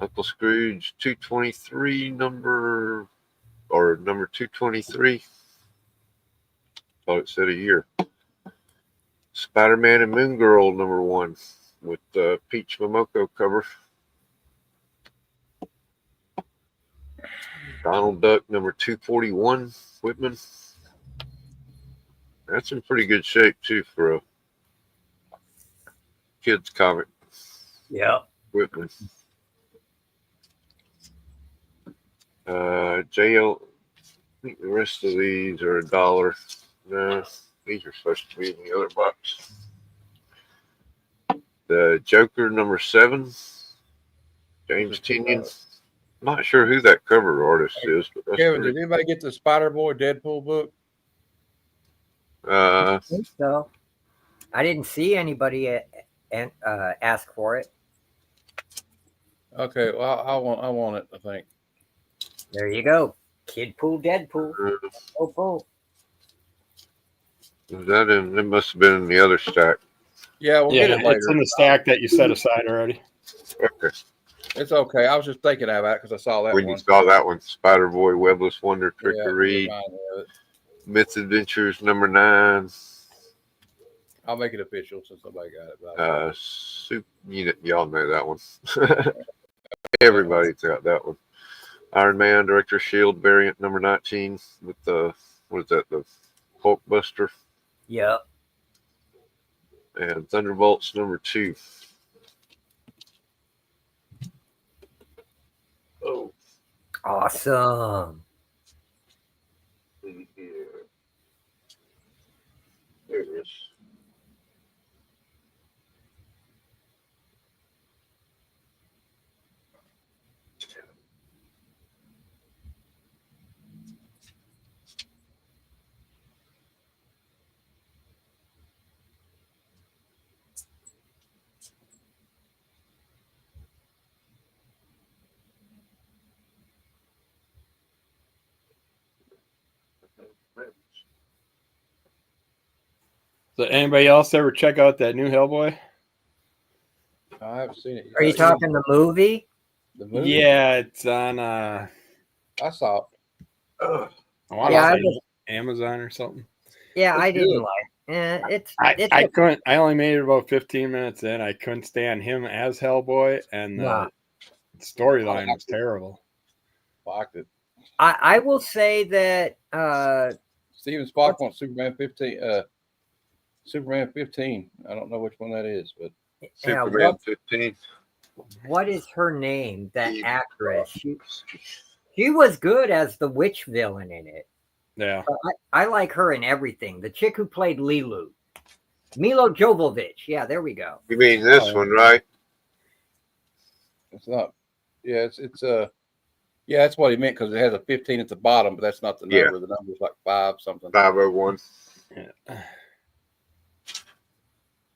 Uncle Scrooge 223 number 223. Thought it said a year. Spider-Man and Moon Girl number 1 with Peach Momoko cover. Donald Duck number 241 Whitman. That's in pretty good shape too for a kids comic. Yep. Whitman. JL. I think the rest of these are $1. No, these are supposed to be in the other box. The Joker number 7, James Tynion. Not sure who that cover artist is, but that's Kevin, pretty. did anybody get the Spider Boy Deadpool book? Uh, think so. I didn't see anybody ask for it. Okay, well, I want it. I think. There you go. Kid Pool, Deadpool. Oh, Pool. is that in? It must have been in the other stack. Yeah, we'll Yeah, get it later. it's in the stack that you set aside already. Okay. It's okay. I was just thinking about it because I saw that When one. you saw that one, Spider Boy, Webless Wonder, Trick Yeah, or it Read, reminded me of it. Myth Adventures number 9. I'll make it official since somebody got it. Y'all know that one. Everybody's got that one. Iron Man, Director Shield variant number 19 with the what is that? The Hulkbuster Yep. and Thunderbolts number 2. Oh, Awesome. yeah. There it is. So anybody else ever check out that new Hellboy? I haven't seen it. Are you talking the movie? the movie? Yeah, it's on I saw it. Ugh. I want Yeah, to I say was- Amazon or something. Yeah, It's I didn't good. like. It's I couldn't. I only made it about 15 minutes in. I couldn't stand him as Hellboy, and Nah. the storyline was terrible. Liked it. I will say that Steven Spock wants Superman 15. Superman 15. I don't know which one that is, but Superman 15. what is her name? That Eve actress. She was good as the witch villain in it. Yeah. I like her in everything. The chick who played Lilu. Milo Jovovich. Yeah, there we go. You mean this Oh, one, right? it's not. Yeah, yeah, that's what he meant because it has a 15 at the bottom, but that's not the Yeah. number. The number's like 5 something. 501. Yeah.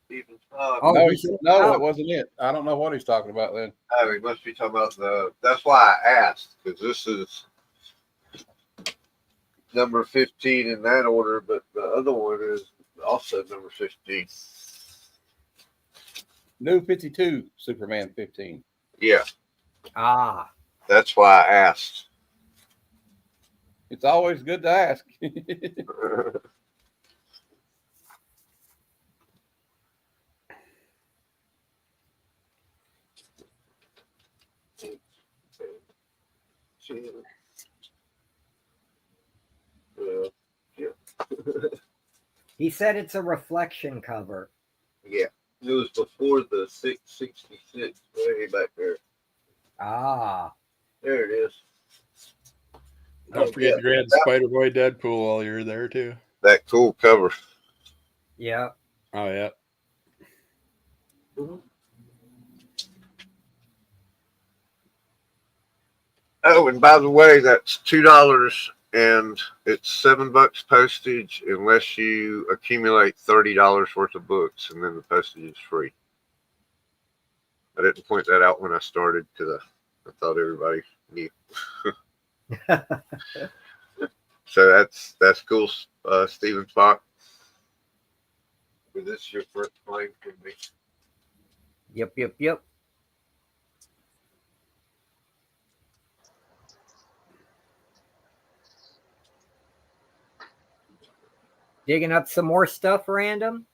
Stephen Oh, no, he said- no, oh. that wasn't it. I don't know what he's talking about then. Oh, he must be talking about that's why I asked, because this is number 15 in that order, but the other one is also number 15. New 52, Superman 15. Yeah, Ah, that's why I asked. It's always good to ask. he said it's a reflection cover. Yeah, it was before the 666 way back there. Ah, There it is. Don't forget to grab Spider Boy Deadpool while you're there too. That cool cover. yeah. Oh yeah. Oh, and by the way, that's $2 and it's $7 postage unless you accumulate $30 worth of books, and then the postage is free. I didn't point that out when I started because I thought everybody knew. So that's cool, Steven Spock. Is this your first claim for me? Yep. Digging up some more stuff random.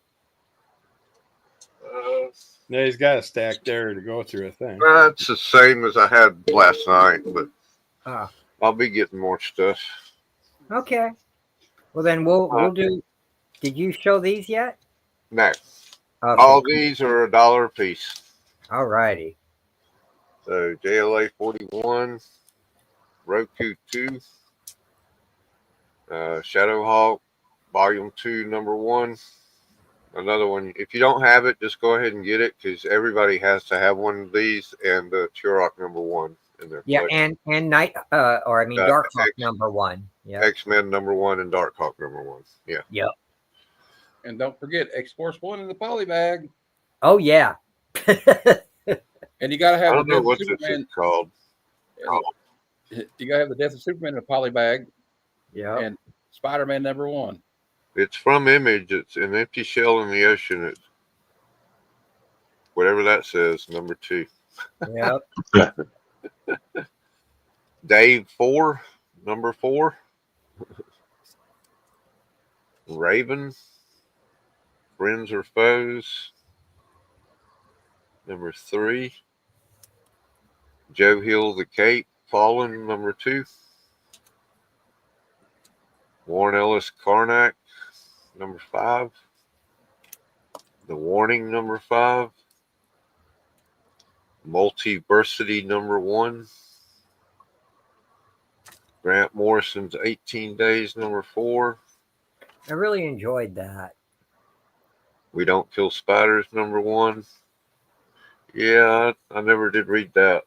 Yeah, he's got a stack there to go through. I think. It's the same as I had last night, but Ah, I'll be getting more stuff. okay. Well, then we'll do. Did you show these yet? No, Okay. all these are $1 a piece. All righty. So JLA 41, Roku 2, Shadowhawk Volume 2, Number 1. Another one. If you don't have it, just go ahead and get it because everybody has to have one of these, and the Turok Number 1 in their Yeah, collection. and Night or I mean Uh, Darkhawk X- number 1. Yeah. X-Men number 1 and Darkhawk number 1. Yeah. Yep. And don't forget X-Force 1 in the poly bag. Oh yeah. And you got to I have the don't know Death of what this Superman. is called. You got to have the Death of Superman in a poly bag. Yeah. And Spider-Man #1. It's from Image. It's an empty shell in the ocean. It's whatever that says, #2. Yep. Dave 4, #4. Raven, Friends or Foes, #3. Joe Hill, The Cape, Fallen, #2. Warren Ellis, Karnak, #5. The Warning, #5. Multiversity, #1. Grant Morrison's 18 Days, #4. I really enjoyed that. We Don't Kill Spiders, #1. Yeah, I never did read that.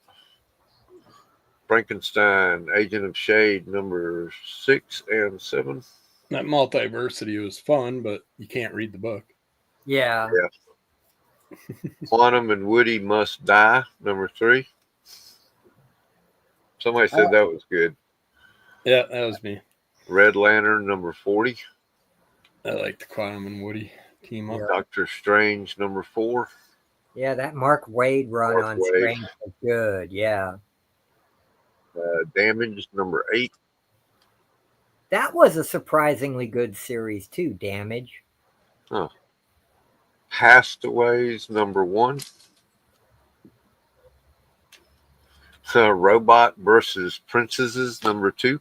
Frankenstein, Agent of Shade, #6 and 7. That multiversity was fun, but you can't read the book. Yeah. Quantum and Woody Must Die, #3. Somebody said that was good. Yeah, that was me. Red Lantern, #40. I like the Quantum and Woody team up. Yeah. Doctor Strange, #4. Yeah, that Mark Wade run Mark on Waid. Strange was good. Yeah. Damage, #8. That was a surprisingly good series too, Damage. Castaways, #1. Robot versus Princesses, #2.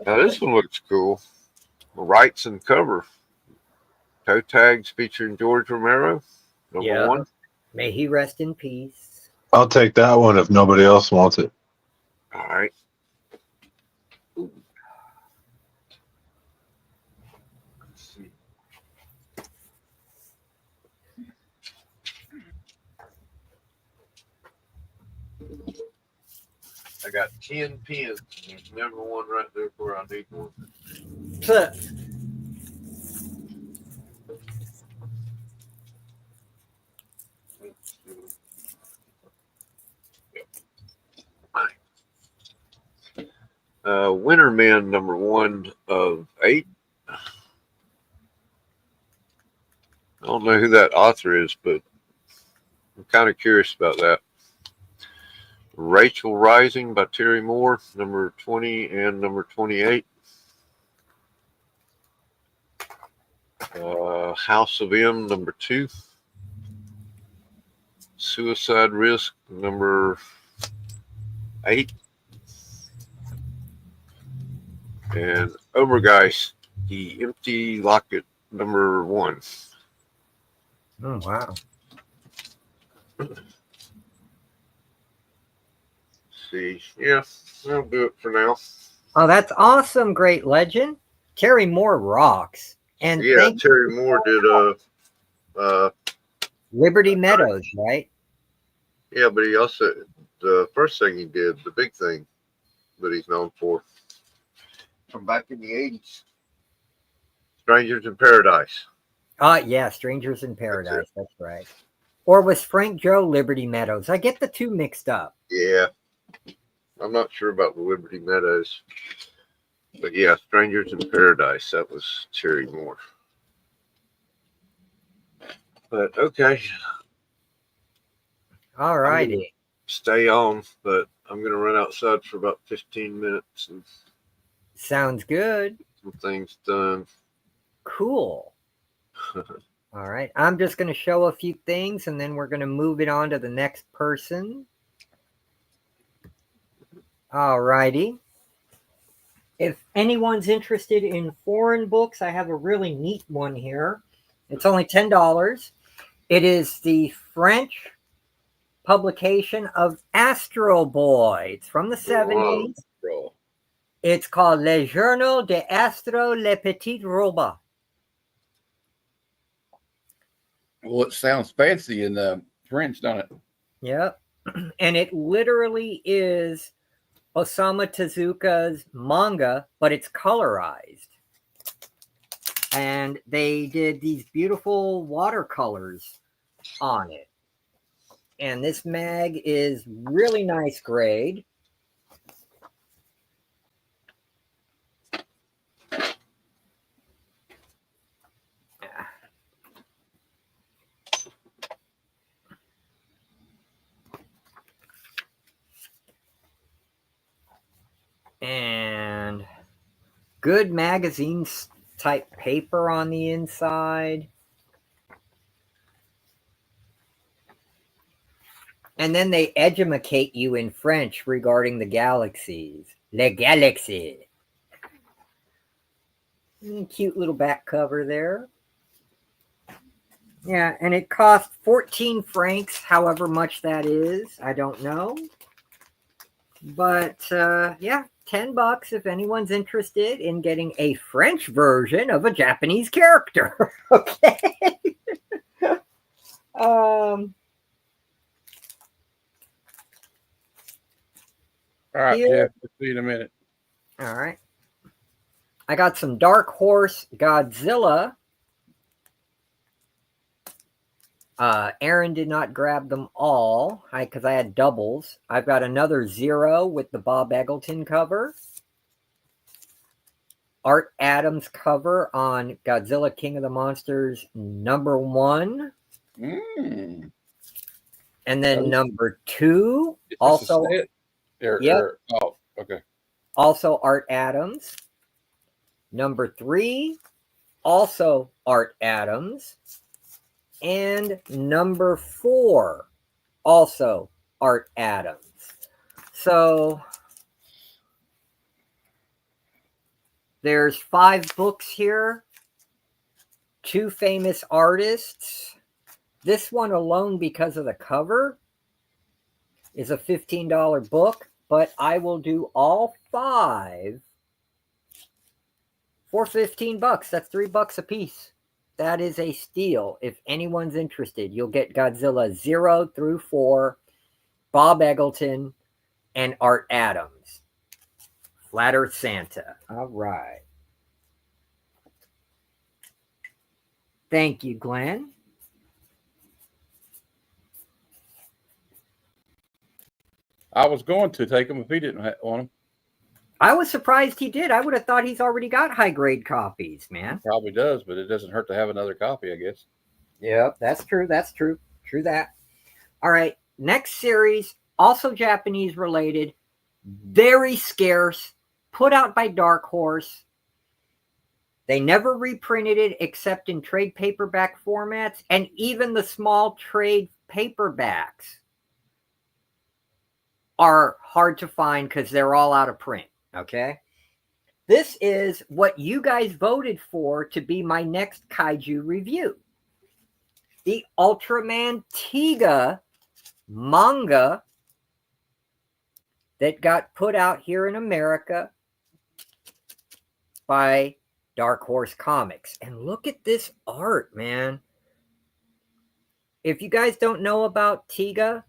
Now this one looks cool. Rights and cover. Toe tags featuring George Romero, Yeah. #1. May he rest in peace. I'll take that one if nobody else wants it. All right. Let's see. I got 10 pins. There's never one right there where I need one. Winterman, #1 of 8. I don't know who that author is, but I'm kind of curious about that. Rachel Rising by Terry Moore, #20 and #28. House of M, #2. Suicide Risk, #8. And Obergeist, The Empty Locket, #1. Oh wow. See, yeah, that'll do it for now. Oh, that's awesome, Great Legend. Terry Moore rocks. And Yeah, thank Terry Moore did Liberty Meadows, right? yeah, but he also the first thing he did, the big thing that he's known for from back in the 80s. Strangers in Paradise. Yeah, Strangers in Paradise. That's right. Or was Frank Joe Liberty Meadows? I get the two mixed up. Yeah. I'm not sure about the Liberty Meadows. But yeah, Strangers in Paradise. That was Terry Moore. But okay. All righty. Stay on, but I'm going to run outside for about 15 minutes and Sounds good. some things done. Cool. All right. I'm just going to show a few things and then we're going to move it on to the next person. All righty. If anyone's interested in foreign books, I have a really neat one here. It's only $10. It is the French publication of Astro Boy. It's from the 70s. Bro. It's called Le Journal de Astro Le Petit Robot. Well, it sounds fancy in French, don't it? Yep. And it literally is Osamu Tezuka's manga, but it's colorized. And they did these beautiful watercolors on it. And this mag is really nice grade. And good magazine type paper on the inside. And then they educate you in French regarding the galaxies. Les galaxies. Cute little back cover there. Yeah, and it cost 14 francs, however much that is. I don't know. But yeah, $10 if anyone's interested in getting a French version of a Japanese character. Okay. All right, Here- Jeff. We'll see you in a minute. All right. I got some Dark Horse Godzilla. Aaron did not grab them all because I had doubles. I've got another Zero with the Bob Eggleton cover. Art Adams cover on Godzilla King of the Monsters #1. Mm. And then Oh. #2, Is this a also, set? Yep. Oh, okay. also Art Adams. #3, also Art Adams. And #4, also Art Adams. So there's 5 books here, 2 famous artists. This one alone, because of the cover, is a $15 book, but I will do all 5 for $15. That's $3 a piece. That is a steal. If anyone's interested, you'll get Godzilla 0 through 4, Bob Eggleton, and Art Adams. Flat Earth Santa. All right. Thank you, Glenn. I was going to take him if he didn't want them. I was surprised he did. I would have thought he's already got high grade copies, man. Probably does, but it doesn't hurt to have another copy, I guess. Yep, that's true. That's true. True that. All right. Next series, also Japanese related, very scarce, put out by Dark Horse. They never reprinted it except in trade paperback formats, and even the small trade paperbacks are hard to find because they're all out of print. Okay. This is what you guys voted for to be my next kaiju review. The Ultraman Tiga manga that got put out here in America by Dark Horse Comics. And look at this art, man. If you guys don't know about Tiga,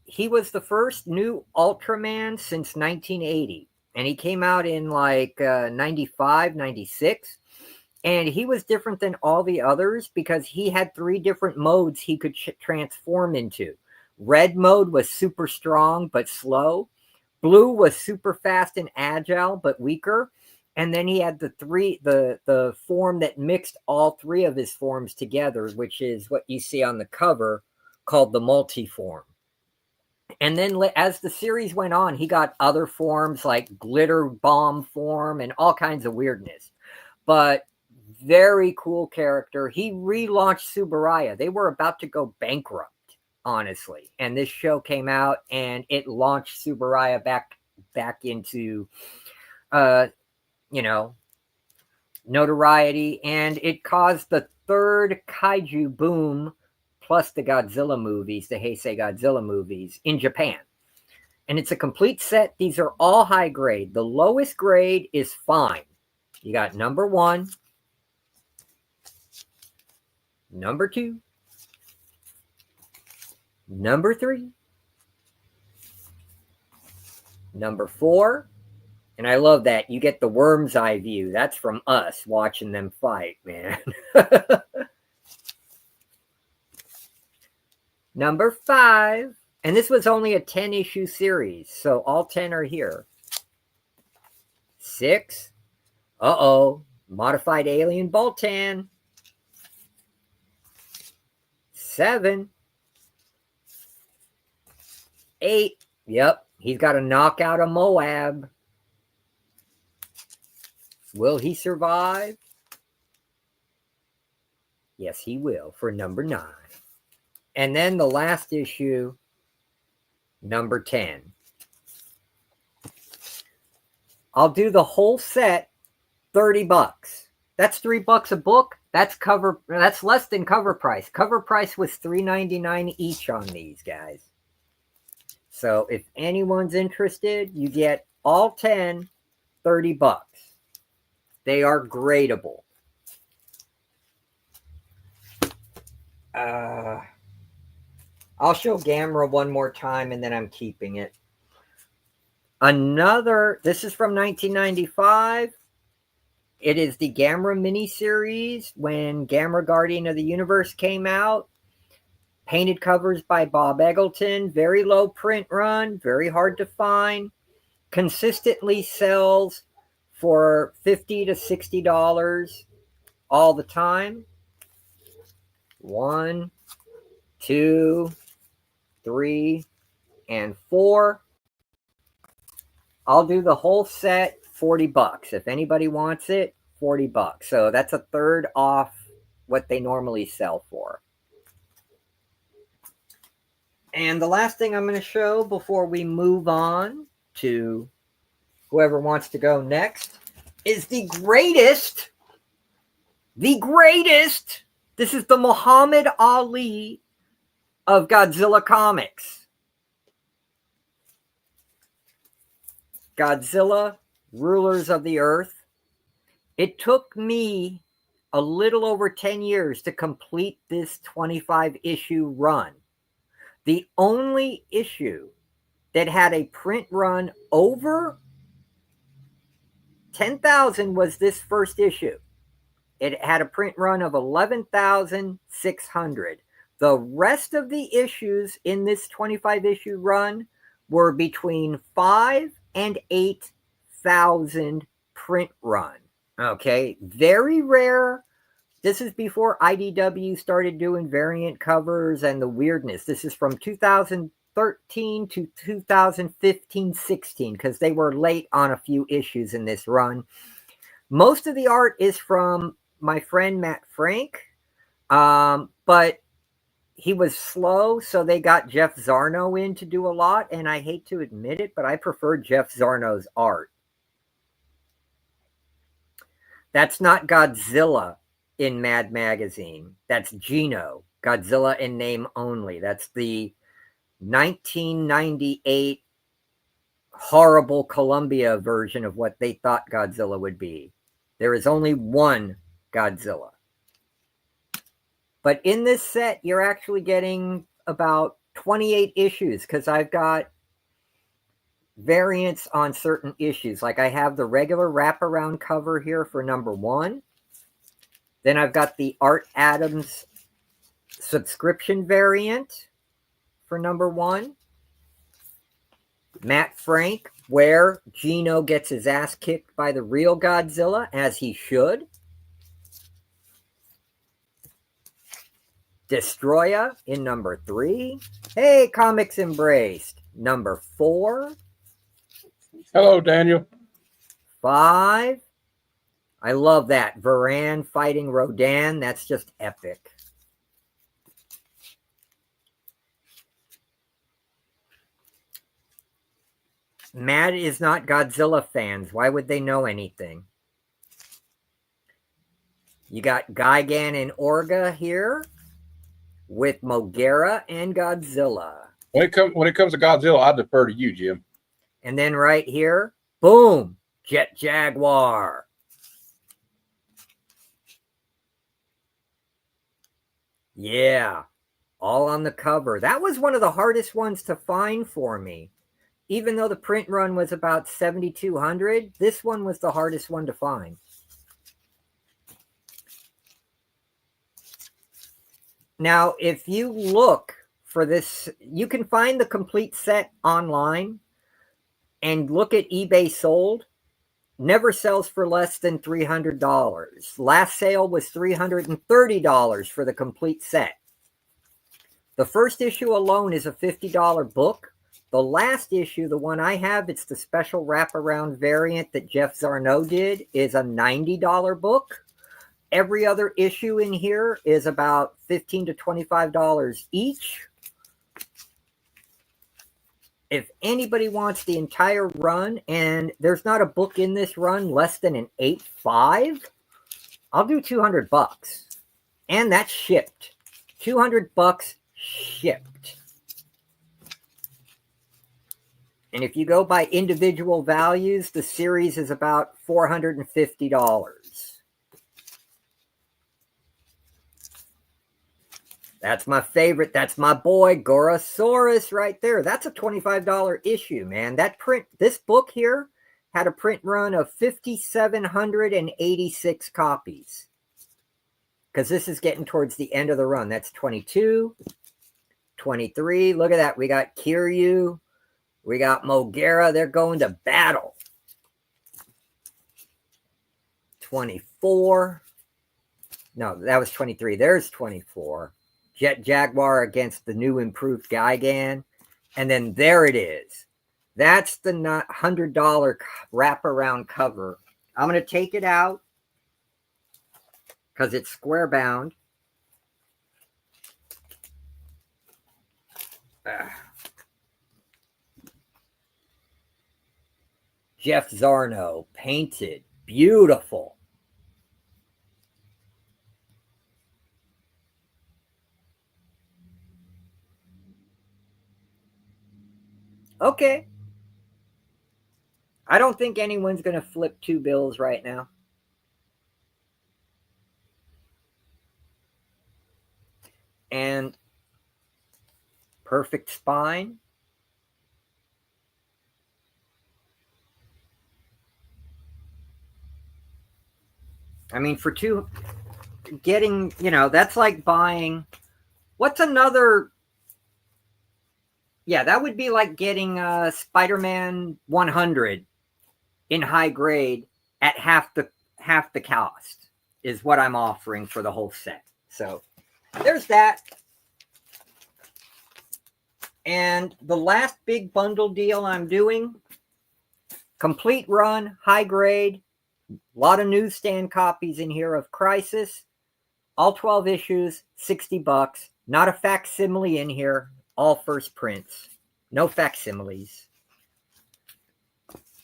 he was the first new Ultraman since 1980. And he came out in like 95, 96. And he was different than all the others because he had 3 different modes he could transform into. Red mode was super strong but slow. Blue was super fast and agile but weaker. And then he had the form that mixed all 3 of his forms together, which is what you see on the cover, called the multiform. And then as the series went on, he got other forms like glitter bomb form and all kinds of weirdness. But very cool character. He relaunched Subaraya. They were about to go bankrupt, honestly. And this show came out and it launched Subaraya back into notoriety, and it caused the 3rd kaiju boom plus the Godzilla movies, the Heisei Godzilla movies in Japan. And it's a complete set. These are all high grade. The lowest grade is fine. You got #1, #2, #3, Number 4, and I love that, you get the worm's eye view. That's from us watching them fight, man. Number 5, and this was only a 10-issue series, so all 10 are here. 6, modified alien Boltan. 7, 8, yep, he's got to knock out a Moab. Will he survive? Yes, he will, for number 9. And then the last issue, number 10. I'll do the whole set, $30. That's $3 a book. That's less than cover price. Cover price was $3.99 each on these guys. So if anyone's interested, you get all 10, $30. They are gradable. I'll show Gamera one more time and then I'm keeping it. This is from 1995. It is the Gamera miniseries when Gamera Guardian of the Universe came out. Painted covers by Bob Eggleton. Very low print run. Very hard to find. Consistently sells for $50 to $60 all the time. 1, 2, 3, and 4. I'll do the whole set, $40. If anybody wants it, $40. So that's a third off what they normally sell for. And the last thing I'm going to show before we move on to whoever wants to go next is the greatest. This is the Muhammad Ali of Godzilla comics. Godzilla, Rulers of the Earth. It took me a little over 10 years to complete this 25-issue run. The only issue that had a print run over 10,000 was this first issue. It had a print run of 11,600. The rest of the issues in this 25-issue run were between 5 and 8,000 print run. Okay, very rare. This is before IDW started doing variant covers and the weirdness. This is from 2013 to 2015-16 because they were late on a few issues in this run. Most of the art is from my friend Matt Frank, but he was slow, so they got Jeff Zarno in to do a lot, and I hate to admit it, but I prefer Jeff Zarno's art. That's not Godzilla in Mad Magazine. That's Gino, Godzilla in name only. That's the 1998 horrible Columbia version of what they thought Godzilla would be. There is only one Godzilla. But in this set, you're actually getting about 28 issues because I've got variants on certain issues. Like I have the regular wraparound cover here for number 1. Then I've got the Art Adams subscription variant for number 1. Matt Frank, where Gino gets his ass kicked by the real Godzilla, as he should. Destroya in number 3. Hey, Comics Embraced. Number 4. Hello, Daniel. 5. I love that. Varan fighting Rodan. That's just epic. Matt is not Godzilla fans. Why would they know anything? You got Gigan and Orga here with Mogera and Godzilla. When it comes to Godzilla, I defer to you, Jim. And then right here, boom, Jet Jaguar. Yeah, all on the cover. That was one of the hardest ones to find for me. even though the print run was about 7,200, this one was the hardest one to find. Now, if you look for this, you can find the complete set online and look at eBay sold. Never sells for less than $300. Last sale was $330 for the complete set. The first issue alone is a $50 book. The last issue, the one I have, it's the special wraparound variant that Jeff Zarnow did, is a $90 book. Every other issue in here is about $15 to $25 each. If anybody wants the entire run, and there's not a book in this run less than an 8.5, I'll do $200. And that's shipped. $200 shipped. And if you go by individual values, the series is about $450. That's my favorite. That's my boy, Gorosaurus, right there. That's a $25 issue, man. That print, this book here had a print run of 5,786 copies. Because this is getting towards the end of the run. That's 22, 23. Look at that. We got Kiryu. We got Mogera. They're going to battle. 24. No, that was 23. There's 24. Jet Jaguar against the new improved Gigan. And then there it is. That's the $100 wraparound cover. I'm going to take it out because it's square bound. Jeff Zarnow, painted. Beautiful. Okay. I don't think anyone's going to flip two bills right now. And perfect spine. I mean, for two, getting, you know, that's like buying, what's another, yeah, that would be like getting Spider-Man 100 in high grade at half the cost is what I'm offering for the whole set. So there's that. And the last big bundle deal I'm doing, complete run, high grade, a lot of newsstand copies in here of Crisis. All 12 issues, $60. Not a facsimile in here. All first prints. No facsimiles.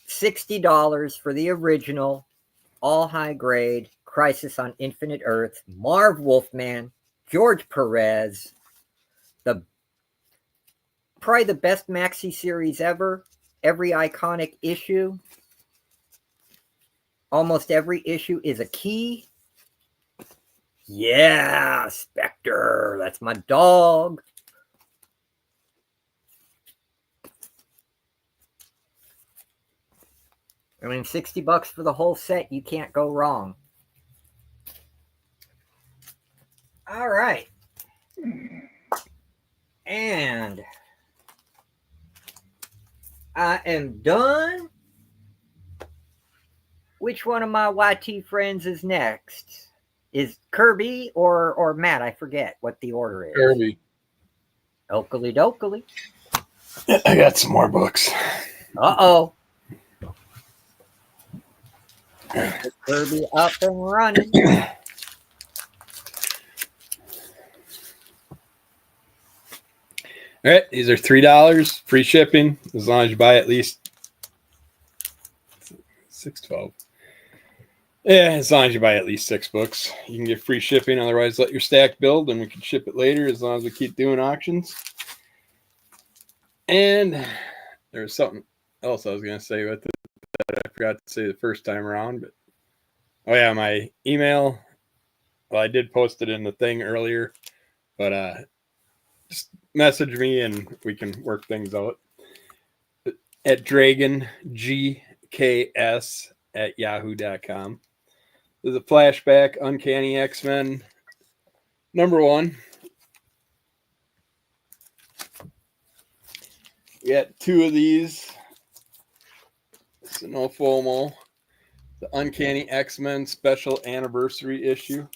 $60 for the original. All high grade. Crisis on Infinite Earth. Marv Wolfman. George Perez. Probably the best maxi series ever. Every iconic issue. Almost every issue is a key. Yeah, Spectre. That's my dog. I mean, $60 for the whole set. You can't go wrong. All right. And I am done. Which one of my YT friends is next? Is Kirby or Matt? I forget what the order is. Kirby. Oakley dokley. I got some more books. Uh-oh. Kirby up and running. All right, these are $3, free shipping, as long as you buy at least $6.12. Yeah, as long as you buy at least 6 books, you can get free shipping. Otherwise, let your stack build, and we can ship it later as long as we keep doing auctions. And there was something else I was going to say with it that I forgot to say the first time around. But oh yeah, my email. Well, I did post it in the thing earlier, but just message me and we can work things out. at dragongks@yahoo.com. There's a flashback, Uncanny X-Men #1. We got 2 of these. So no FOMO. The Uncanny X-Men special anniversary issue.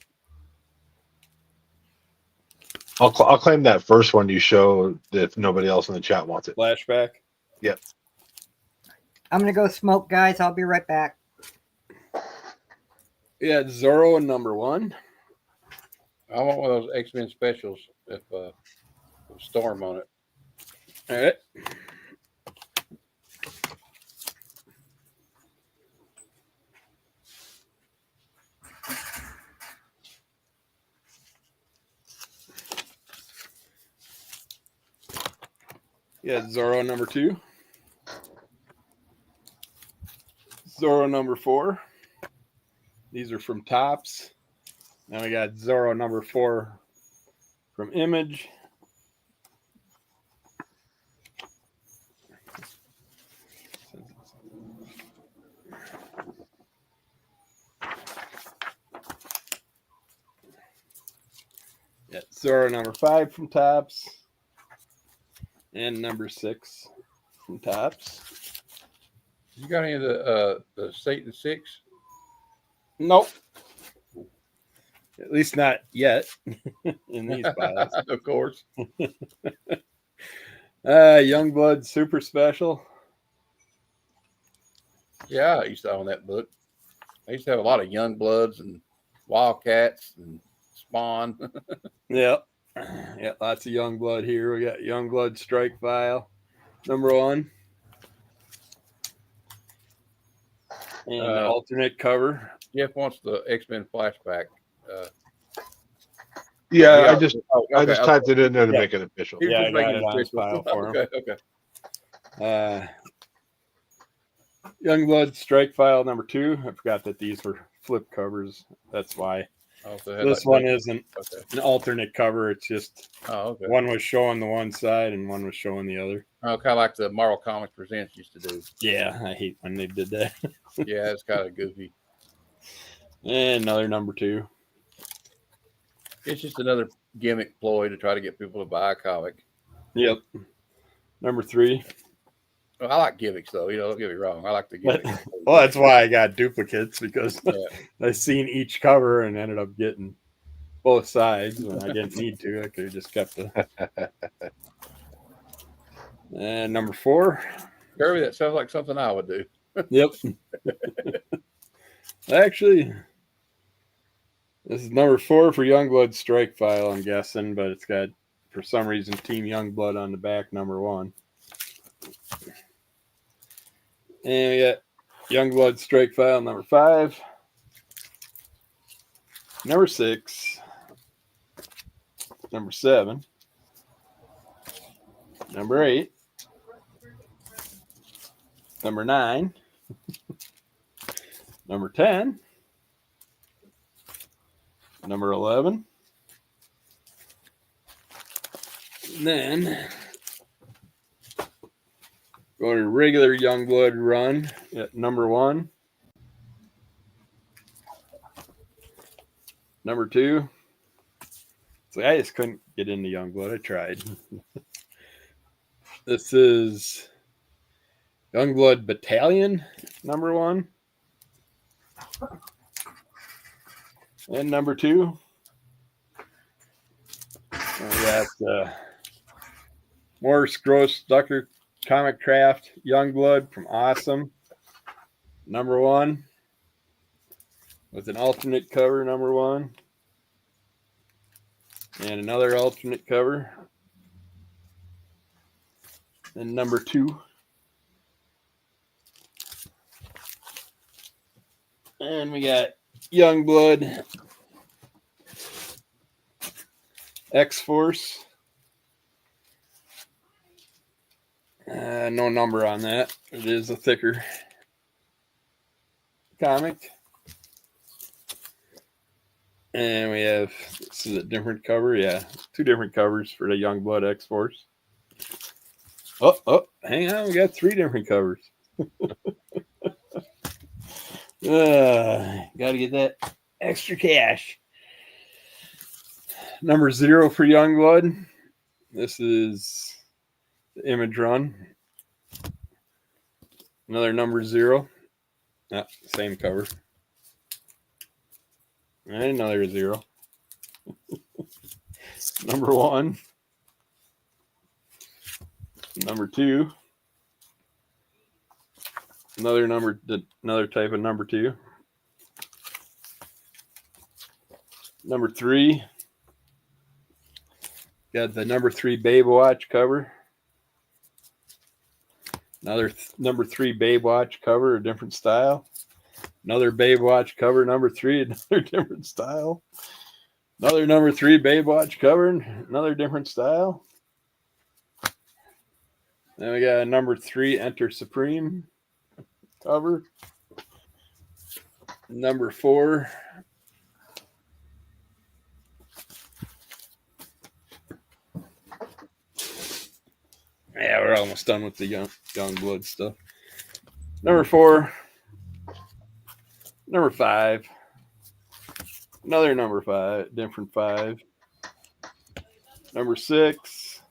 I'll claim that first one you showed if nobody else in the chat wants it. Flashback. Yep. I'm gonna go smoke, guys. I'll be right back. We got Zorro in #1. I want one of those X-Men specials if Storm on it. All right. Yeah, Zorro #2. Zorro #4. These are from Topps. Now we got Zorro #4 from Image. Yeah, Zorro #5 from Topps. And #6 from Topps. You got any of the Satan 6? Nope. At least not yet in these piles. Of course. Youngblood Super Special. Yeah, I used to own that book. I used to have a lot of Youngbloods and Wildcats and Spawn. Yep. Yeah, lots of Youngblood here. We got Youngblood Strike File #1. And the alternate cover. Jeff wants the X-Men flashback. Yeah, Yeah. I just typed it in there to make it official. He was Yeah, just I got making it on his official. file for him. Okay. Youngblood Strike File #2. I forgot that these were flip covers. That's why. Oh, so it had This like one that. isn't Okay. an alternate cover. It's just Oh, okay. one was showing the one side and one was showing the other. Oh, kind of like the Marvel Comics Presents used to do. Yeah, I hate when they did that. Yeah, it's kind of goofy. And another #2. It's just another gimmick ploy to try to get people to buy a comic. Yep. #3. Well, I like gimmicks, though. Don't get me wrong. I like the gimmicks. Well, that's why I got duplicates, because Yeah. I seen each cover and ended up getting both sides when I didn't need to. I could have just kept the. And #4. Kirby, that sounds like something I would do. Yep. Actually, this is #4 for Youngblood Strike File, I'm guessing, but it's got, for some reason, Team Youngblood on the back, #1. And we got Youngblood Strike File #5. #6. #7. #8. #9. #10. #11. And then go to regular Youngblood run at #1. #2. So I just couldn't get into Youngblood. I tried. This is Youngblood Battalion #1. And #2. We got Morris Gross Ducker Comic Craft Youngblood from Awesome #1 with an alternate cover #1 and another alternate cover. And #2. And we got Youngblood X-Force. No number on that. It is a thicker comic. And we have, this is a different cover. Yeah, 2 different covers for the Youngblood X-Force. Oh, hang on. We got 3 different covers. Got to get that extra cash. Number 0 for Youngblood. This is the Image Run. Another number 0. Same cover. And another 0. Number 1. Number 2. Another type of number 2. Number 3. Got the number 3 Babe Watch cover. Another number 3 Babe Watch cover, a different style. Another Babe Watch cover, number 3, another different style. Another number 3 Babe Watch cover, another different style. Then we got a number 3 Enter Supreme cover. Number 4. Yeah, we're almost done with the young blood stuff. Number 4. Number 5. Another number 5, different 5. Number 6.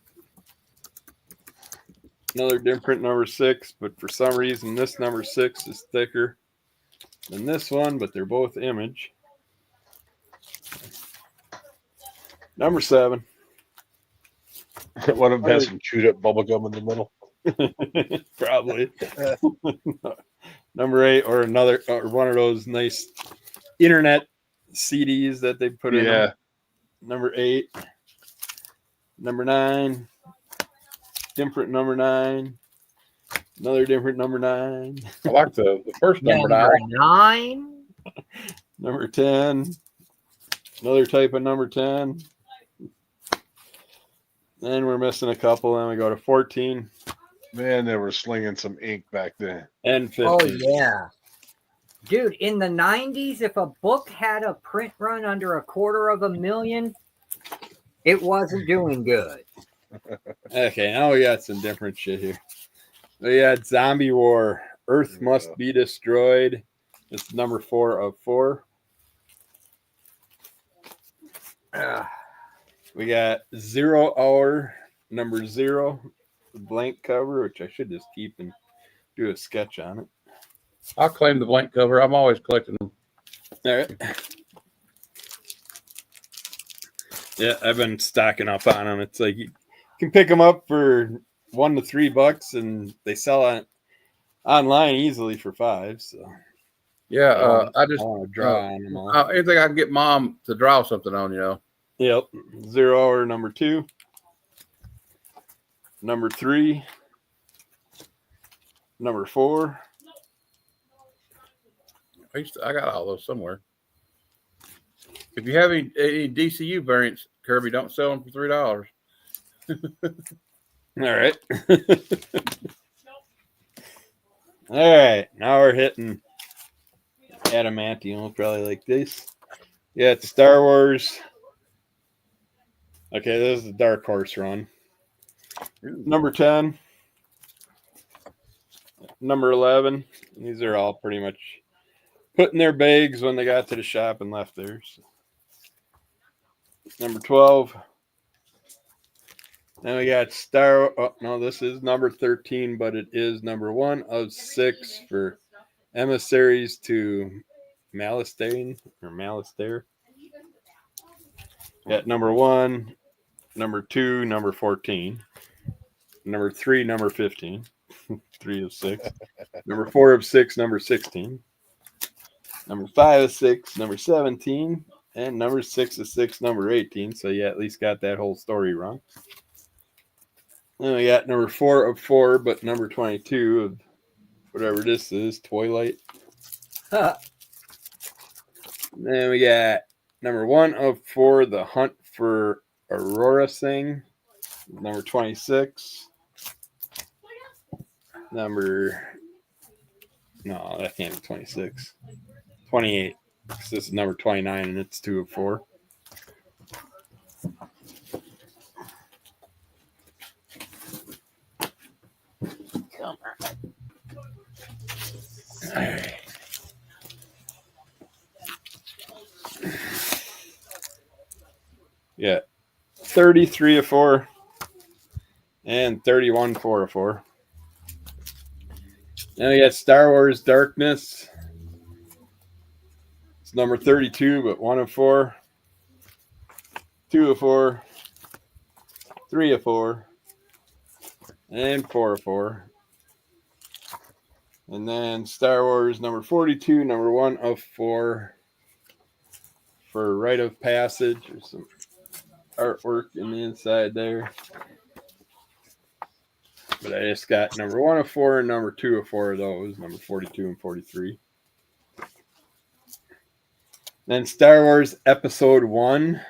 Another different number 6, but for some reason this number 6 is thicker than this one, but they're both Image. Number 7. One of them has some chewed up bubble gum in the middle. Probably. Number 8, or one of those nice internet CDs that they put in. Yeah. Number 8. Number 9. Different number 9. Another different number 9. I like the first number 9. Number 10. Another type of number 10. Then we're missing a couple. Then we go to 14. Man, they were slinging some ink back then. And 15. Oh, yeah. Dude, in the 90s, if a book had a print run under $250,000, it wasn't doing good. Okay, now we got some different shit here. We had Zombie War. Earth Must Be Destroyed. It's number 4 of 4. We got 0 Hour, number 0, blank cover, which I should just keep and do a sketch on it. I'll claim the blank cover. I'm always collecting them. All right. Yeah, I've been stocking up on them. It's like you can pick them up for $1 to $3, and they sell on online easily for $5. So Yeah, I just want to draw on them all. anything I can get Mom to draw something on, Yep. 0 Hour, number 2. Number 3. Number 4. I got all those somewhere. If you have any DCU variants, Kirby, don't sell them for $3. All right. All right. Now we're hitting adamantium. Probably like this. Yeah, it's Star Wars. Okay, this is the Dark Horse run. Number 10. Number 11. These are all pretty much put in their bags when they got to the shop and left theirs. Number 12. Then we got this is number 13, but it is number 1 of 6 for Emissaries to Malastare or Malastare. Got number 1, number 2, number 14, number 3, number 15, 3 of 6, number 4 of 6, number 16, number 5 of 6, number 17, and number 6 of 6, number 18. So you at least got that whole story wrong. Then we got number 4 of 4, but number 22 of whatever this is, Twilight. Then we got number 1 of 4, The Hunt for Aurora Singh. Number 26. No, that can't be 26. 28. This is number 29, and it's 2 of 4. All right. Yeah, 33 of 4 and 31 4 of 4. Then we got Star Wars Darkness. It's number 32, but 1 of 4, 2 of 4, 3 of 4, and 4 of 4. And then Star Wars number 42, number 1 of 4 for Rite of Passage. There's some artwork in the inside there. But I just got number 1 of 4 and number 2 of 4 of those, number 42 and 43. Then Star Wars Episode 1.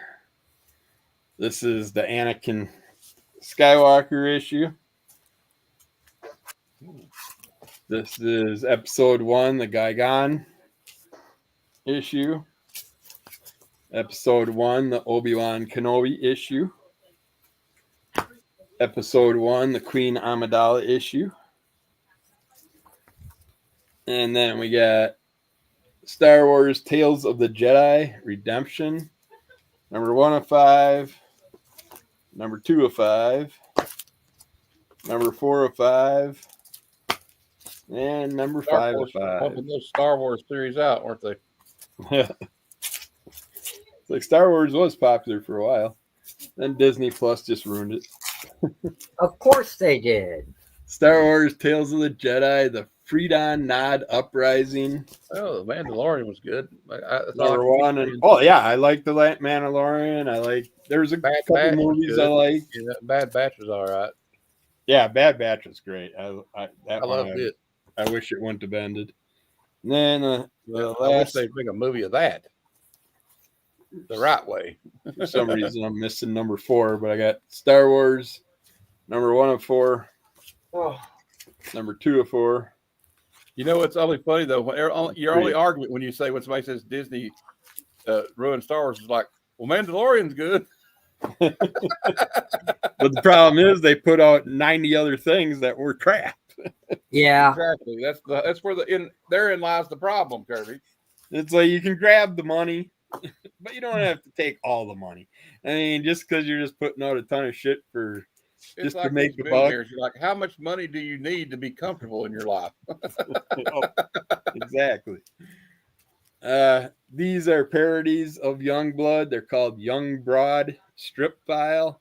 This is the Anakin Skywalker issue. This is Episode 1, the Qui-Gon issue. Episode 1, the Obi-Wan Kenobi issue. Episode 1, the Queen Amidala issue. And then we got Star Wars Tales of the Jedi Redemption. Number 1 of 5. Number 2 of 5. Number 4 of 5. And number 5 of 5. Pumping those Star Wars series out, weren't they? Yeah. It's like Star Wars was popular for a while. Then Disney Plus just ruined it. Of course they did. Star Wars Tales of the Jedi, the Freedon Nod Uprising. Oh, The Mandalorian was good. Number 1. And, oh, yeah, I like The Mandalorian. There's a Bad couple Batch was movies good. I like. Yeah, Bad Batch was all right. Yeah, Bad Batch was great. I loved it. I wish it wouldn't have ended. And then I wish they'd make a movie of that the right way. for some reason I'm missing number 4, but I got Star Wars number 1 of 4, number 2 of 4. You know what's only funny though? Your only argument when you say when somebody says Disney ruined Star Wars is like, well, Mandalorian's good. But the problem is they put out 90 other things that were crap. Yeah. Exactly. That's where therein lies the problem, Kirby. It's like you can grab the money, but you don't have to take all the money. I mean, just because you're just putting out a ton of shit for It's just like to make these the buck. billionaires. You're like, how much money do you need to be comfortable in your life? Exactly. These are parodies of Youngblood. They're called Young Broad Strip File.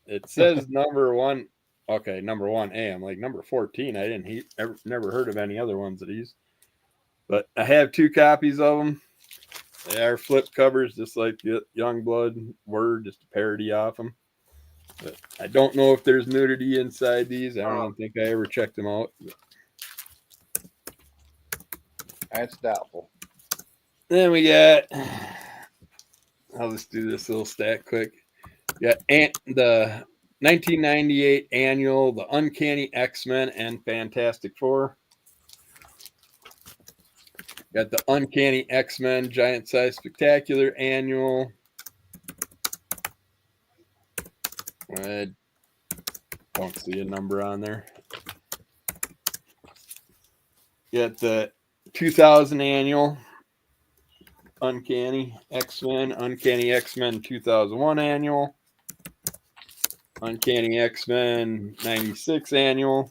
It says number 1. Okay, number 1A. I'm like number 14. I never heard of any other ones of these. But I have 2 copies of them. They are flip covers, just like Youngblood Word, just a parody off them. But I don't know if there's nudity inside these. I don't even think I ever checked them out. That's doubtful. Then we got, I'll just do this little stat quick. Got the 1998 annual, the Uncanny X-Men and Fantastic Four. Got the Uncanny X-Men Giant Size Spectacular annual. I don't see a number on there. Got the 2000 annual Uncanny X-Men 2001 annual, Uncanny X-Men 96 annual,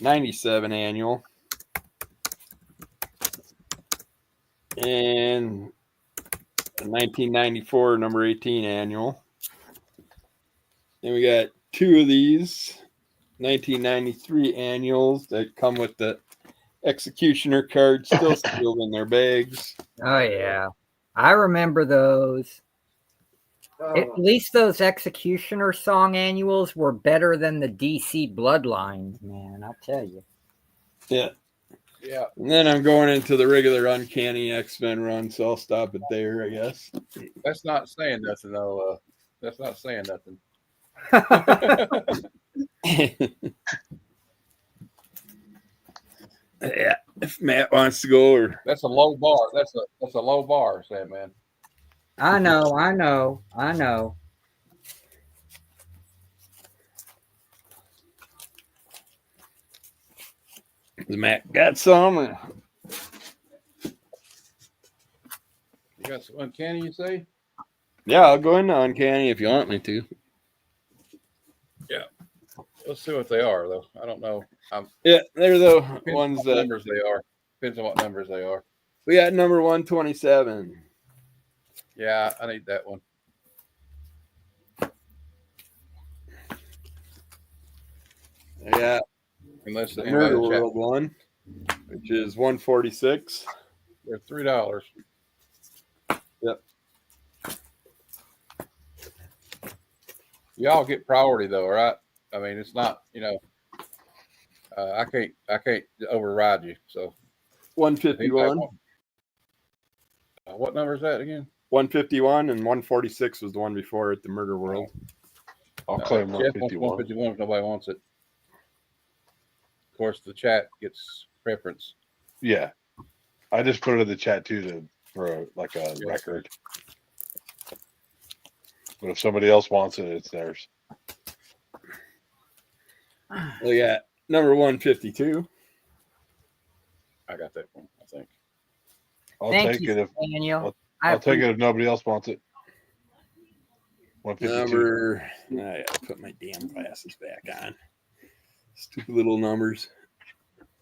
97 annual, and 1994 number 18 annual. Then we got 2 of these 1993 annuals that come with the Executioner cards still sealed in their bags. Oh yeah, I remember those. At least those Executioner song annuals were better than the DC Bloodlines, man. I'll tell you. Yeah. Yeah. And then I'm going into the regular Uncanny X-Men run, so I'll stop it there, I guess. That's not saying nothing, though. That's not saying nothing. Yeah, if Matt wants to go, or That's a low bar. That's a low bar, Sandman. I know. The Mac got some. You got some uncanny, you say? Yeah, I'll go into Uncanny if you want me to. Let's see what they are, though. I don't know. Yeah, they're the Depends ones on what that numbers they are. Depends on what numbers they are. we got. Number 127. Yeah, I need that one. Yeah, Unless the anybody Murder in the chat, World one, which is 146. they're $3. Yep. Y'all get priority though, right? I mean, it's not, I can't override you. So 151. What number is that again? 151 and 146 was the one before at the Murder World. I'll claim Jeff wants 151. 151 if nobody wants it. Of course, the chat gets preference. Yeah, I just put it in the chat too for a record. But if somebody else wants it, it's theirs. We got number 152. I got that one, I think. I'll Thank take you, it if Daniel. I'll take it if nobody else wants it. 152. I gotta put my damn glasses back on. Stupid little numbers.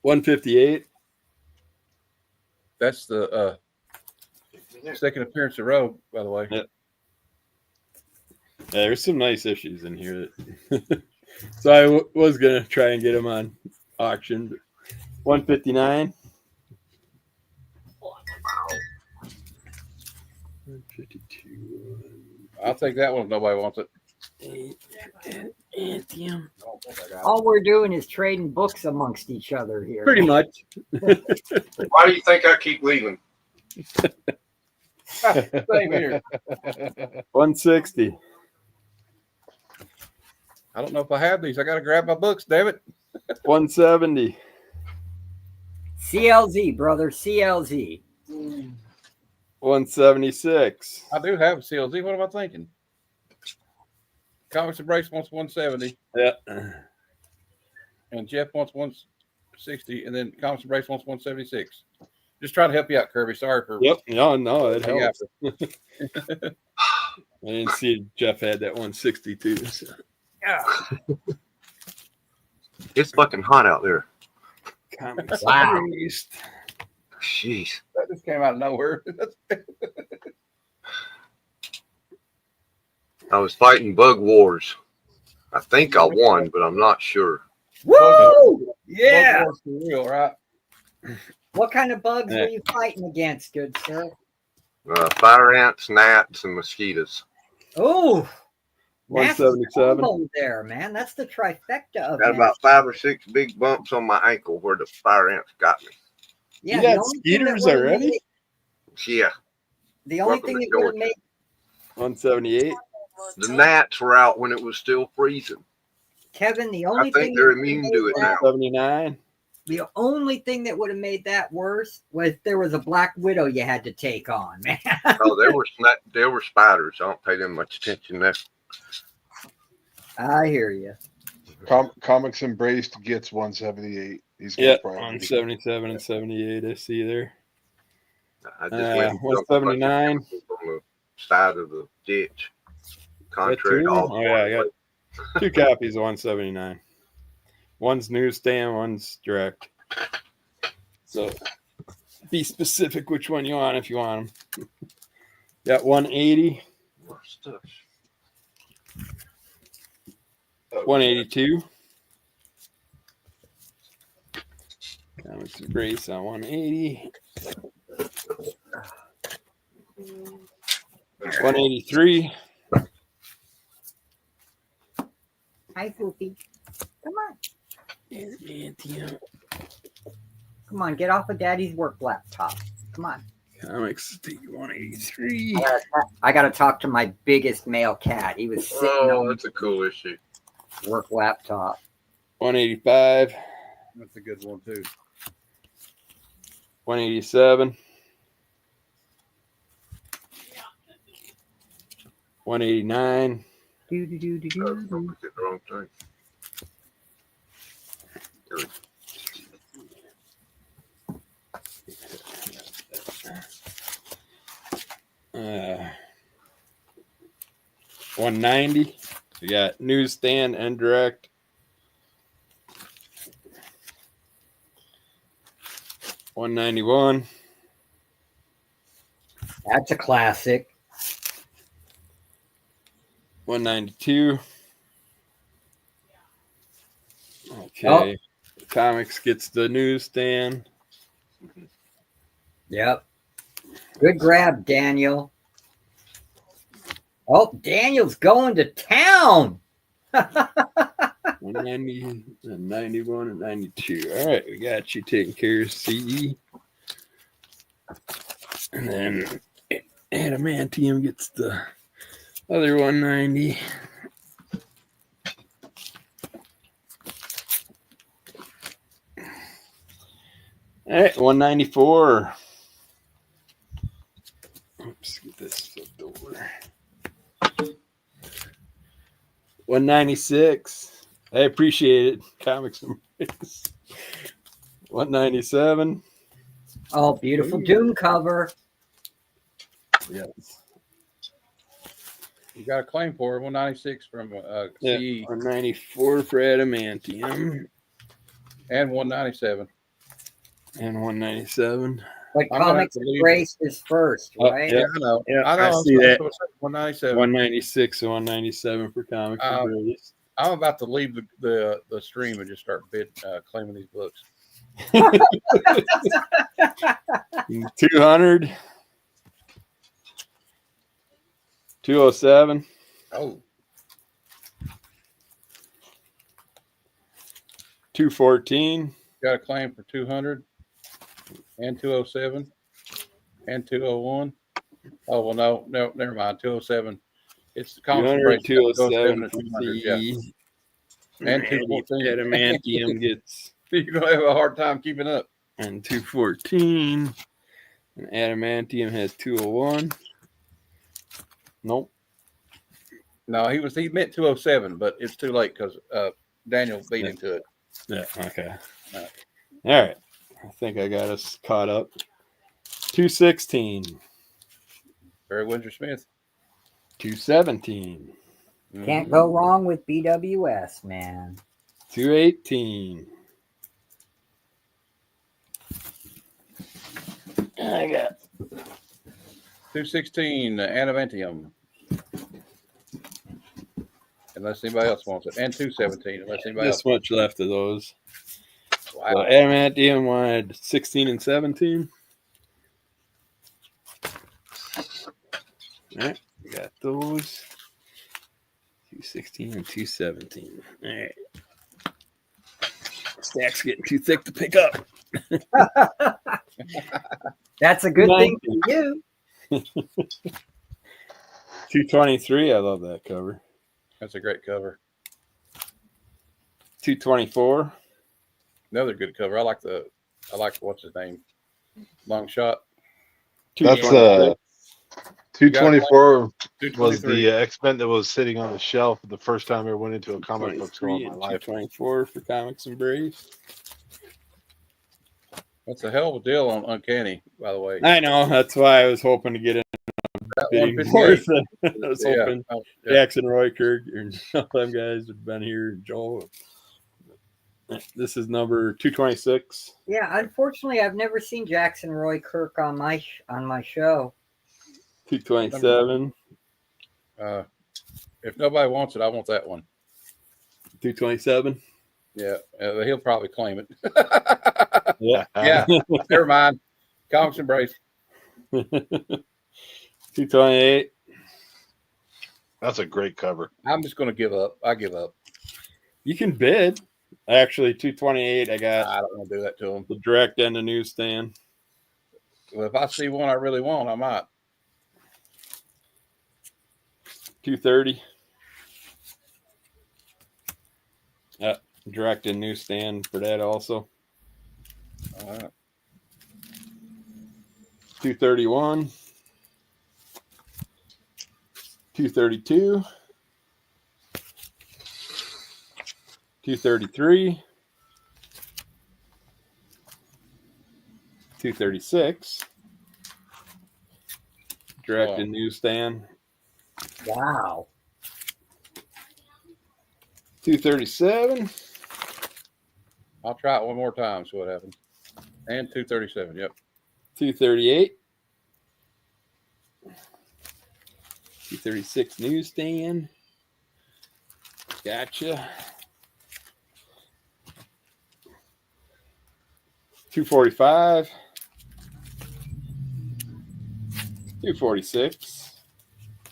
158. That's the second appearance in a row, by the way. Yeah. Yeah, there's some nice issues in here. So I was gonna try and get them on auction. But 159. 152. I'll take that one if nobody wants it. Anthem. All we're doing is trading books amongst each other here. Pretty much. Why do you think I keep leaving? Same here. 160. I don't know if I have these. I got to grab my books, damn it. 170. CLZ, brother. CLZ. 176. I do have a CLZ. What am I thinking? Comics Embrace wants 170, Yeah. and Jeff wants 160, and then Comics Embrace wants 176. Just trying to help you out, Kirby. Sorry for. Yep. No, it Yeah. helps. I didn't see Jeff had that 162. So. It's fucking hot out there. Comics Wow. Erased. Jeez. That just came out of nowhere. I was fighting bug wars. I think I won, but I'm not sure. Woo! Yeah. Bug Wars for real, right? What kind of bugs were you fighting against, good sir? Fire ants, gnats, and mosquitoes. Oh, 177. there, man. That's the trifecta of Got them. about 5 or 6 big bumps on my ankle where the fire ants got me. Yeah, You the got only thing that skeeters would've already? made- Yeah. The only Welcome thing to that would have Georgia. made 178. The gnats were out when it was still freezing. Kevin, the I only thing think they're that would've immune made to it that- now. 79. The only thing that would have made that worse was if there was a Black Widow you had to take on, man. Oh, there were spiders. I don't pay them much attention there. I hear you. Comics Embraced gets 178. He's got Yeah, priority. 177 and 78. I see there. I just went and jumped a bunch of 179. people on the side of the ditch. Contrary to two? all. Oh, yeah, I got 2 copies of 179. One's newsstand, one's direct. So be specific which one you want if you want them. Got 180, 182. Comics Embrace on 180. 183. Hi, Poopy. Come on. Come on, get off of Daddy's work laptop. Come on. Comics 183. I gotta talk to my biggest male cat. He was sitting Oh, on that's a cool issue. work laptop. 185. That's a good one, too. 187. 189. I was looking at the wrong thing. $190. We got newsstand and direct. $191. That's a classic. $192. Okay. Comics gets the newsstand. Yep. Good grab, Daniel. Oh, Daniel's going to town. 190 and 91 and 92. All right, we got you taking care of CE. And then Adamantium gets the other 190. All right, 194. Oops, get this flipped over. 196. I appreciate it. Comics and Brace. 197. Oh, beautiful Doom cover. Yes. You got a claim for it, 196 from Yeah, CE 194 for Adamantium and 197. and 197. But I'm gonna Comics have to and leave. Brace is first, Oh, right? yeah. I know. Yeah, I know. I see that. 197. 196 and 197 for Comics and Brace. I'm about to leave the stream and just start claiming these books. 200. 207. Oh, 214. got a claim for 200 and 207 and 201. Oh, well, no, never mind. 207. It's the Comics and 200, Brace. 207 and for 200, yeah. CE. And 214. Adamantium gets You're going to have a hard time keeping up. and 214. And Adamantium has 201. Nope. No, he meant 207, but it's too late because Daniel beat him to it. Yeah. Okay. All All right. I think I got us caught up. 216. Barry Windsor Smith. 217. Can't go wrong with BWS, man. 218. I got 216, Adamantium. Unless anybody else wants it. And 217, unless anybody else. this much left of those. Wow. So Adamantium wanted 16 and 17. All right, we got those. 216 and 217. All right. Stack's getting too thick to pick up. That's a good thing for you. 223. I love that cover. That's a great cover. 224. Another good cover. I like what's his name? Long shot. That's 224 was 223. the X-Men that was sitting on the shelf the first time I ever went into a comic book store in my life. 224 for Comics and Brace. That's a hell of a deal on Uncanny, by the way. I know. That's why I was hoping to get in. That Bidding 158. I was Yeah. hoping Oh, yeah. Jackson Roy Kirk and all them guys have been here. Joel. This is number 226. Yeah, unfortunately, I've never seen Jackson Roy Kirk on my show. 227. If nobody wants it, I want that one. 227. Yeah, he'll probably claim it. Yeah. Yeah, never mind. Comics and Brace. 228. That's a great cover. I'm just going to give up. I give up. You can bid. Actually, 228. I got I don't want to do that to him. the direct and the newsstand. Well, if I see one I really want, I might. 230. Direct and newsstand for that also. All right. 231. 232. 233. 236. direct Oh. and newsstand. Wow. 237. I'll try it one more time. See what happens. And 237. Yep. 238. 236 newsstand. Gotcha. 245. 246.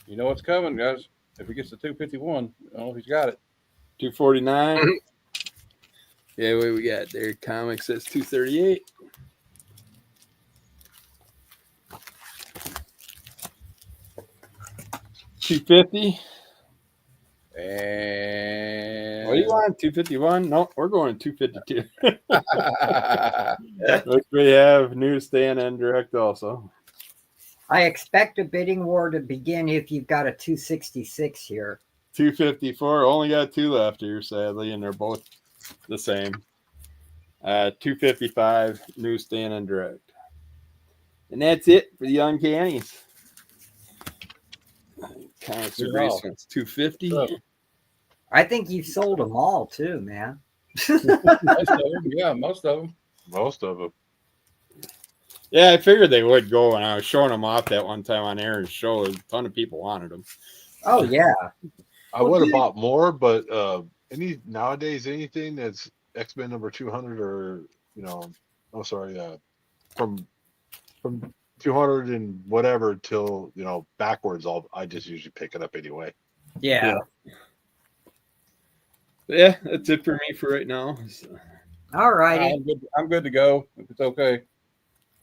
You know what's coming, guys. If he gets to 251, I don't know if he's got it. 249. Yeah, what we got there? Comic says 238. $250. And What do you want? 251? No, we're going 252. Which we have newsstand and direct also. I expect a bidding war to begin if you've got a 266 here. 254. Only got two left here, sadly, and they're both the same. 255 newsstand and direct. And that's it for the uncannies. Comics are Good haul. recent. 250. So, I think you've sold them all too, man. most of them, yeah, most of them. Most of them. Yeah, I figured they would go, and I was showing them off that one time on Aaron's show. A ton of people wanted them. Oh yeah. I would have bought more, but nowadays anything that's X-Men number 200 or from 200 and whatever till backwards, I just usually pick it up anyway. Yeah. Yeah, that's it for me for right now. So, All righty. I'm good to go if it's okay.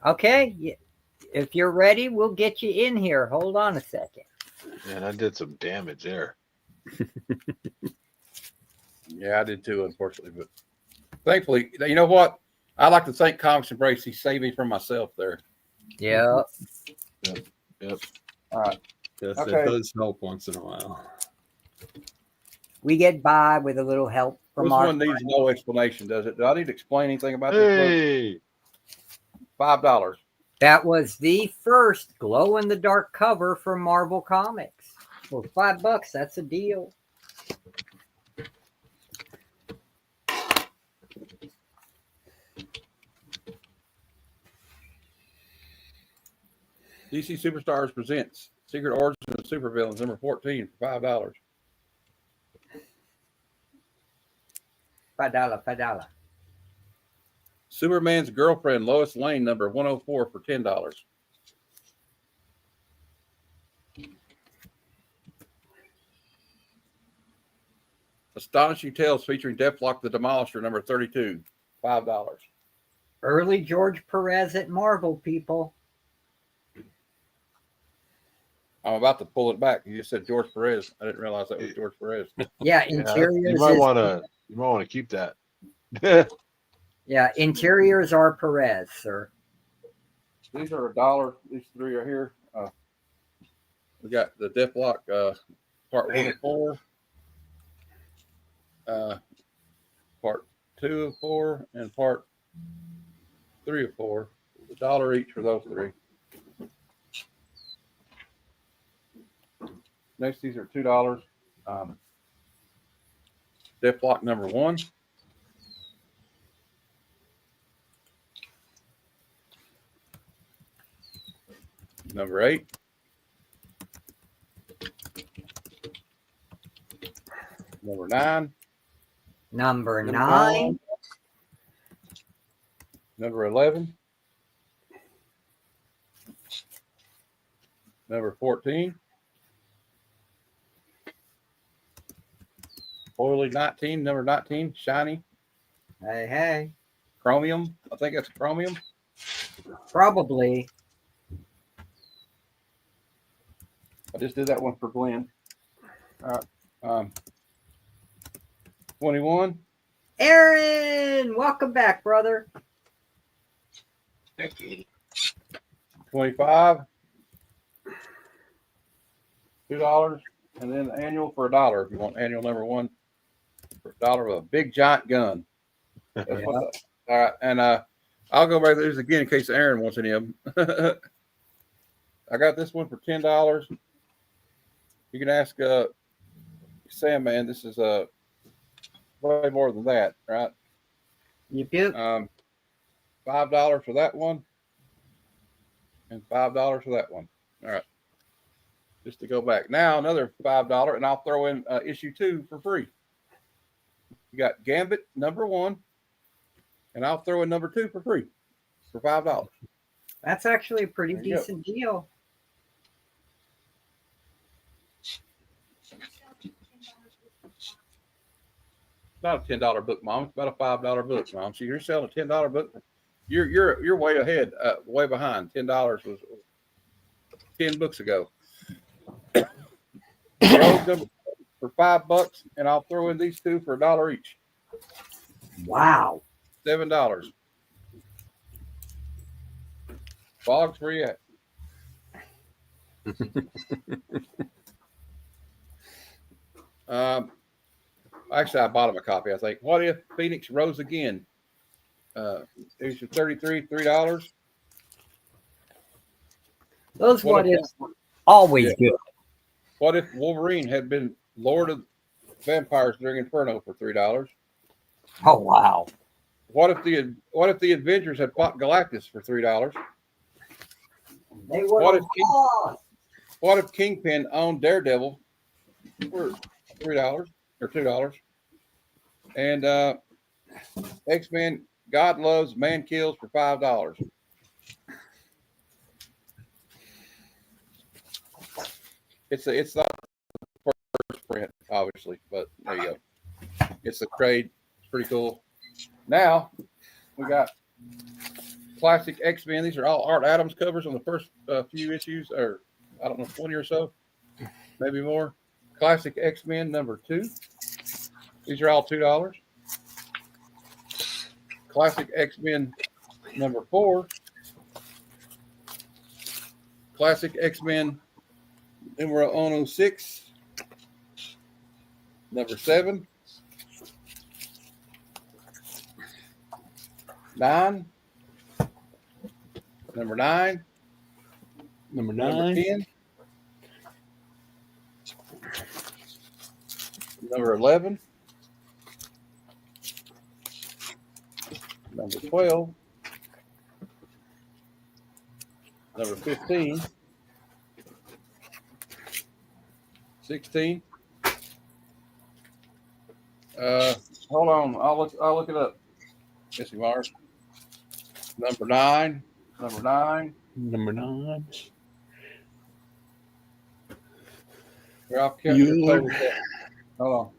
Okay. If you're ready, we'll get you in here. Hold on a second. Man, I did some damage there. Yeah, I did too, unfortunately. But thankfully, you know what? I like to thank Comics Embrace. He saved me from myself there. Yeah. All right. yes, Okay. that does help once in a while. We get by with a little help from This our one needs no explanation, does it? Do I need to explain anything about this Hey, book? $5. That was the first glow in the dark cover from Marvel Comics. For $5, that's a deal. DC Superstars presents Secret Origins of Supervillains number 14 for $5. $5. Superman's Girlfriend Lois Lane number 104 for $10. Astonishing Tales featuring Deathlock the Demolisher number 32, $5. Early George Perez at Marvel, people. I'm about to pull it back. You just said George Perez. I didn't realize that was George Perez. Yeah, yeah, interiors. you might is- want to keep that. Yeah, interiors are Perez, sir. These are $1. These three are here. We got the Deathlock part 1 of 4, part 2 of 4, and part 3 of 4. $1 each for those three. Next, these are $2. Deathlock number 1. Number 8. Number 9. Number 9. Number 11. Number 14. Oily 19, number 19, shiny. Hey, hey. Chromium. I think that's chromium. Probably. I just did that one for Glenn. All right. 21. Aaron, welcome back, brother. 25. $2. And then the annual for $1 if you want annual number 1 for $1 with a big giant gun. That's what all right. And I'll go back to these again in case Aaron wants any of them. I got this one for $10. You can ask Sam, man. This is way more than that, right? Yep. $5 for that one, and $5 for that one. All right. Just to go back now, another $5, and I'll throw in issue 2 for free. You got Gambit #1, and I'll throw in #2 for free for $5. That's actually a pretty There you go. decent deal. Not a $10 book, Mom. It's about a $5 book, Mom. So you're selling a $10 book. You're way ahead, way behind. $10 was 10 books ago. For $5, and I'll throw in these 2 for $1 each. Wow. $7. Boggs, where you at? Actually, I bought him a copy. I think. What if Phoenix rose again? Issue 33, $3. Those What what if- ifs were always Yeah. good. What if Wolverine had been Lord of Vampires during Inferno for $3? Oh wow. What if the Avengers had fought Galactus for $3? They What would if What if Kingpin owned Daredevil for $3 or $2? And X-Men God Loves Man Kills for $5. It's not the first print, obviously, but there you go. It's a trade. It's pretty cool. Now we got classic X-Men. These are all Art Adams covers on the first few issues, or I don't know, 20 or so, maybe more. Classic X-Men #2. These are all $2. Classic X-Men #4. Classic X-Men #106. #7. 9. #9. Number 9. #10. 11. 12. 15. 16. Hold on, I'll look it up. Jesse Mars. Number 9. Number 9. Ralph Bueller. Kemper. Hold on.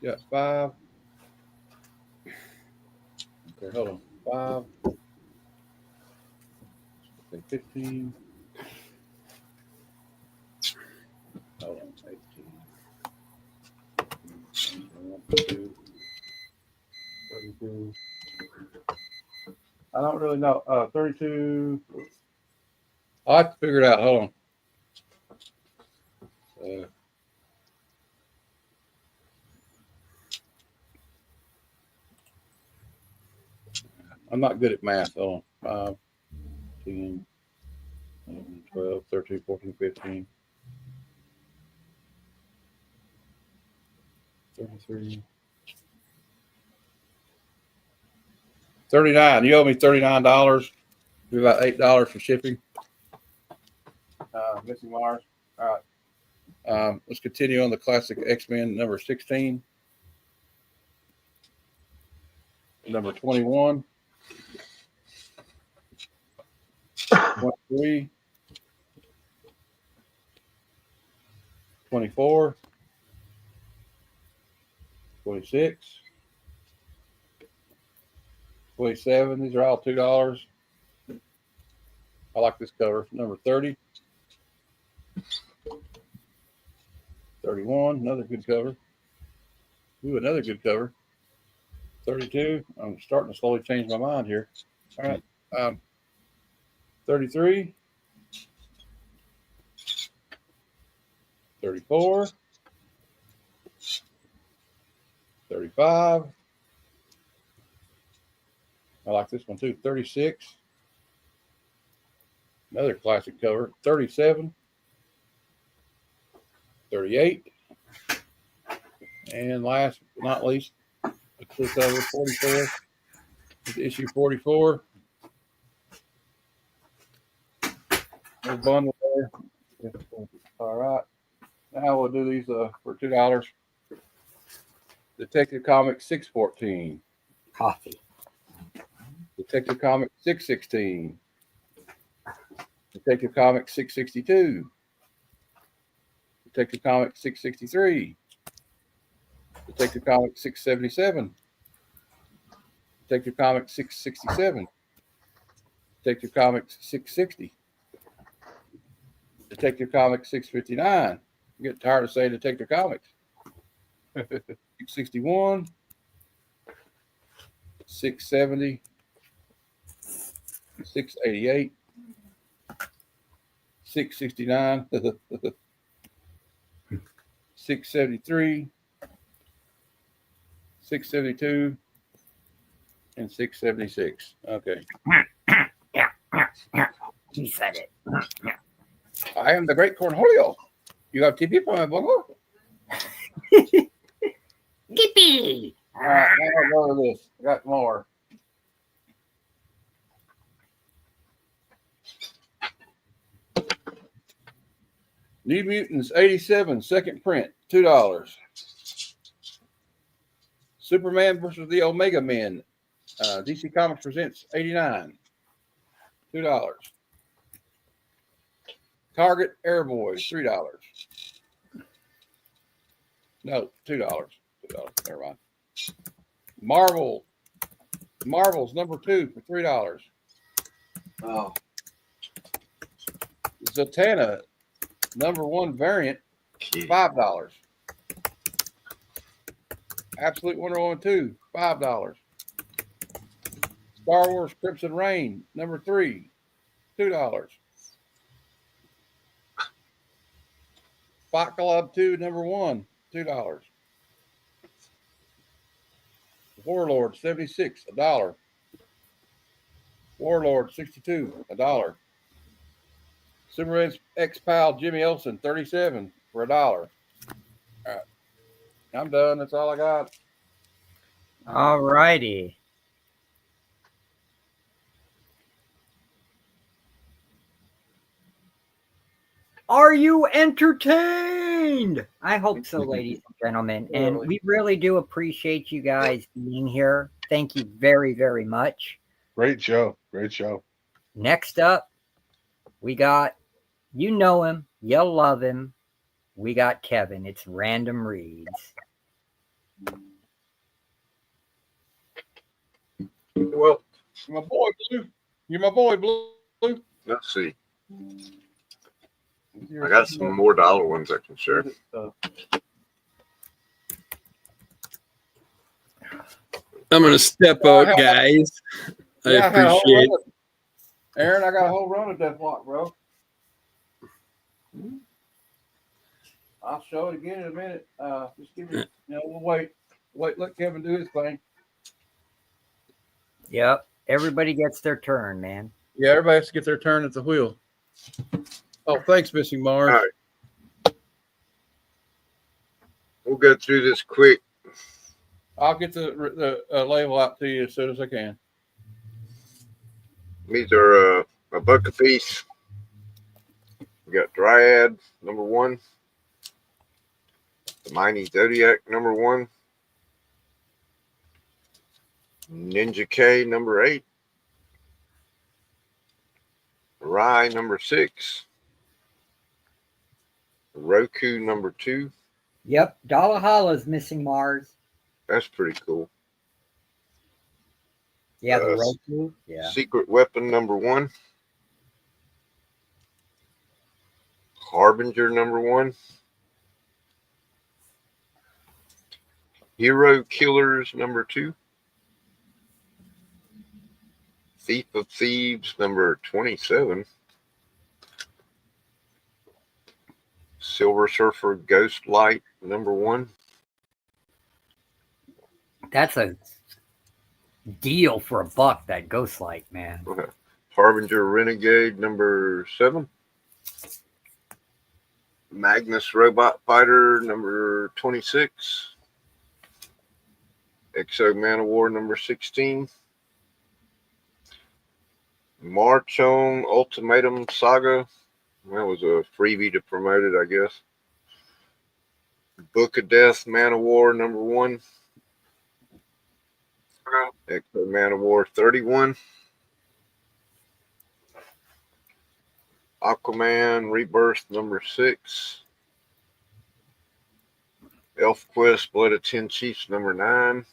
Yeah, 5. Okay, hold on. 5. Okay, 15. Hold on. 18. 22. 32. I don't really know. 32. I'll have to figure it out. Hold on. I'm not good at math. Hold on. 5, 10, 11, 12, 13, 14, 15. 33. 39. You owe me $39. Do about $8 for shipping. Missing Mars. All right. Let's continue on the classic X-Men #16. 21. 23. 24. 26. 27. These are all $2. I like this cover. #30. 31. Another good cover. Ooh, another good cover. 32. I'm starting to slowly change my mind here. All right. 33. 34. 35. I like this one too. 36. Another classic cover. 37, 38, and last but not least, a clear cover 44. Issue 44. Little bundle there. All right. Now we'll do these for $2. Detective Comics 614. Coffee. Detective Comics 616. Detective Comics 662. Detective Comics 663. Detective Comics 677. Detective Comics 667. Detective Comics 660. Detective Comics 659. I'm getting tired of saying Detective Comics. 661. 670. 688. 669. 673. 672. And 676. Okay. He said it. I am the Great Cornholio. You have TP for my bungle? Yippee! All right, now I'll go to this. I got more. New Mutants 87, second print, $2. Superman versus the Omega Men. DC Comics presents 89, $2. Target Airboy, $3. No, $2. $2. Never mind. Marvel's number 2 for $3. Oh, Zatanna number 1 variant, kid. $5. Absolute Wonder Woman 2, $5. Star Wars Crimson Reign number 3, $2. Fight Club 2 number 1, $2. Warlord 76, $1. Warlord 62, $1. Superman X Pal Jimmy Olsen 37 for $1. All right, I'm done. That's all I got. All righty. Are you entertained? I hope so, ladies and gentlemen. And we really do appreciate you guys being here. Thank you very, very much. Great show. Great show. Next up, we got, you know him, you'll love him. We got Kevin. It's Random Reads. Well, My boy Blue. You're my boy Blue. let's see. I got some more dollar ones I can share. I'm gonna step out, guys. I Yeah, had a whole appreciate. run of- Aaron, I got a whole run of Deathlock, bro. I'll show it again in a minute. Just give me, we'll wait. Let Kevin do his thing. Yep. Everybody gets their turn, man. Yeah, everybody has to get their turn at the wheel. Oh, thanks, Missing Mars. All right. We'll go through this quick. I'll get the label out to you as soon as I can. These are a buck a piece. We got Dryad number 1, the Mighty Zodiac number 1, Ninja K number 8, Rye number 6, Roku number 2. Yep. Dalahala's Missing Mars. That's pretty cool. Yeah, the Roku. Yeah. Secret Weapon number 1, Harbinger number 1, Hero Killers number 2, Thief of Thieves number 27, Silver Surfer Ghost Light number 1. That's a deal for $1, that Ghostlight, man. Harbinger Renegade number 7. Magnus Robot Fighter number 26. Exo Man of War number 16. Marchon Ultimatum Saga. That was a freebie to promote it, I guess. Book of Death Man of War number 1. Exo Man of War 31. Aquaman Rebirth number 6. Elf Quest Blood of 10 Chiefs number 9.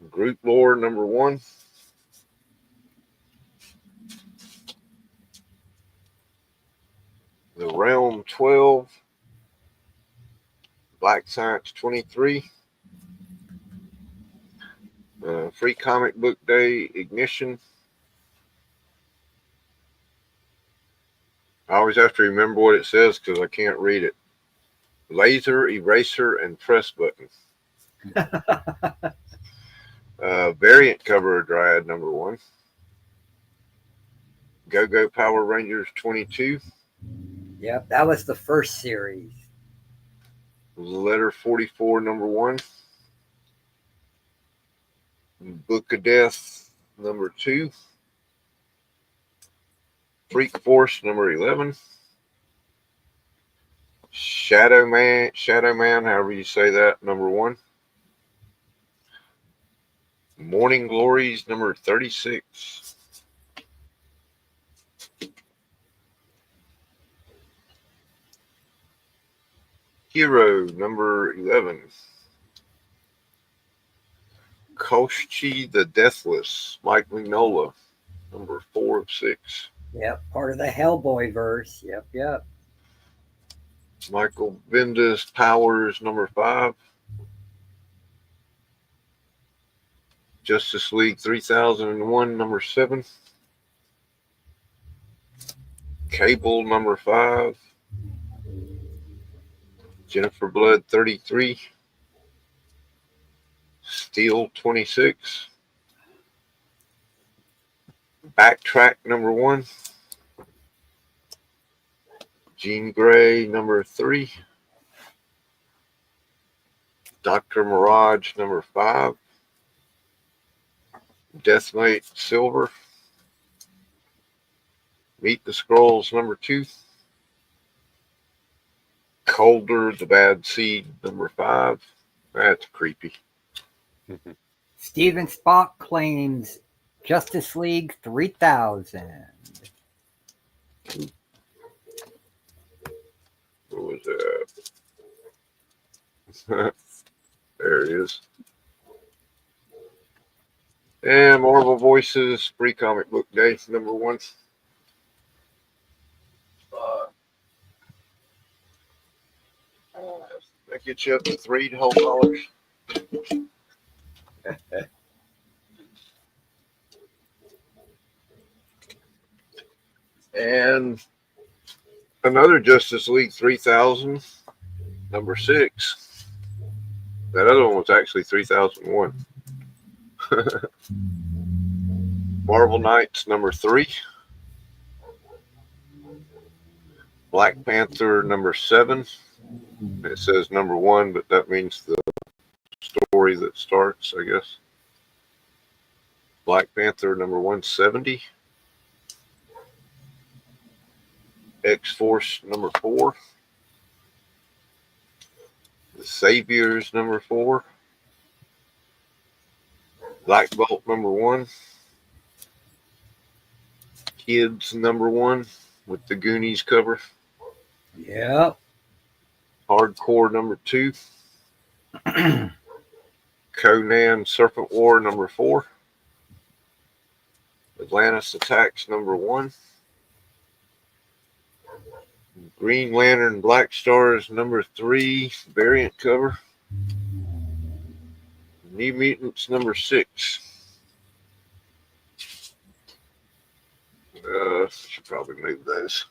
Group Lore number 1. The Realm 12. Black Science 23. Free Comic Book Day Ignition. I always have to remember what it says because I can't read it. Laser, eraser, and press button. Variant cover of Dryad number 1. Go-Go Power Rangers 22. Yep, that was the first series. Letter 44 number 1. Book of Death number 2. Freak Force number 11. Shadow Man, however you say that, number 1. Morning Glories number 36. Hero number 11. Koshchi the Deathless, Mike Mignola, number 4 of 6. Yep, part of the Hellboy verse. Yep. Michael Bendis Powers number 5. Justice League 3001 number 7. Cable number 5. Jennifer Blood 33. Steel 26. Backtrack number 1. Jean Grey number 3. Dr. Mirage number 5. Deathmate Silver. Meet the Scrolls number 2. Colder the Bad Seed number 5. That's creepy. Steven Spock claims Justice League 3000. What was that? There it is. And Marvel Voices, Free Comic Book Day, number 1. That gets you up to $3 whole dollars. And another Justice League 3000, number 6. That other one was actually 3001. Marvel Knights number 3. Black Panther number 7. It says number 1, but that means the story that starts, I guess. Black Panther number 170. X-Force number 4. The Saviors number 4. Black Bolt number 1. Kids number 1 with the Goonies cover. Yep. Hardcore number 2. Conan Serpent War number 4. Atlantis Attacks number 1. Green Lantern Black Stars number 3 variant cover. New Mutants number 6. Should probably move those.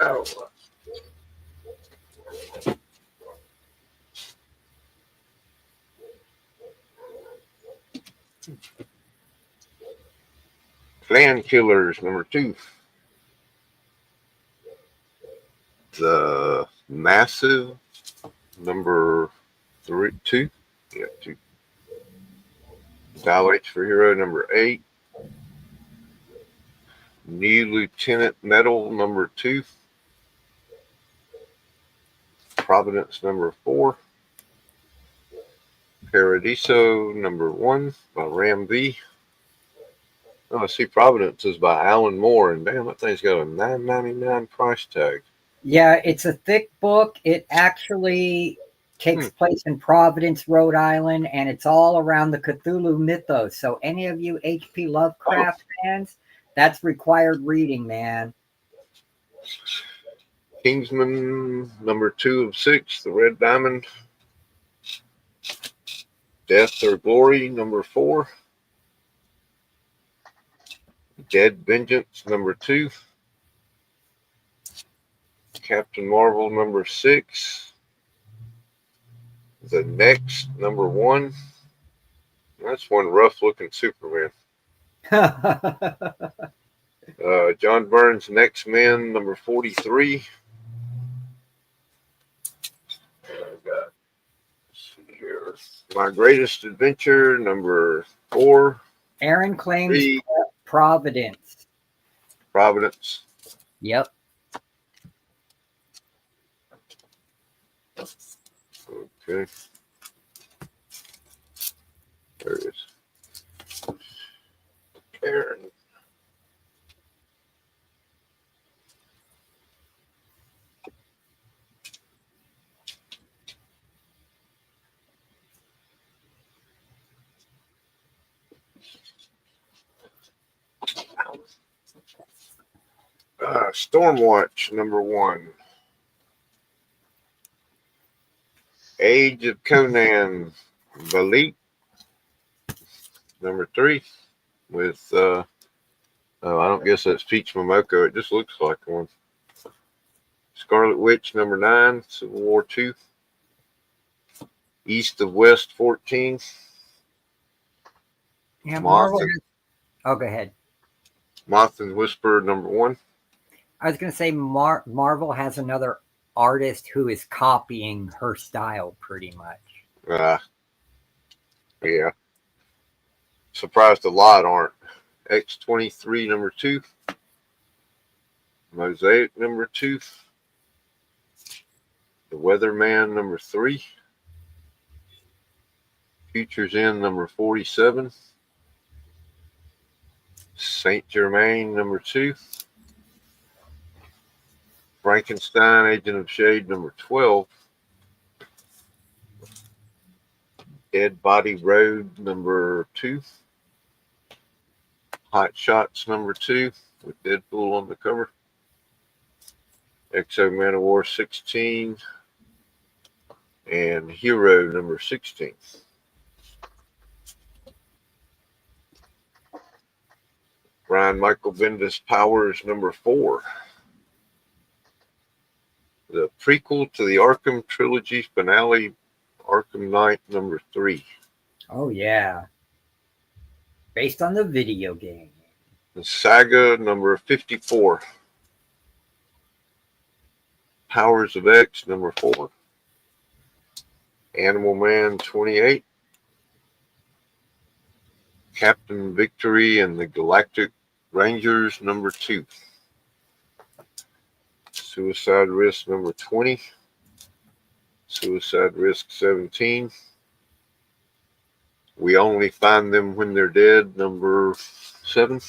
Oh. Clan Killers number 2. The Massive number 2. Yeah, 2. Dial H for Hero number 8. New Lieutenant Metal number 2. Providence number 4. Paradiso number 1 by Ram V. Oh, I see Providence is by Alan Moore, and damn, that thing's got a $9.99 price tag. Yeah, it's a thick book. It actually takes place in Providence, Rhode Island, and it's all around the Cthulhu mythos. So any of you H.P. Lovecraft fans, that's required reading, man. Kingsman number 2 of 6, The Red Diamond. Death or Glory number 4. Dead Vengeance number 2. Captain Marvel number 6. The Next number 1. That's one rough looking Superman. John Byrne's Next Men number 43. Here. My Greatest Adventure number 4. Aaron claims 3. Providence. Providence. Yep. Okay. There it is. Aaron. Stormwatch number 1. Age of Conan Valiant number 3 with I don't guess that's Peach Momoko. It just looks like one. Scarlet Witch number 9, Civil War 2. East of West 14. Yeah, Moth Marvel. Oh, go ahead. Moth and Whisper number 1. I was going to say Marvel has another artist who is copying her style pretty much. Yeah. Surprised a lot aren't. X-23 number 2. Mosaic number 2. The Weatherman number 3. Futures End number 47. Saint Germain number 2. Frankenstein Agent of Shade number 12. Dead Body Road number 2. Hot Shots number 2 with Deadpool on the cover. Exo Man of War 16 and Hero number 16. Brian Michael Bendis Powers number 4. The prequel to the Arkham trilogy finale, Arkham Knight number 3. Oh yeah, based on the video game. The Saga number 54. Powers of X number 4. Animal Man 28. Captain Victory and the Galactic Rangers number 2. Suicide Risk number 20. Suicide Risk 17. We Only Find Them When They're Dead number 7.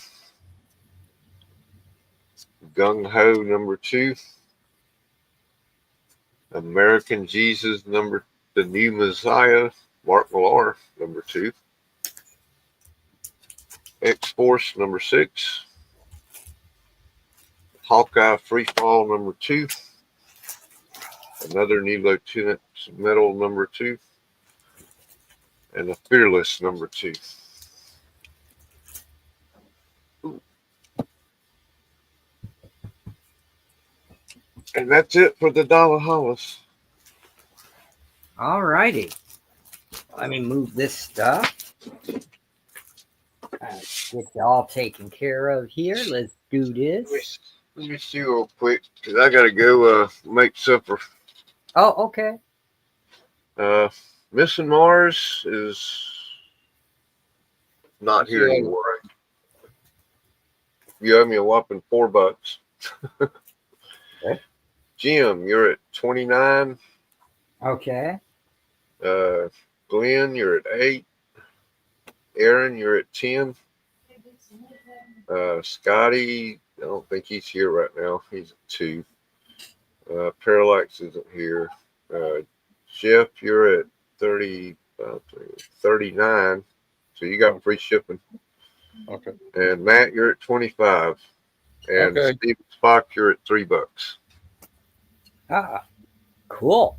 Gung Ho number 2. American Jesus The New Messiah, Mark Millar number 2. X-Force number 6. Hawkeye Freefall number 2. Another New Lieutenant Metal number 2. And a Fearless number 2. And that's it for the Dollar Hollis. All righty. Let me move this stuff. Get it all taken care of here. Let's do this. Let me see real quick, because I got to go make supper. Oh, okay. Missing Mars is not here anymore. You owe me a whopping $4. Okay. Jim, you're at 29. Okay. Glenn, you're at 8. Aaron, you're at 10. Scotty, I don't think he's here right now. He's at 2. Parallax isn't here. Jeff, you're at 39. So you got free shipping. Okay. And Matt, you're at 25. And Okay. Steve Spock, you're at $3. Ah, cool.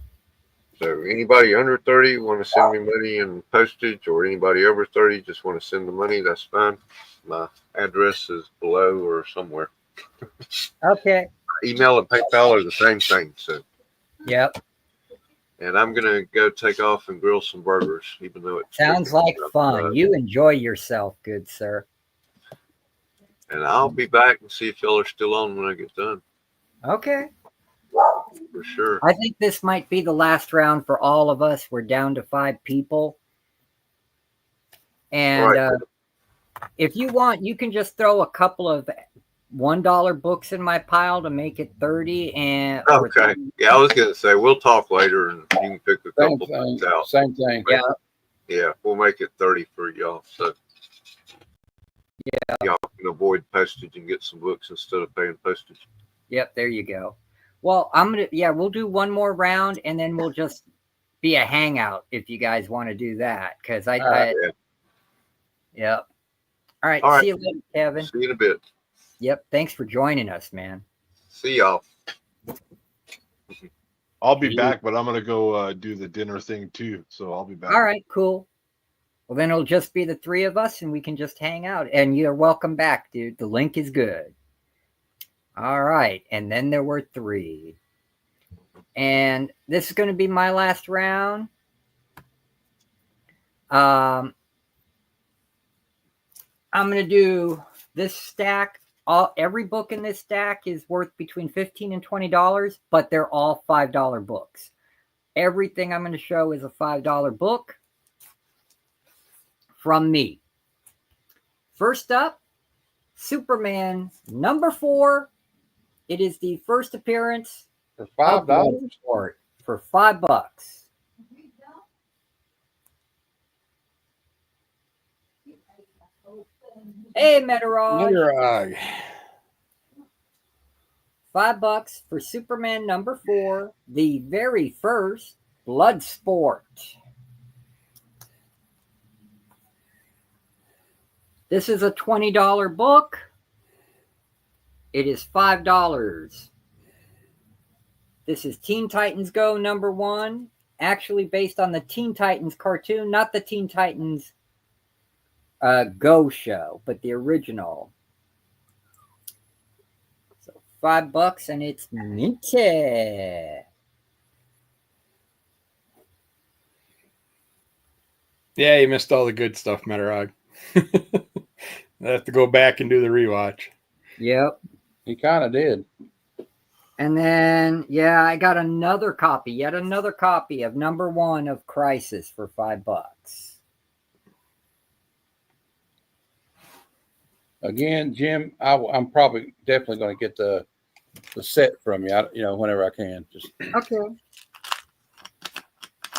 So anybody under 30 want to send me money and postage, or anybody over 30 just want to send the money, that's fine. My address is below or somewhere. Okay. Email and PayPal are the same thing. So, Yep. and I'm gonna go take off and grill some burgers, even though it Sounds like fun. You enjoy yourself, good sir. And I'll be back and see if y'all are still on when I get done, Okay. for sure. I think this might be the last round for all of us. We're down to 5 people. And Right. if you want, you can just throw a couple of $1 books in my pile to make it 30. And Okay. Yeah, I was gonna say we'll talk later, and you can pick a Same couple thing. things out. Same thing. Yeah. Yeah, we'll make it 30 for y'all. So Yeah. y'all can avoid postage and get some books instead of paying postage. Yep, there you go. Well, we'll do one more round and then we'll just be a hangout if you guys want to do that. Because Yeah. Yep. All right. All right. See you later, Kevin. See you in a bit. Yep. Thanks for joining us, man. See y'all. I'll be back, but I'm gonna go do the dinner thing too. So I'll be back. All right, cool. Well, then it'll just be the 3 of us and we can just hang out. And you're welcome back, dude. The link is good. All right. And then there were 3. And this is going to be my last round. I'm going to do this stack. Every book in this stack is worth between $15 and $20, but they're all $5 books. Everything I'm going to show is a $5 book from me. First up, Superman number 4. It is the first appearance For of $5. Bloodsport for $5. Hey, Meteorage. Meteorog. $5 for Superman number 4, the very first Bloodsport. This is a $20 book. It is $5. This is Teen Titans Go number 1, actually based on the Teen Titans cartoon, not the Teen Titans Go show, but the original. So $5 and it's minty. Yeah, you missed all the good stuff, Meteorog. I have to go back and do the rewatch. Yep. He kind of did. And then, yeah, I got another copy, yet another copy of number 1 of Crisis for $5. Again, Jim, I'm probably definitely going to get the set from you. Whenever I can. Just Okay.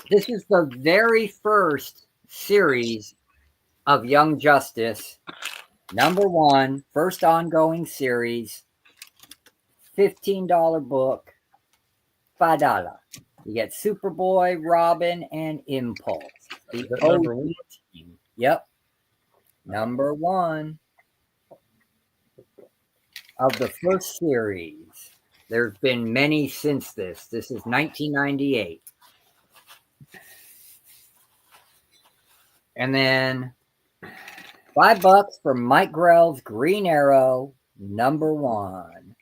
This is the very first series of Young Justice. Number 1, first ongoing series. $15 book. $5. You get Superboy, Robin, and Impulse. The number OG 1? team. Yep. Number 1 of the first series. There have been many since this. This is 1998. And then $5 for Mike Grell's Green Arrow, number 1.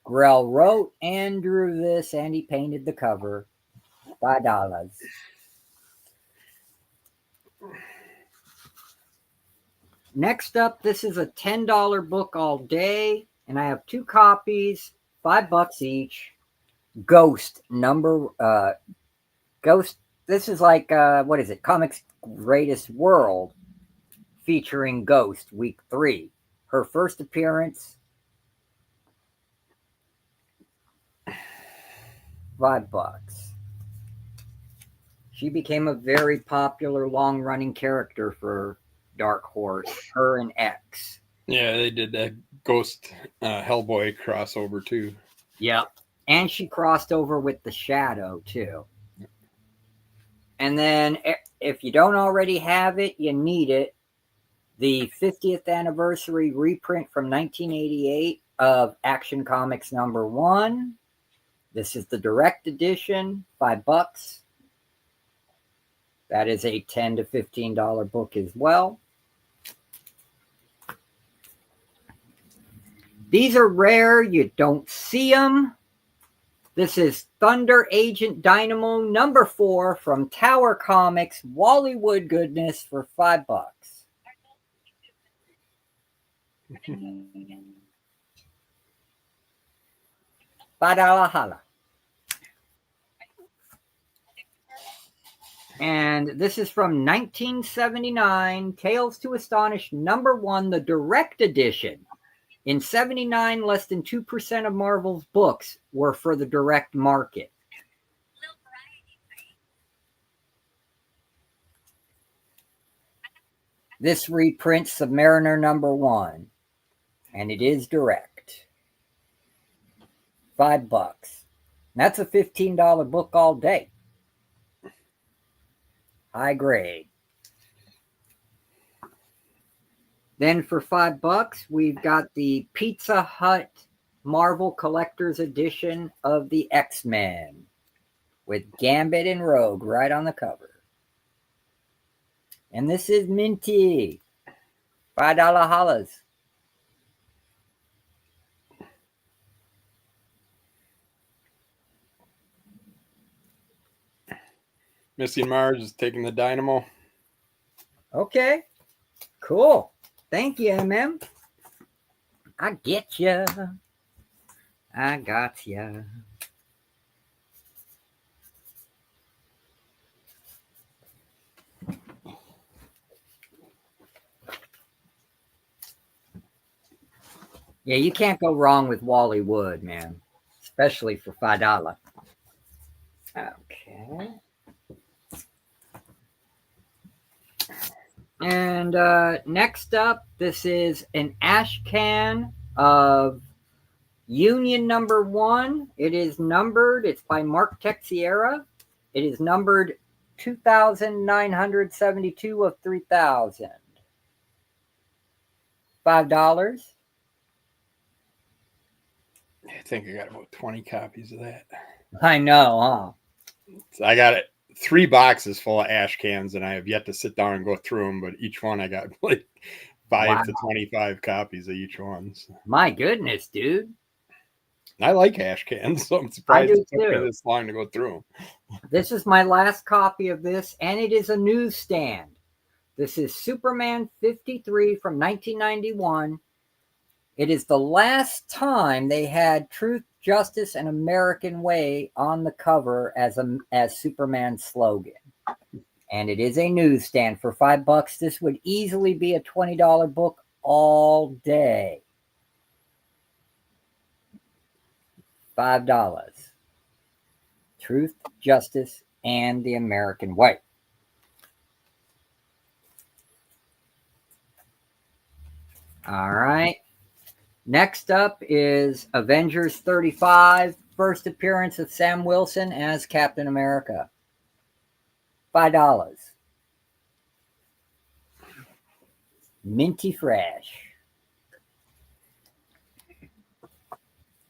Grell wrote and drew this, and he painted the cover. $5. Next up, this is a $10 book all day, and I have 2 copies, $5 each. Ghost. This is like what is it? Comics Greatest World, featuring Ghost, week 3. Her first appearance. $5. She became a very popular, long-running character for Dark Horse. Her and X. Yeah, they did that Ghost Hellboy crossover too. Yep. And she crossed over with the Shadow too. And then, if you don't already have it, you need it. The 50th anniversary reprint from 1988 of Action Comics #1. This is the direct edition, $5. That is a $10 to $15 book as well. These are rare. You don't see them. This is Thunder Agent Dynamo #4 from Tower Comics, Wally Wood goodness, for $5. $5 holla. And this is from 1979, Tales to Astonish #1, the direct edition. In 79, less than 2% of Marvel's books were for the direct market. This reprints Submariner #1, and it is direct. $5. That's a $15 book all day. High grade. Then for $5, we've got the Pizza Hut Marvel Collector's Edition of the X-Men with Gambit and Rogue right on the cover. And this is minty. $5 hollas. Missy Mars is taking the Dynamo. Okay. Cool. Thank you, MM. I get ya. I got ya. Yeah, you can't go wrong with Wally Wood, man. Especially for $5. Okay. And next up, this is an ash can of Union #1. It is numbered. It's by Mark Texiera. It is numbered 2,972 of 3,000. $5. I think I got about 20 copies of that. I know, huh? So I got it. 3 boxes full of ash cans, and I have yet to sit down and go through them. But each one, I got like 5 to 25 copies of each one. So. My goodness, dude! I like ash cans, so I'm surprised it took me too. this long to go through them. This is my last copy of this, and it is a newsstand. This is Superman 53 from 1991. It is the last time they had Truth, Justice, and American Way on the cover as Superman's slogan. And it is a newsstand for $5. This would easily be a $20 book all day. $5. Truth, Justice, and the American Way. All right. Next up is Avengers 35, first appearance of Sam Wilson as Captain America. $5. Minty fresh.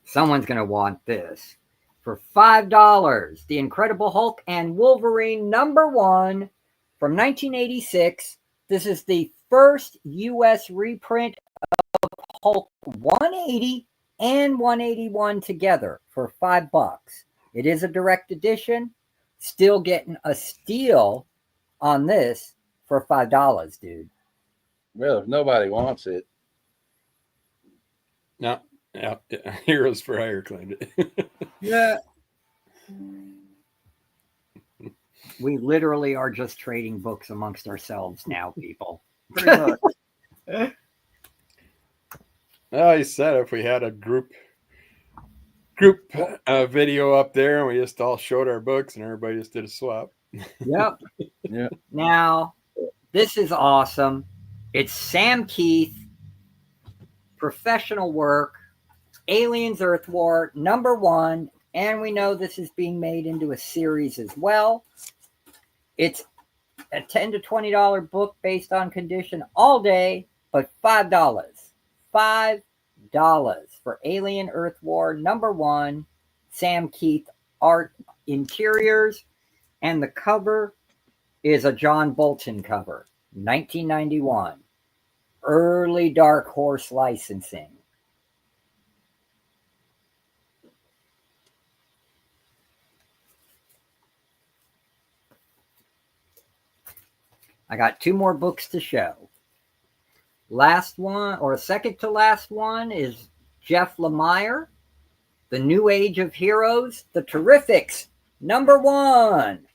Someone's going to want this. For $5, The Incredible Hulk and Wolverine #1 from 1986. This is the first U.S. reprint of Hulk 180 and 181 together for $5. It is a direct edition. Still getting a steal on this for $5, dude. Well, if nobody wants it, No, yeah, Heroes for Hire claimed it. Yeah. We literally are just trading books amongst ourselves now, people. pretty much. Well, he said if we had a group video up there and we just all showed our books and everybody just did a swap. Yep. Yeah. Now, this is awesome. It's Sam Keith, professional work, Aliens Earth War, #1, and we know this is being made into a series as well. It's a $10 to $20 book based on condition all day, but $5. $5 for Alien Earth War #1, Sam Keith art interiors, and the cover is a John Bolton cover, 1991. Early Dark Horse licensing. I got 2 more books to show. Last one, or second to last one, is Jeff Lemire, The New Age of Heroes, The Terrifics, #1.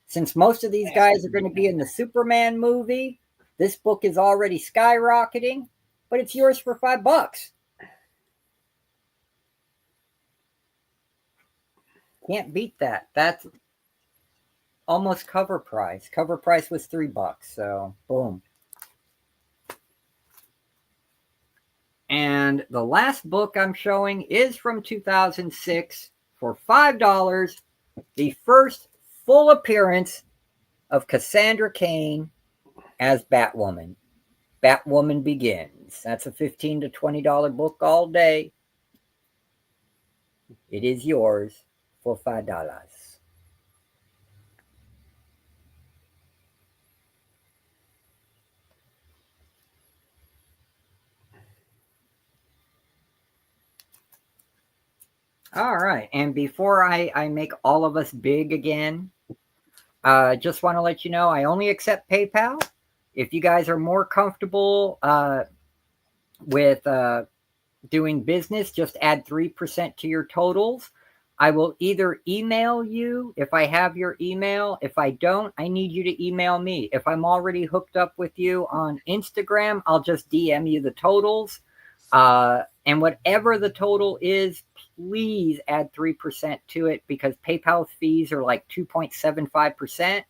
Since most of these guys are going to be in the Superman movie, this book is already skyrocketing, but it's yours for $5. Can't beat that. That's almost cover price. Cover price was $3, so boom. And the last book I'm showing is from 2006 for $5. The first full appearance of Cassandra Cain as Batwoman. Batwoman Begins. That's a $15 to $20 book all day. It is yours for $5. All right. And before I make all of us big again, just want to let you know I only accept PayPal. If you guys are more comfortable with doing business, just add 3% to your totals. I will either email you if I have your email. If I don't, I need you to email me. If I'm already hooked up with you on Instagram, I'll just DM you the totals. And whatever the total is, please add 3% to it because PayPal fees are like 2.75%.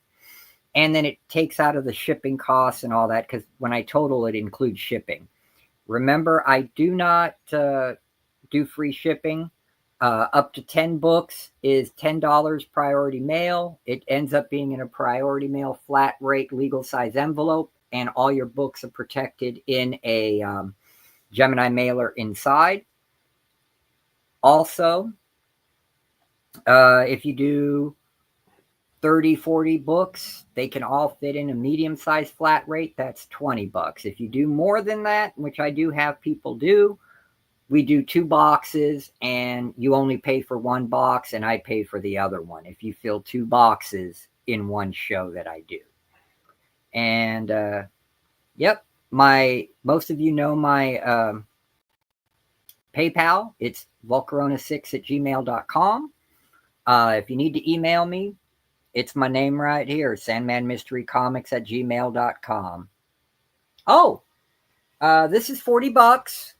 And then it takes out of the shipping costs and all that because when I total, it includes shipping. Remember, I do not do free shipping. Up to 10 books is $10 priority mail. It ends up being in a priority mail flat rate legal size envelope, and all your books are protected in a Gemini mailer inside. Also, if you do 30, 40 books, they can all fit in a medium-sized flat rate. That's $20. If you do more than that, which I do have people do, we do 2 boxes and you only pay for 1 box and I pay for the other one if you fill 2 boxes in one show that I do. And yep, most of you know my PayPal. It's volcarona6@gmail.com. If you need to email me, it's my name right here, sandmanmysterycomics@gmail.com. Oh, this is $40.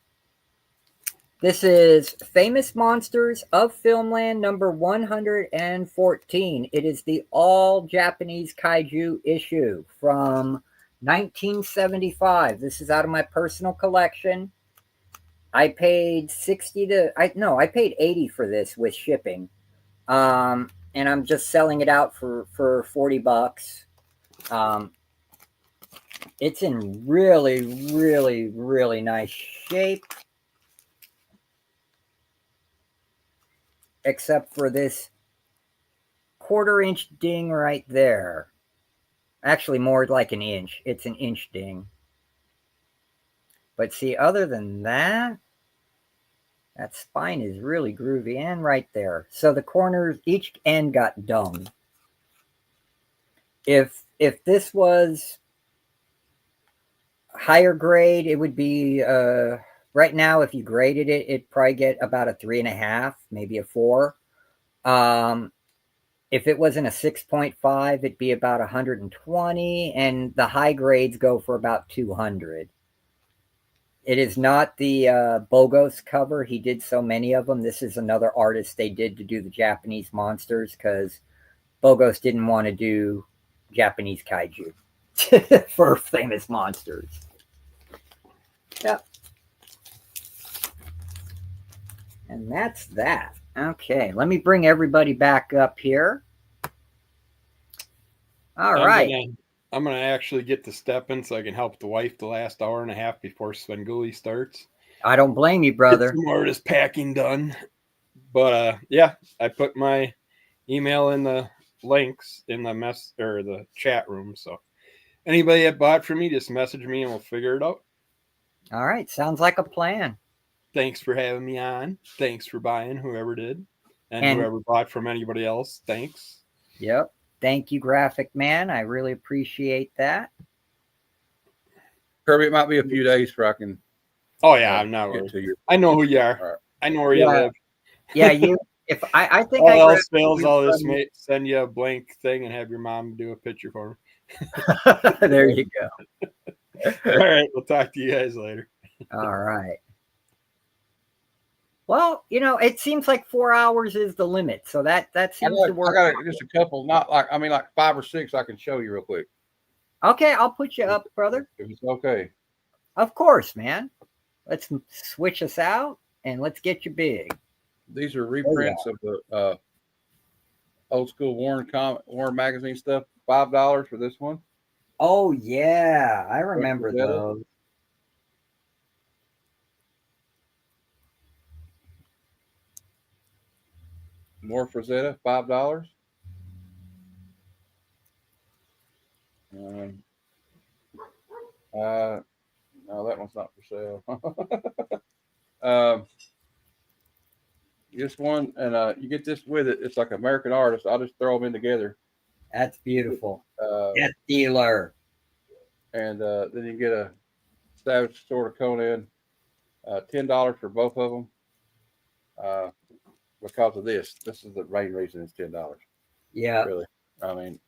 This is Famous Monsters of Filmland number 114. It is the all Japanese kaiju issue from 1975. This is out of my personal collection. I paid I paid $80 for this with shipping. And I'm just selling it out for $40. It's in really, really, really nice shape. Except for this 1/4 inch ding right there. Actually, more like an inch. It's an inch ding. But see, other than that, That spine is really groovy, and right there. So the corners, each end got dome. If this was higher grade, it would be right now. If you graded it, it'd probably get about a 3.5, maybe a 4. If it wasn't a 6.5, it'd be about 120, and the high grades go for about 200. It is not the Bogos cover. He did so many of them. This is another artist they did to do the Japanese monsters because Bogos didn't want to do Japanese kaiju for famous monsters. Yep. And that's that. Okay, let me bring everybody back up here. All right. I'm gonna actually get to stepping so I can help the wife the last hour and a half before Svengoolie starts. I don't blame you, brother. Get some more of this packing done. But yeah, I put my email in the links in the mess or the chat room. So anybody that bought from me, just message me and we'll figure it out. All right, sounds like a plan. Thanks for having me on. Thanks for buying, whoever did, and whoever bought from anybody else. Thanks. Yep. Thank you, Graphic Man. I really appreciate that. Kirby, it might be a few days before I can. Oh yeah, I'm not worried. I know who you are. Right. I know where you live. Yeah, you. If I think all else fails, all this may send you a blank thing and have your mom do a picture for me. There you go. All right, we'll talk to you guys later. All right. Well, it seems like 4 hours is the limit, so that seems to work. I got just a couple, not like like 5 or 6. I can show you real quick. Okay, I'll put you up, brother. If it's okay. Of course, man. Let's switch us out and let's get you big. These are reprints of the old school Warren magazine stuff. $5 for this one. Oh yeah, I remember those. More Frazetta, $5. No, that one's not for sale. This one, and you get this with it. It's like American artists. I'll just throw them in together. That's beautiful. Death Dealer. And then you get a Savage Sword of Conan, $10 for both of them. Because of this. This is the main reason it's $10. Yeah. Really. I mean,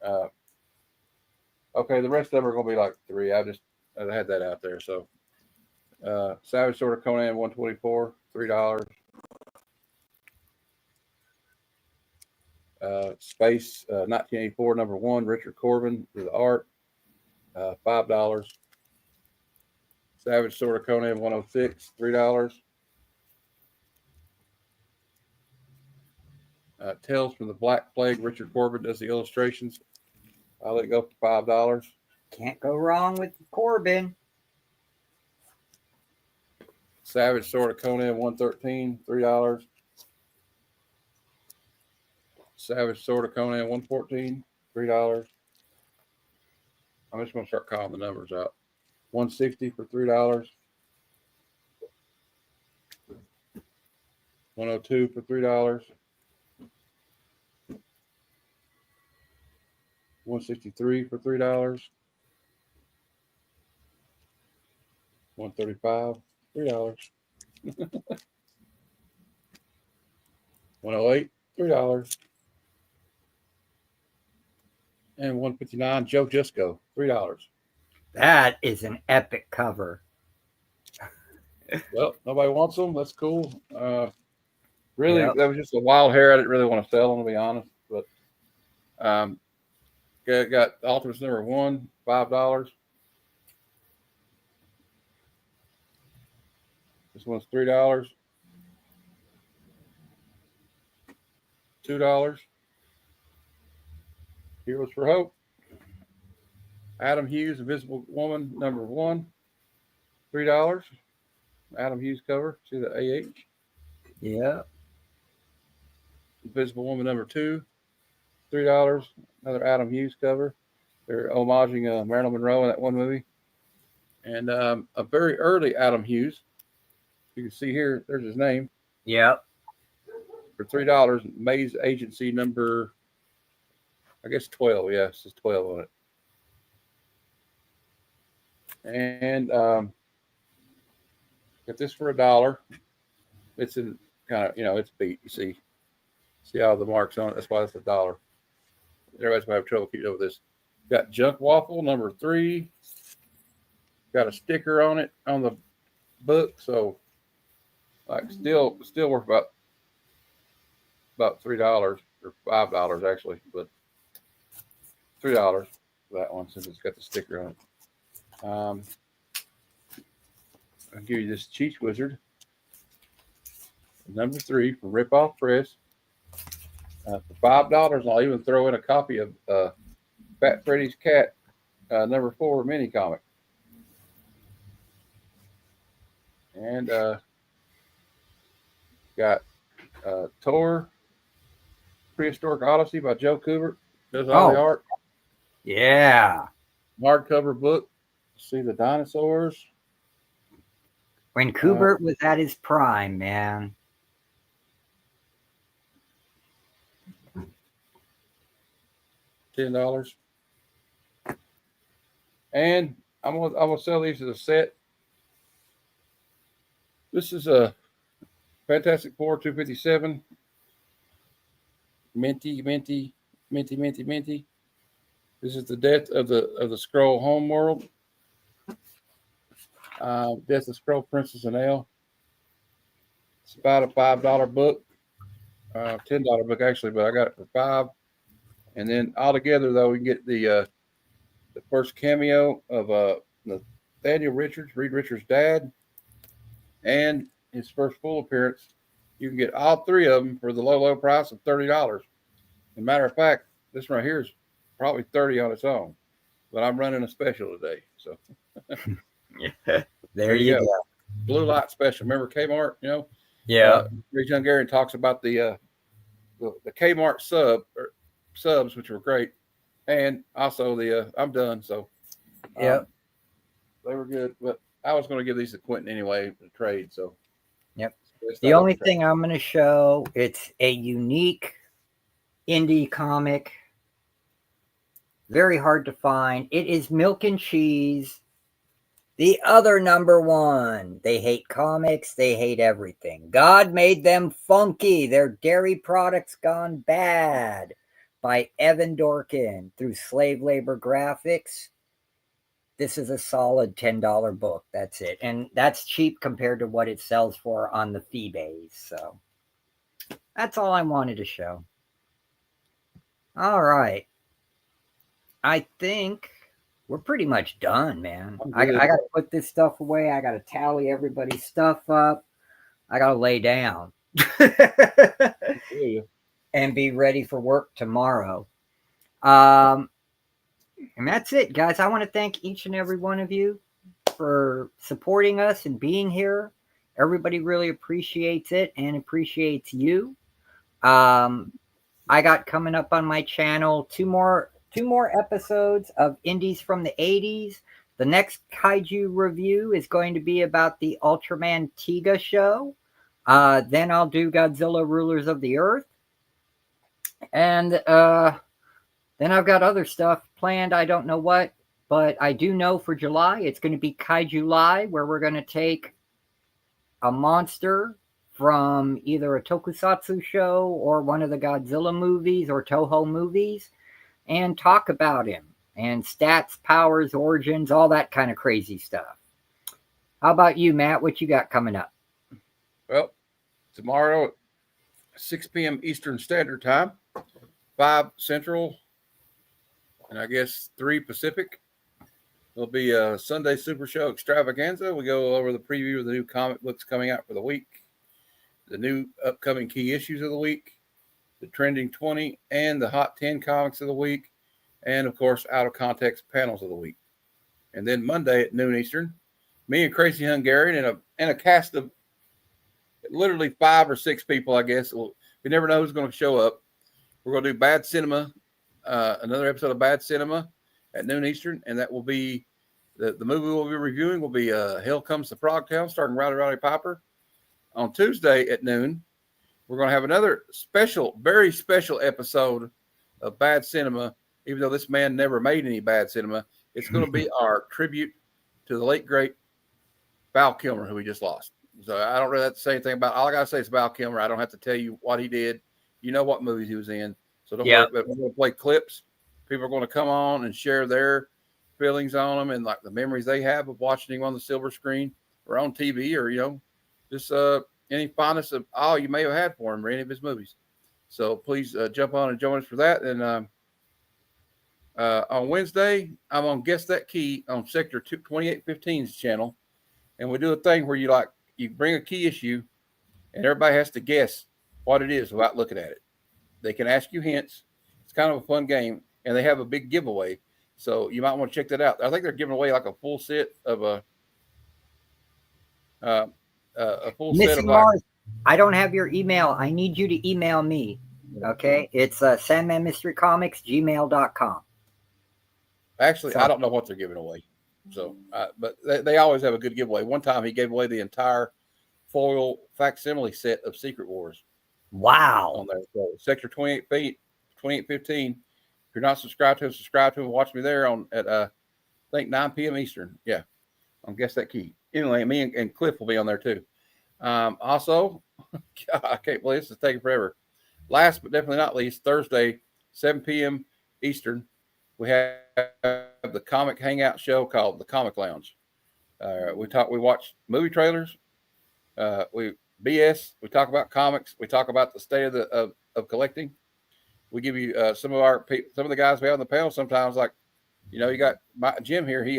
okay, the rest of them are going to be like $3. I had that out there. So, Savage Sword of Conan 124, $3. Space 1984 #1, Richard Corbin with art, $5. Savage Sword of Conan 106, $3. Tales from the Black Plague, Richard Corbin does the illustrations. I'll let it go for $5. Can't go wrong with Corbin. Savage Sword of Conan 113, $3. Savage Sword of Conan 114, $3. I'm just going to start calling the numbers out. 160 for $3. 102 for $3. 163 for $3. 135, $3. 108, $3. And 159, Joe Jusko, $3. That is an epic cover. Well, nobody wants them. That's cool. Really, that was just a wild hair. I didn't really want to sell them, to be honest. But got Ultimates #1, $5. This one's $3. $2. Heroes for Hope. Adam Hughes, Invisible Woman #1, $3. Adam Hughes cover. See the AH? Yeah. Invisible Woman #2, $3. Another Adam Hughes cover. They're homaging Marilyn Monroe in that one movie. And a very early Adam Hughes. You can see here, there's his name. Yep. For $3. Maze Agency number, I guess 12. Yeah, it says 12 on it. And get this for $1. It's in kind of, it's beat. You see all the marks on it. That's why it's $1. Everybody's gonna have trouble keeping up with this. Got Junk Waffle number 3. Got a sticker on it on the book, so like still worth about $3 or $5 actually, but $3 for that one since it's got the sticker on it. I'll give you this Cheech Wizard number 3 from Rip Off Press for $5. I'll even throw in a copy of Fat Freddy's Cat number 4 mini comic. And got Tor Prehistoric Odyssey by Joe Kubert. Does all the art. Yeah. Hardcover book. See the dinosaurs. When Kubert was at his prime, man. $10. And I'm gonna sell these as a set. This is a Fantastic Four 257. Minty. This is the Death of the Skrull Homeworld. Death of Skrull Princess and Elle. It's about a $5 book. $10 book actually, but I got it for $5. And then altogether though, we can get the first cameo of Nathaniel Richards, Reed Richards' dad, and his first full appearance. You can get all 3 of them for the low price of $30. As a matter of fact, this one right here is probably $30 on its own, but I'm running a special today. So Yeah, there you go. Blue Light special. Remember Kmart? Yeah. Rich Hungarian talks about the Kmart subs, which were great, and also the I'm done. So Yep. They were good, but I was going to give these to Quentin anyway to trade. So Yep. The only thing I'm going to show, it's a unique indie comic. Very hard to find. It is Milk and Cheese, the other number 1. They hate comics. They hate everything. God made them funky. They're dairy products gone bad, by Evan Dorkin through Slave Labor Graphics. This is a solid $10 book. That's it. And that's cheap compared to what it sells for on the Feebays. So that's all I wanted to show. All right. I think we're pretty much done, man. I got to put this stuff away. I got to tally everybody's stuff up. I got to lay down and be ready for work tomorrow. And that's it, guys. I want to thank each and every one of you for supporting us and being here. Everybody really appreciates it and appreciates you. I got coming up on my channel two more episodes of Indies from the 80s. The next kaiju review is going to be about the Ultraman Tiga show. Then I'll do Godzilla Rulers of the Earth. And then I've got other stuff planned. I don't know what, but I do know for July, it's going to be Kaiju-Lai, where we're going to take a monster from either a tokusatsu show or one of the Godzilla movies or Toho movies and talk about him and stats, powers, origins, all that kind of crazy stuff. How about you, Matt? What you got coming up? Well, tomorrow at 6 p.m. Eastern Standard Time, 5 Central, and I guess 3 Pacific. There'll be a Sunday Super Show extravaganza. We go over the preview of the new comic books coming out for the week, the new upcoming key issues of the week, the trending 20, and the hot 10 comics of the week, and of course, out of context panels of the week. And then Monday at noon Eastern, me and Crazy Hungarian and a cast of literally 5 or 6 people, I guess. We never know who's going to show up. We're going to do Bad Cinema. Another episode of Bad Cinema at noon Eastern, and that will be the movie we'll be reviewing will be Hell Comes to Frogtown, starring Rowdy Piper. on Tuesday at noon, we're going to have another special, very special episode of Bad Cinema. Even though this man never made any bad cinema, it's going to be our tribute to the late, great Val Kilmer, who we just lost. So I don't really have to say anything about. All I got to say is Val Kilmer. I don't have to tell you what he did. You know what movies he was in. So don't worry. But we're going to play clips. People are going to come on and share their feelings on them and like the memories they have of watching him on the silver screen or on TV, or just any fondness of all you may have had for him or any of his movies. So please jump on and join us for that. And on Wednesday, I'm on Guess That Key on Sector 2815's channel, and we do a thing where you bring a key issue, and everybody has to guess what it is without looking at it. They can ask you hints. It's kind of a fun game, and they have a big giveaway. So you might want to check that out. I think they're giving away like a full set of a full set of Mars, I don't have your email. I need you to email me. Okay. It's sandmanmysterycomics@gmail.com. Actually, I don't know what they're giving away. So, but they always have a good giveaway. One time he gave away the entire foil facsimile set of Secret Wars. Wow. On there. So Sector 2815. If you're not subscribed to him, subscribe to him. Watch me there at I think 9 p.m. Eastern. Yeah, on Guess That Key. Anyway, me and Cliff will be on there too. Also, God, I can't believe this is taking forever. Last but definitely not least, Thursday, 7 p.m. Eastern, we have the comic hangout show called The Comic Lounge. We watch movie trailers. We BS. We talk about comics. We talk about the state of collecting. We give you some of the guys we have on the panel. Sometimes, like you got Jim here. He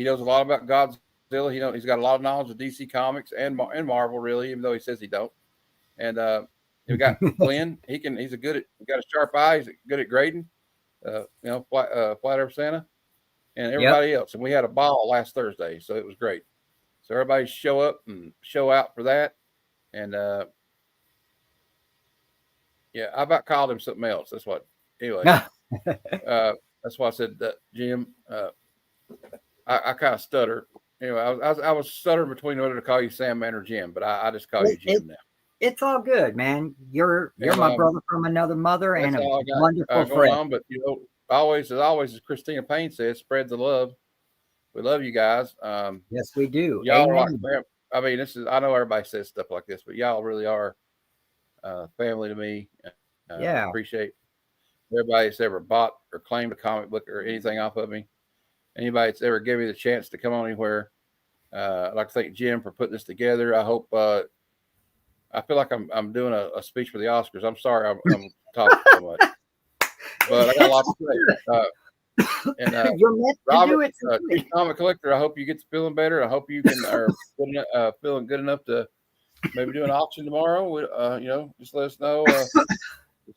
knows a lot about Godzilla. He's got a lot of knowledge of DC Comics and Marvel, really, even though he says he don't. And we got Glenn. He got a sharp eye. He's good at grading. Flat Earth Santa, and everybody else. And we had a ball last Thursday, so it was great. So everybody show up and show out for that. And I about called him something else. That's what. Anyway, that's why I said that, Jim. I kind of stutter. Anyway, I was stuttering between whether to call you Sandman or Jim, but I just call you Jim now. It's all good, man. You're my brother from another mother and a wonderful friend. But always, as Christina Payne says, spread the love. We love you guys. Yes, we do. Y'all are like, I mean, I know everybody says stuff like this, but y'all really are family to me. I appreciate everybody that's ever bought or claimed a comic book or anything off of me. Anybody that's ever given me the chance to come on anywhere. I'd like to thank Jim for putting this together. I hope. I feel like I'm doing a speech for the Oscars. I'm sorry I'm talking so much, but I got a lot to say. And you're meant to Robert, do it. comic collector, I hope you get to feeling better. I hope you are feeling good enough to maybe do an auction tomorrow. Just let us know.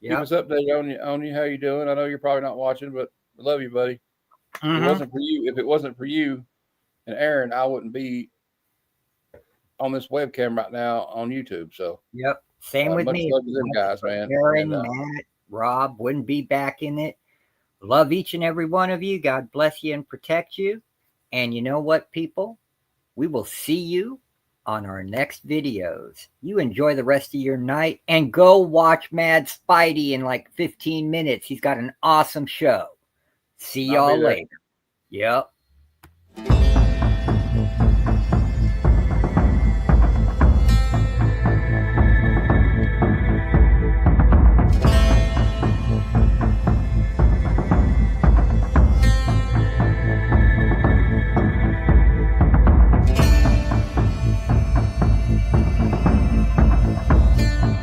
Keep us updated on you, how you doing. I know you're probably not watching, but we love you, buddy. Mm-hmm. If it wasn't for you and Aaron, I wouldn't be on this webcam right now on YouTube. So same with me. Love to them guys, man. Aaron, Matt, Rob wouldn't be back in it. Love each and every one of you. God bless you and protect you. And you know what, people? We will see you on our next videos. You enjoy the rest of your night and go watch Mad Spidey in like 15 minutes. He's got an awesome show. See y'all later. Yep.